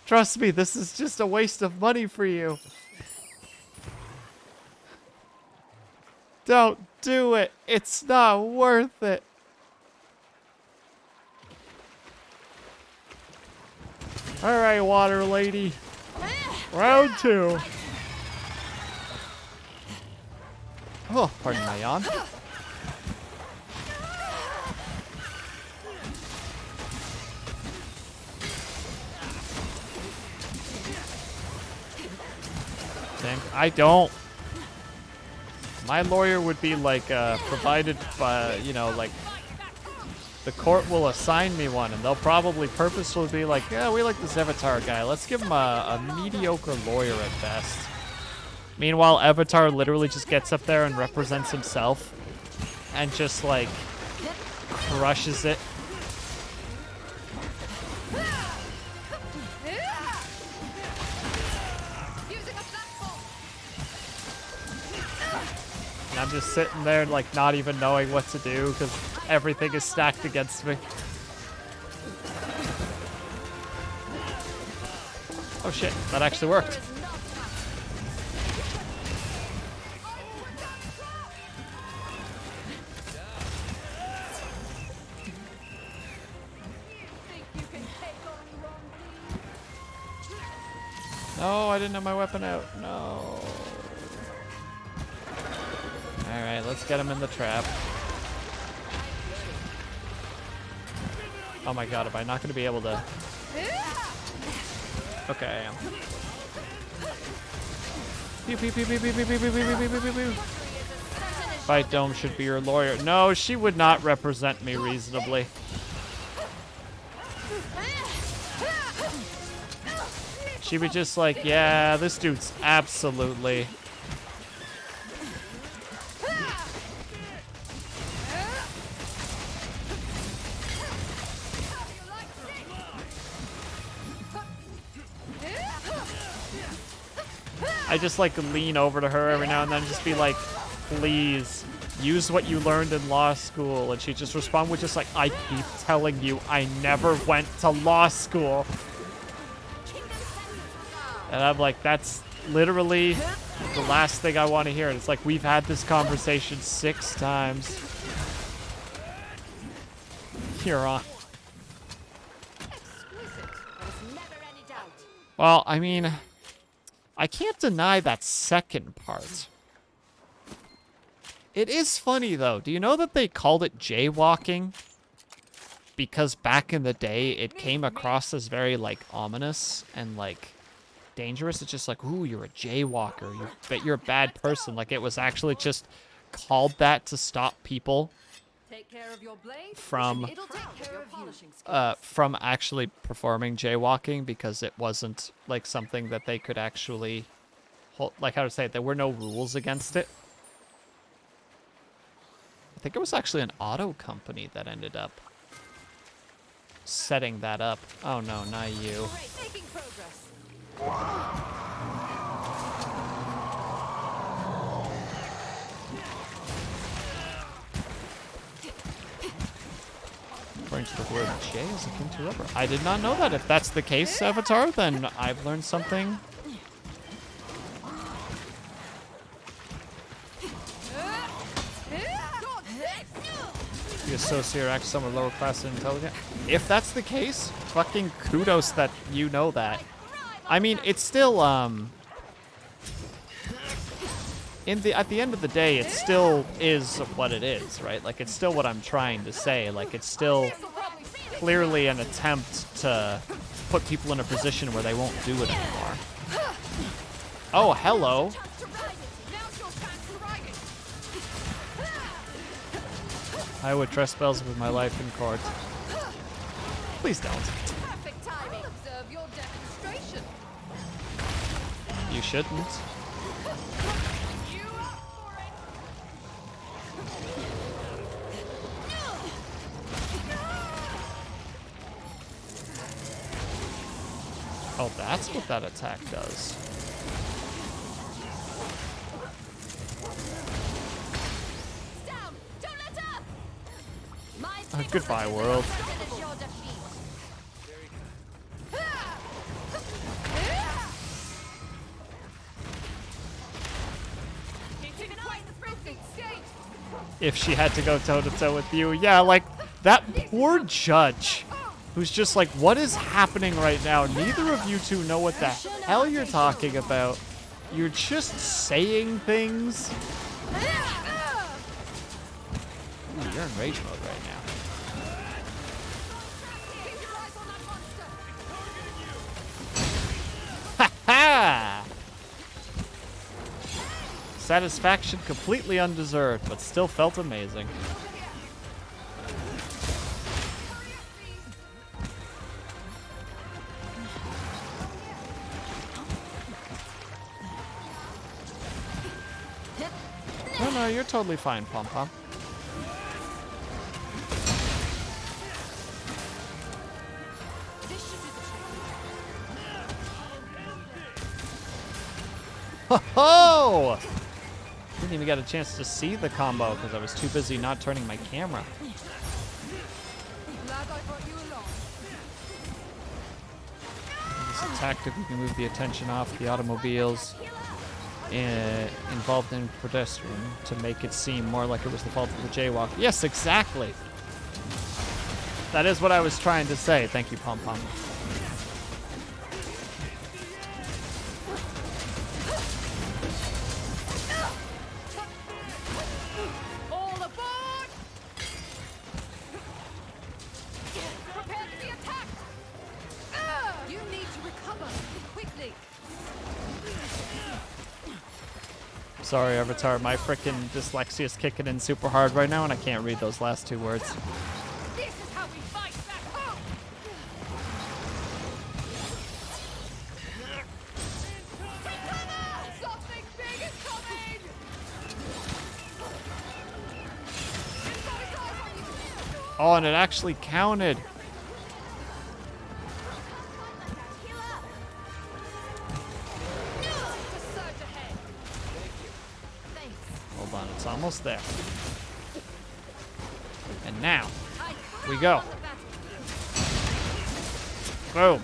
Trust me, this is just a waste of money for you. Don't do it. It's not worth it. All right, water lady. Round 2. Oh, pardon my yawn. I don't. My lawyer would be like, provided by, you know, like, the court will assign me one, and they'll probably purposefully be like, yeah, we like this Avatar guy. Let's give him a mediocre lawyer at best. Meanwhile, Avatar literally just gets up there and represents himself and just, like, crushes it. And I'm just sitting there, like, not even knowing what to do because everything is stacked against me. Oh shit, that actually worked. No, I didn't have my weapon out. No. Alright, let's get him in the trap. Oh my god, am I not going to be able to... Okay, I am. Pew, pew, pew, pew, pew, pew, pew, pew, pew, pew, pew, pew. Fight Dome should be your lawyer. No, she would not represent me reasonably. She'd be just like, yeah, this dude's absolutely... I just like lean over to her every now and then and just be like, please, use what you learned in law school. And she'd just respond with just like, I keep telling you, I never went to law school. And I'm like, that's literally the last thing I want to hear. And it's like, we've had this conversation 6 times. You're on. Well, I mean... I can't deny that second part. It is funny, though. Do you know that they called it jaywalking? Because back in the day, it came across as very, like, ominous and, like, dangerous. It's just like, ooh, you're a jaywalker. You're a bad person. Like, it was actually just called that to stop people from actually performing jaywalking, because it wasn't like something that they could actually hold, like, how to say it, there were no rules against it. I think it was actually an auto company that ended up setting that up. Oh no, not you. According to the word J is akin to rubber. I did not know that. If that's the case, Avatar, then I've learned something. You associate or act somewhat lower class and intelligent. If that's the case, fucking kudos that you know that. I mean, it's still, at the end of the day, it still is what it is, right? Like, it's still what I'm trying to say. Like, it's still clearly an attempt to put people in a position where they won't do it anymore. Oh, hello. I would trespass with my life in court. Please don't. Perfect timing. Observe your demonstration. You shouldn't. Oh, that's what that attack does. Goodbye, world. Finish your defeat. Keeping an eye on the freaking state. If she had to go toe-to-toe with you. Yeah, like, that poor judge who's just like, what is happening right now? Neither of you two know what the hell you're talking about. You're just saying things. Ooh, you're in rage mode right now. Keep your eyes on that monster. Ha ha! Satisfaction completely undeserved, but still felt amazing. No, you're totally fine, Pom Pom. Ho-ho! Didn't even get a chance to see the combo because I was too busy not turning my camera. Glad I brought you along. This is a tactic. We can move the attention off the automobiles involved in pedestrian to make it seem more like it was the fault of the jaywalk. Yes, exactly. That is what I was trying to say. Thank you, Pom Pom. All aboard! Prepare to be attacked! You need to recover quickly. Sorry, Avatar. My frickin' dyslexia is kicking in super hard right now, and I can't read those last two words. This is how we fight back home! Something big is coming! It's got its eyes on you! Oh, and it actually counted. Just surge ahead! Hold on, it's almost there. And now, we go. Boom.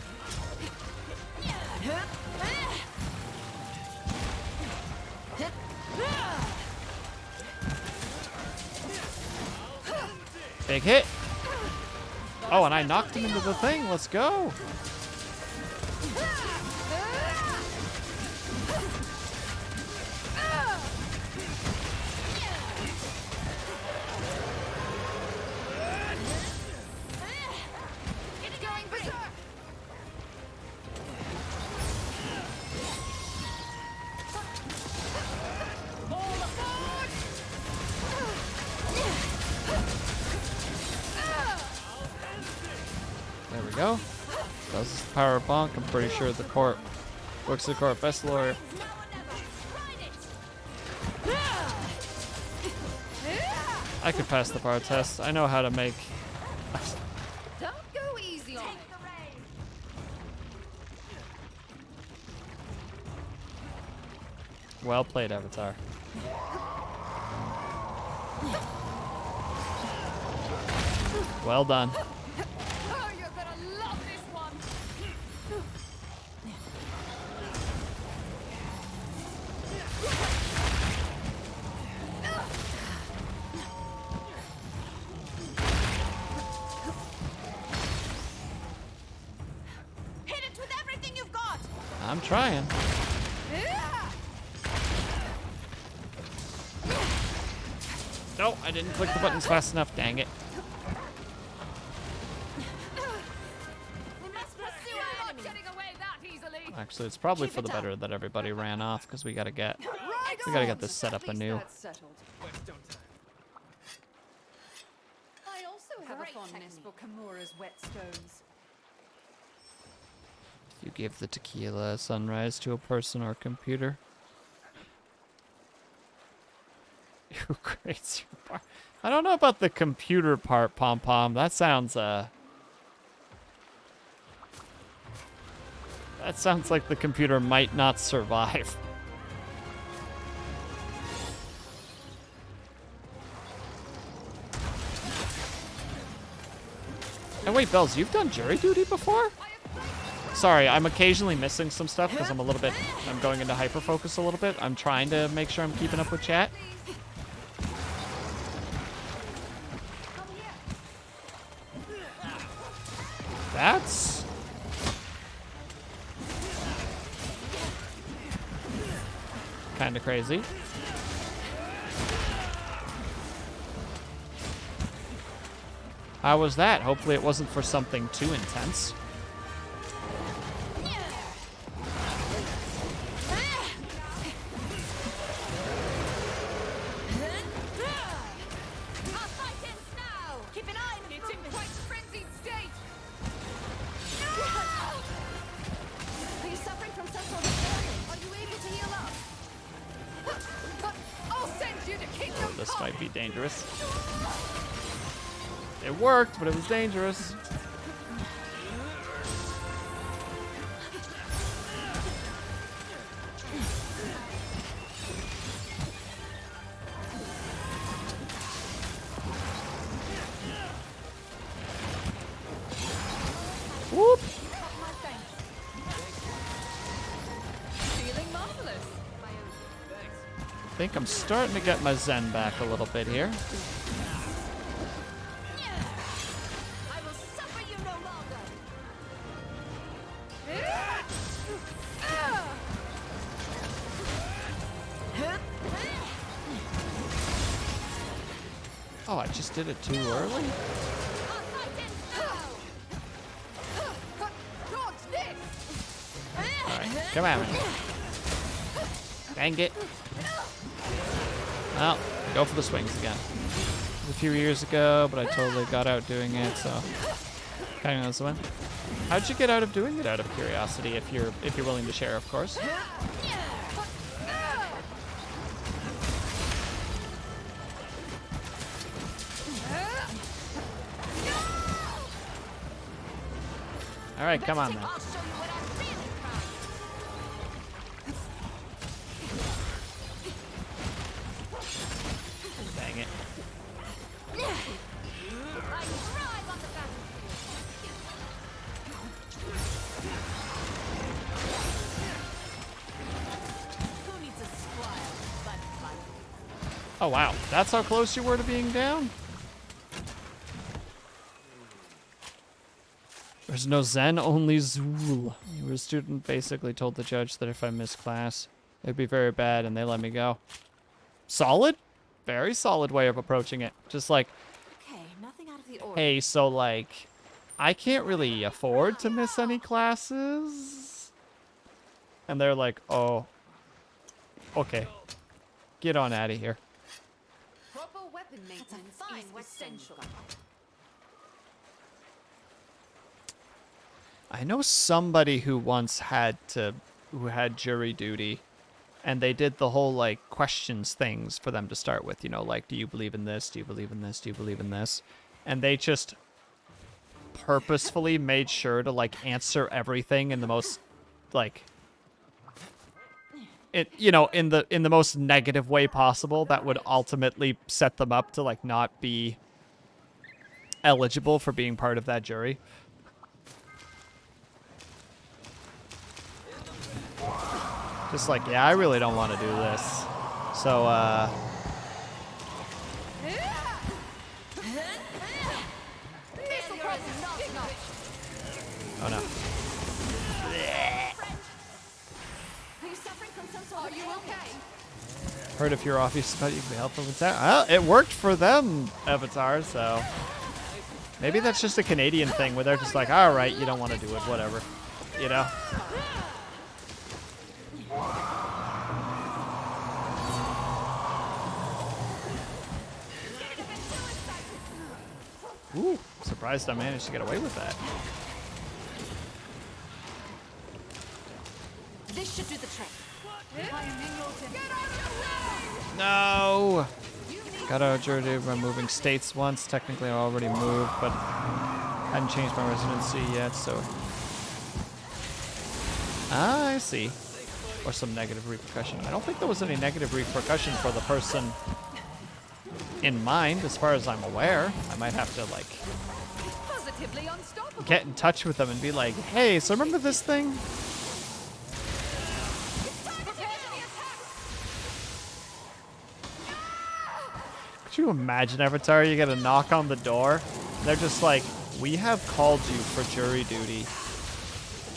Big hit. Oh, and I knocked him into the thing. Let's go. It's going berserk! All aboard! There we go. Does the power bonk. I'm pretty sure the court works the court. Best lawyer. I could pass the bar test. I know how to make. Don't go easy on it. Well played, Avatar. Well done. Oh, you're gonna love this one! Hit it with everything you've got. I'm trying. No, I didn't click the buttons fast enough. Dang it. We must pursue You're our not enemy. getting away that easily! Actually, it's probably Keep for it the up. better that everybody ran off because we gotta get Right we gotta on. get this set up At least anew. that's settled. I also have Great a fondness technique. for Kimura's whetstones. You give the tequila sunrise to a person or computer. Who creates your bar? I don't know about the computer part, Pom Pom. That sounds that sounds like the computer might not survive. Wait, Bells, you've done jury duty before? Sorry, I'm occasionally missing some stuff because I'm going into hyperfocus a little bit. I'm trying to make sure I'm keeping up with chat. That's... kind of crazy. How was that? Hopefully it wasn't for something too intense. This might be dangerous. It worked, but it was dangerous. Whoop! Feeling marvelous. I think I'm starting to get my zen back a little bit here. I will suffer you no longer. Oh, I just did it too early? Alright, come at me. Dang it. Well, go for the swings again. It was a few years ago, but I totally got out doing it, so kind of knows the win. How'd you get out of doing it out of curiosity, if you're willing to share, of course? Alright, come on then. I'll show you what I'm really proud of. Dang it. I thrive on the battlefield. Who needs a squire but fun? Oh wow, that's how close you were to being down? There's no Zen, only Zool. You were a student, basically told the judge that if I missed class, it'd be very bad, and they let me go. Solid? Very solid way of approaching it. Just like, Okay, nothing out of the ordinary. hey, so like, I can't really afford to miss any classes. And they're like, oh, okay. Get on out of here. Proper weapon maintenance fine is Western essential. I know somebody who once had jury duty, and they did the whole like questions things for them to start with, you know, like, do you believe in this? Do you believe in this? Do you believe in this? And they just purposefully made sure to like answer everything in the most like in the most negative way possible that would ultimately set them up to like not be eligible for being part of that jury. Just like, yeah, I really don't want to do this. So, oh no. Are you suffering from some sort Are of you ailment? okay? Heard if you're off, you thought you could be helpful with that. Well, it worked for them, Avatar, so maybe that's just a Canadian thing where they're just like, all right, you don't want to do it, whatever, you know? Ooh, surprised I managed to get away with that. This should do the trick. No! Got out of jury by moving states once. Technically, I already moved, but hadn't changed my residency yet, so... Ah, I see. Or some negative repercussion. I don't think there was any negative repercussion for the person in mind, as far as I'm aware. I might have to, like, Positively unstoppable. get in touch with them and be like, hey, so remember this thing? Prepare to be attacked. Could you imagine, Avatar, you get a knock on the door? They're just like, we have called you for jury duty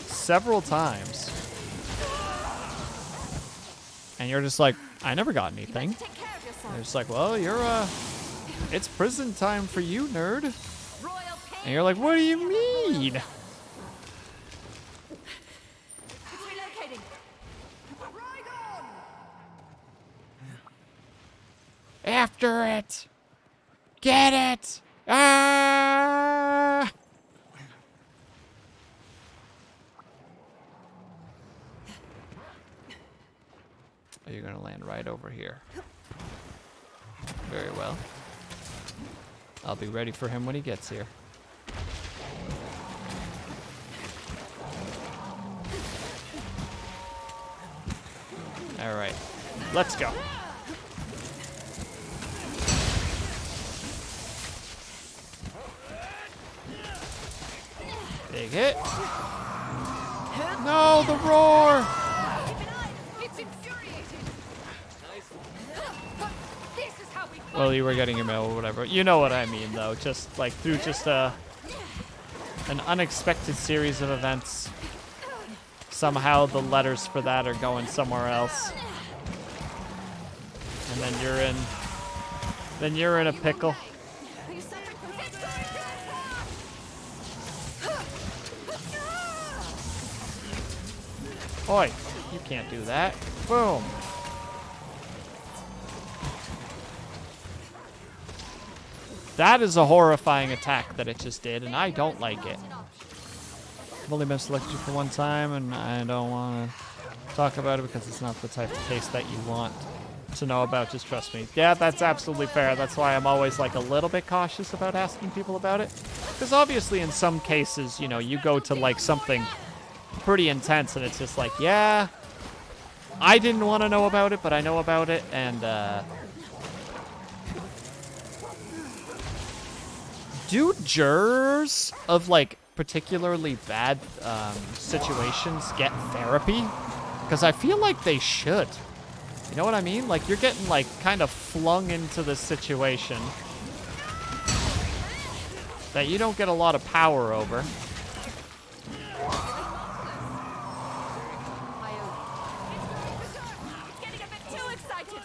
several times. And you're just like, I never got anything. Take care of yourself. They're just like, well, you're, it's prison time for you, nerd. Royal pain. And you're like, what do you mean? It's relocating. After it. Get it. Ah! You're gonna land right over here. Very well. I'll be ready for him when he gets here. All right, let's go. Big hit. No, the roar. It's infuriating. But this is how we Well, you were getting your mail or whatever. You know what I mean, though. Just like through just an unexpected series of events. Somehow the letters for that are going somewhere else. And then you're in a pickle. Are you suffering from Oi, you can't do that. Boom. That is a horrifying attack that it just did, and I don't like it. I've only been selected for one time, and I don't want to talk about it because it's not the type of case that you want to know about. Just trust me. Yeah, that's absolutely fair. That's why I'm always like a little bit cautious about asking people about it. Because obviously in some cases, you know, you go to like something pretty intense and it's just like, yeah, I didn't want to know about it, but I know about it. And do jurors of like particularly bad situations get therapy? Because I feel like they should. You know what I mean? Like you're getting like kind of flung into this situation that you don't get a lot of power over. getting a bit too excited?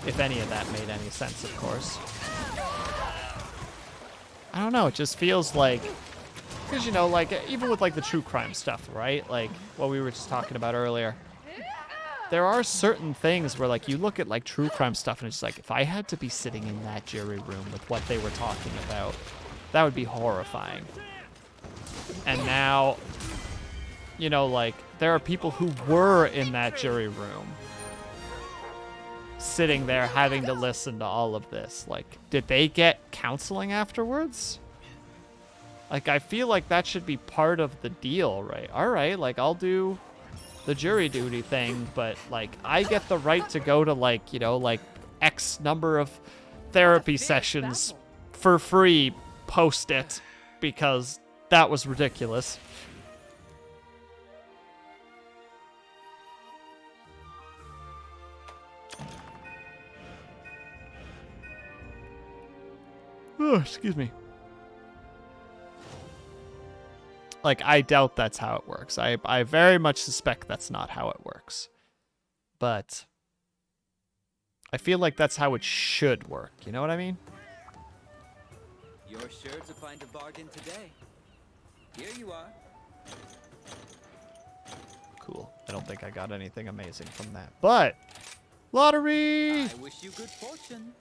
If any of that made any sense, of course. I don't know, it just feels like, because, you know, like, even with, like, the true crime stuff, right? Like, what we were just talking about earlier. There are certain things where, like, you look at, like, true crime stuff, and it's just like, if I had to be sitting in that jury room with what they were talking about, that would be horrifying. And now, you know, like, there are people who were in that jury room, sitting there having to listen to all of this. Like, did they get counseling afterwards? Like, I feel like that should be part of the deal, right? All right, like, I'll do the jury duty thing, but, like, I get the right to go to, like, you know, like, X number of therapy sessions for free post it, because that was ridiculous. Oh, excuse me. Like, I doubt that's how it works. I very much suspect that's not how it works. But I feel like that's how it should work. You know what I mean? You're sure to find a bargain today. Here you are. Cool. I don't think I got anything amazing from that. But lottery! I wish you good fortune.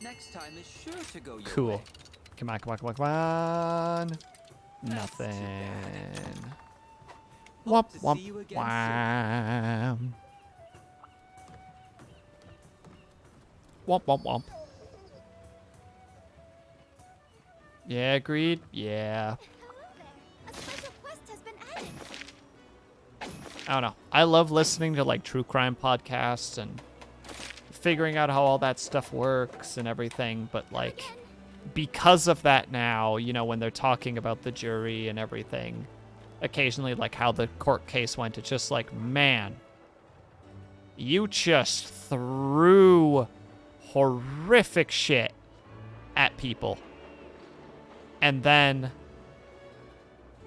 Next time is sure to go your Cool. way. Come on, come on, come on, come on. That's too Nothing. Hope Womp, to womp, see you again wham. Womp, womp, womp. Yeah, agreed. Yeah. A special quest has been added. I don't know. I love listening to like true crime podcasts and figuring out how all that stuff works and everything, but like Again. because of that now, you know, when they're talking about the jury and everything, occasionally, like, how the court case went, it's just like, man, you just threw horrific shit at people and then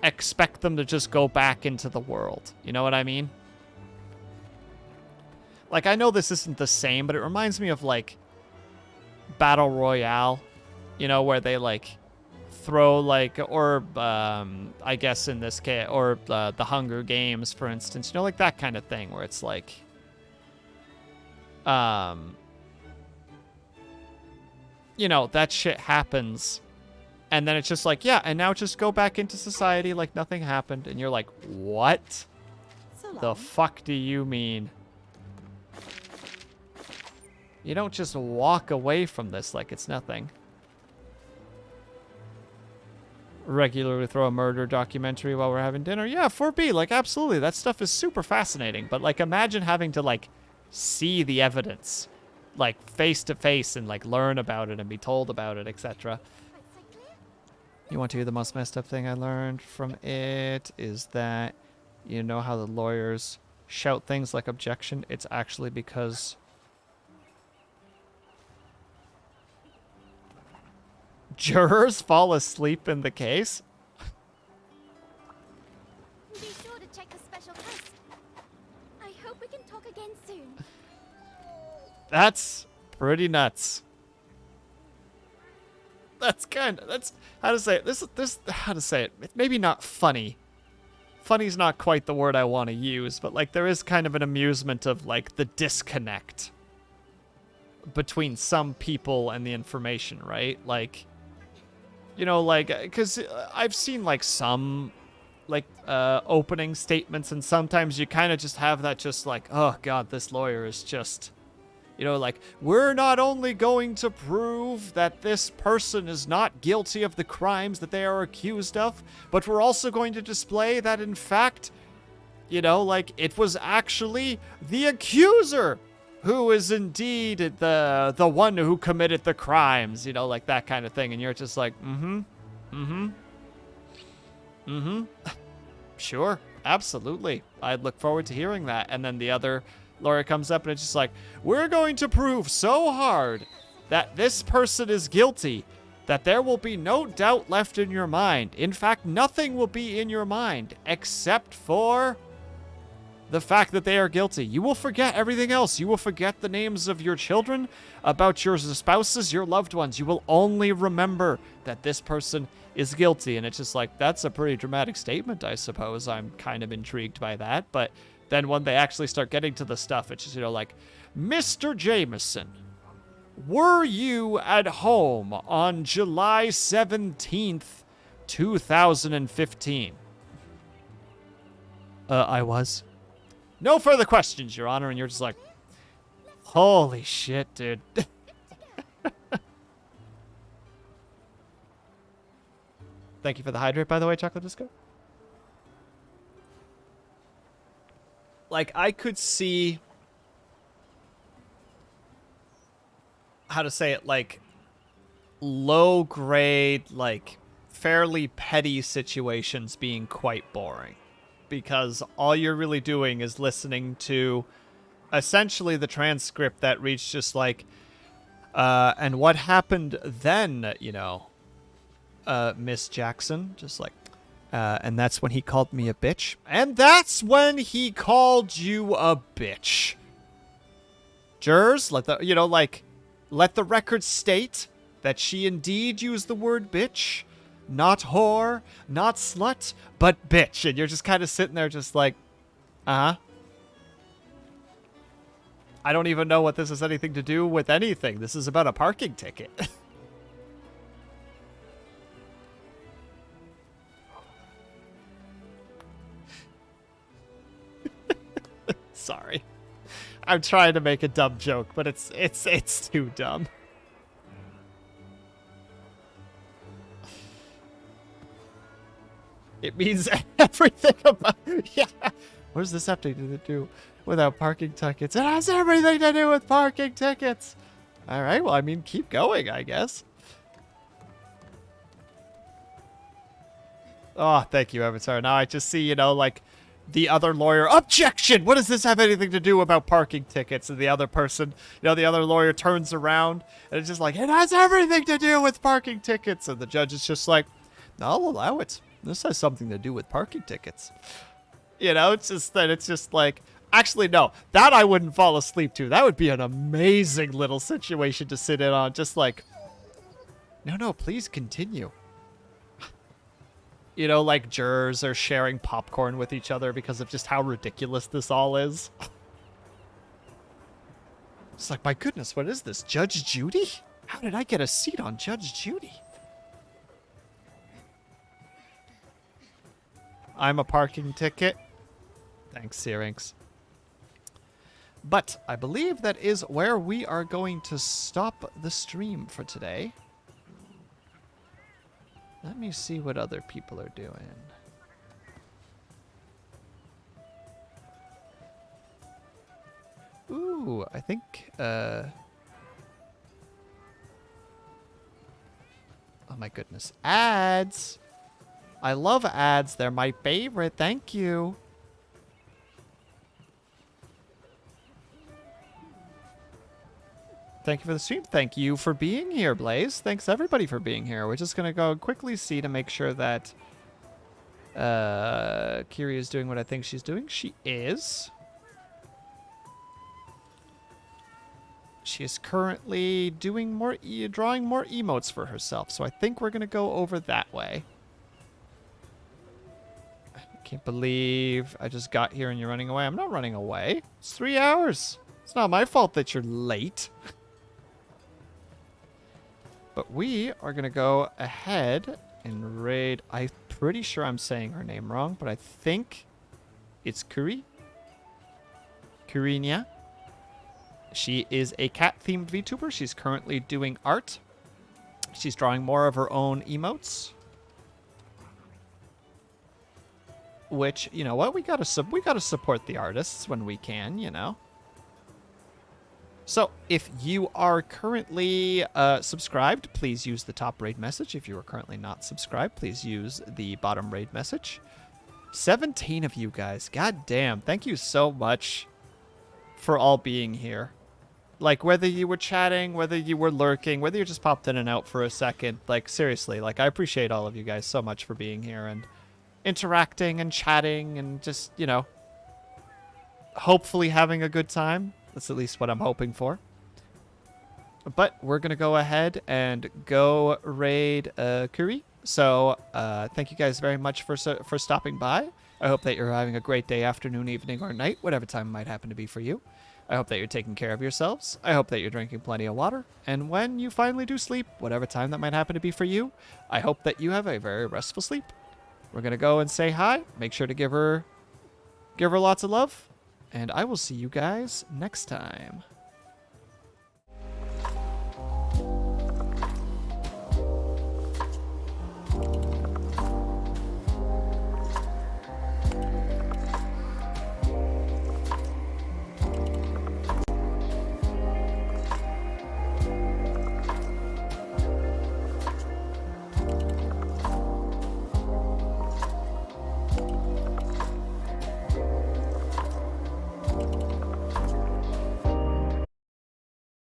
expect them to just go back into the world. You know what I mean? Like, I know this isn't the same, but it reminds me of, like, Battle Royale, you know, where they, like, throw, like, or, I guess in this case, or the Hunger Games, for instance, you know, like that kind of thing, where it's like, you know, that shit happens, and then it's just like, yeah, and now just go back into society like nothing happened, and you're like, what the fuck do you mean? You don't just walk away from this like it's nothing. Regularly throw a murder documentary while we're having dinner. Yeah, 4B, like, absolutely. That stuff is super fascinating. But, like, imagine having to, like, see the evidence, like, face to face and, like, learn about it and be told about it, etc. You want to hear the most messed up thing I learned from it is that, you know how the lawyers shout things like objection? It's actually because jurors fall asleep in the case? Be sure to check the special post. I hope we can talk again soon. That's pretty nuts. That's how to say it. This, how to say it. Maybe not funny. Funny's not quite the word I want to use, but, like, there is kind of an amusement of, like, the disconnect between some people and the information, right? Like, you know, like, because I've seen, like, some, like, opening statements, and sometimes you kind of just have that just like, oh, God, this lawyer is just, you know, like, we're not only going to prove that this person is not guilty of the crimes that they are accused of, but we're also going to display that, in fact, you know, like, it was actually the accuser who is indeed the one who committed the crimes, you know, like that kind of thing. And you're just like, sure, absolutely. I'd look forward to hearing that. And then the other lawyer comes up and it's just like, we're going to prove so hard that this person is guilty that there will be no doubt left in your mind. In fact, nothing will be in your mind except for the fact that they are guilty. You will forget everything else. You will forget the names of your children, about your spouses, your loved ones. You will only remember that this person is guilty. And it's just like, that's a pretty dramatic statement, I suppose. I'm kind of intrigued by that. But then when they actually start getting to the stuff, it's just, you know, like, Mr. Jameson, were you at home on July 17th, 2015? I was. No further questions, Your Honor. And you're just like, holy shit, dude. Thank you for the hydrate, by the way, Chocolate Disco. Like, I could see, how to say it, like, low grade, like, fairly petty situations being quite boring. Because all you're really doing is listening to essentially the transcript that reads just like, and what happened then, you know, Miss Jackson, just like, and that's when he called me a bitch. And that's when he called you a bitch. Jurors, let the, you know, like, let the record state that she indeed used the word bitch. Not whore, not slut, but bitch. And you're just kind of sitting there just like, uh-huh. I don't even know what this has anything to do with anything. This is about a parking ticket. Sorry. I'm trying to make a dumb joke, but it's too dumb. It means everything about... Yeah. What does this have to do without parking tickets? It has everything to do with parking tickets. All right. Well, I mean, keep going, I guess. Oh, thank you, Avatar. Now I just see, you know, like, the other lawyer, objection! What does this have anything to do about parking tickets? And the other person, you know, the other lawyer turns around, and it's just like, it has everything to do with parking tickets. And the judge is just like, I'll allow it. This has something to do with parking tickets. You know, it's just like, actually, no, that I wouldn't fall asleep to. That would be an amazing little situation to sit in on. Just like, no, please continue. You know, like jurors are sharing popcorn with each other because of just how ridiculous this all is. It's like, my goodness, what is this? Judge Judy? How did I get a seat on Judge Judy? I'm a parking ticket. Thanks, Syrinx. But I believe that is where we are going to stop the stream for today. Let me see what other people are doing. Ooh, I think, oh my goodness. Ads! I love ads. They're my favorite. Thank you. Thank you for the stream. Thank you for being here, Blaze. Thanks everybody for being here. We're just going to go quickly see to make sure that Kiri is doing what I think she's doing. She is. She is currently doing more, drawing more emotes for herself. So I think we're going to go over that way. I can't believe I just got here and you're running away. I'm not running away. It's 3 hours. It's not my fault that you're late. But we are going to go ahead and raid. I'm pretty sure I'm saying her name wrong, but I think it's Kuri. Kurinia. She is a cat-themed VTuber. She's currently doing art. She's drawing more of her own emotes. Which, you know what? We gotta support the artists when we can, you know. So, if you are currently subscribed, please use the top raid message. If you are currently not subscribed, please use the bottom raid message. 17 of you guys. God damn. Thank you so much for all being here. Like, whether you were chatting, whether you were lurking, whether you just popped in and out for a second. Like, seriously, like, I appreciate all of you guys so much for being here and interacting and chatting and just, you know, hopefully having a good time. That's at least what I'm hoping for. But we're going to go ahead and go raid Kuri. So thank you guys very much for stopping by. I hope that you're having a great day, afternoon, evening, or night, whatever time it might happen to be for you. I hope that you're taking care of yourselves. I hope that you're drinking plenty of water. And when you finally do sleep, whatever time that might happen to be for you, I hope that you have a very restful sleep. We're going to go and say hi. Make sure to give her lots of love. And I will see you guys next time.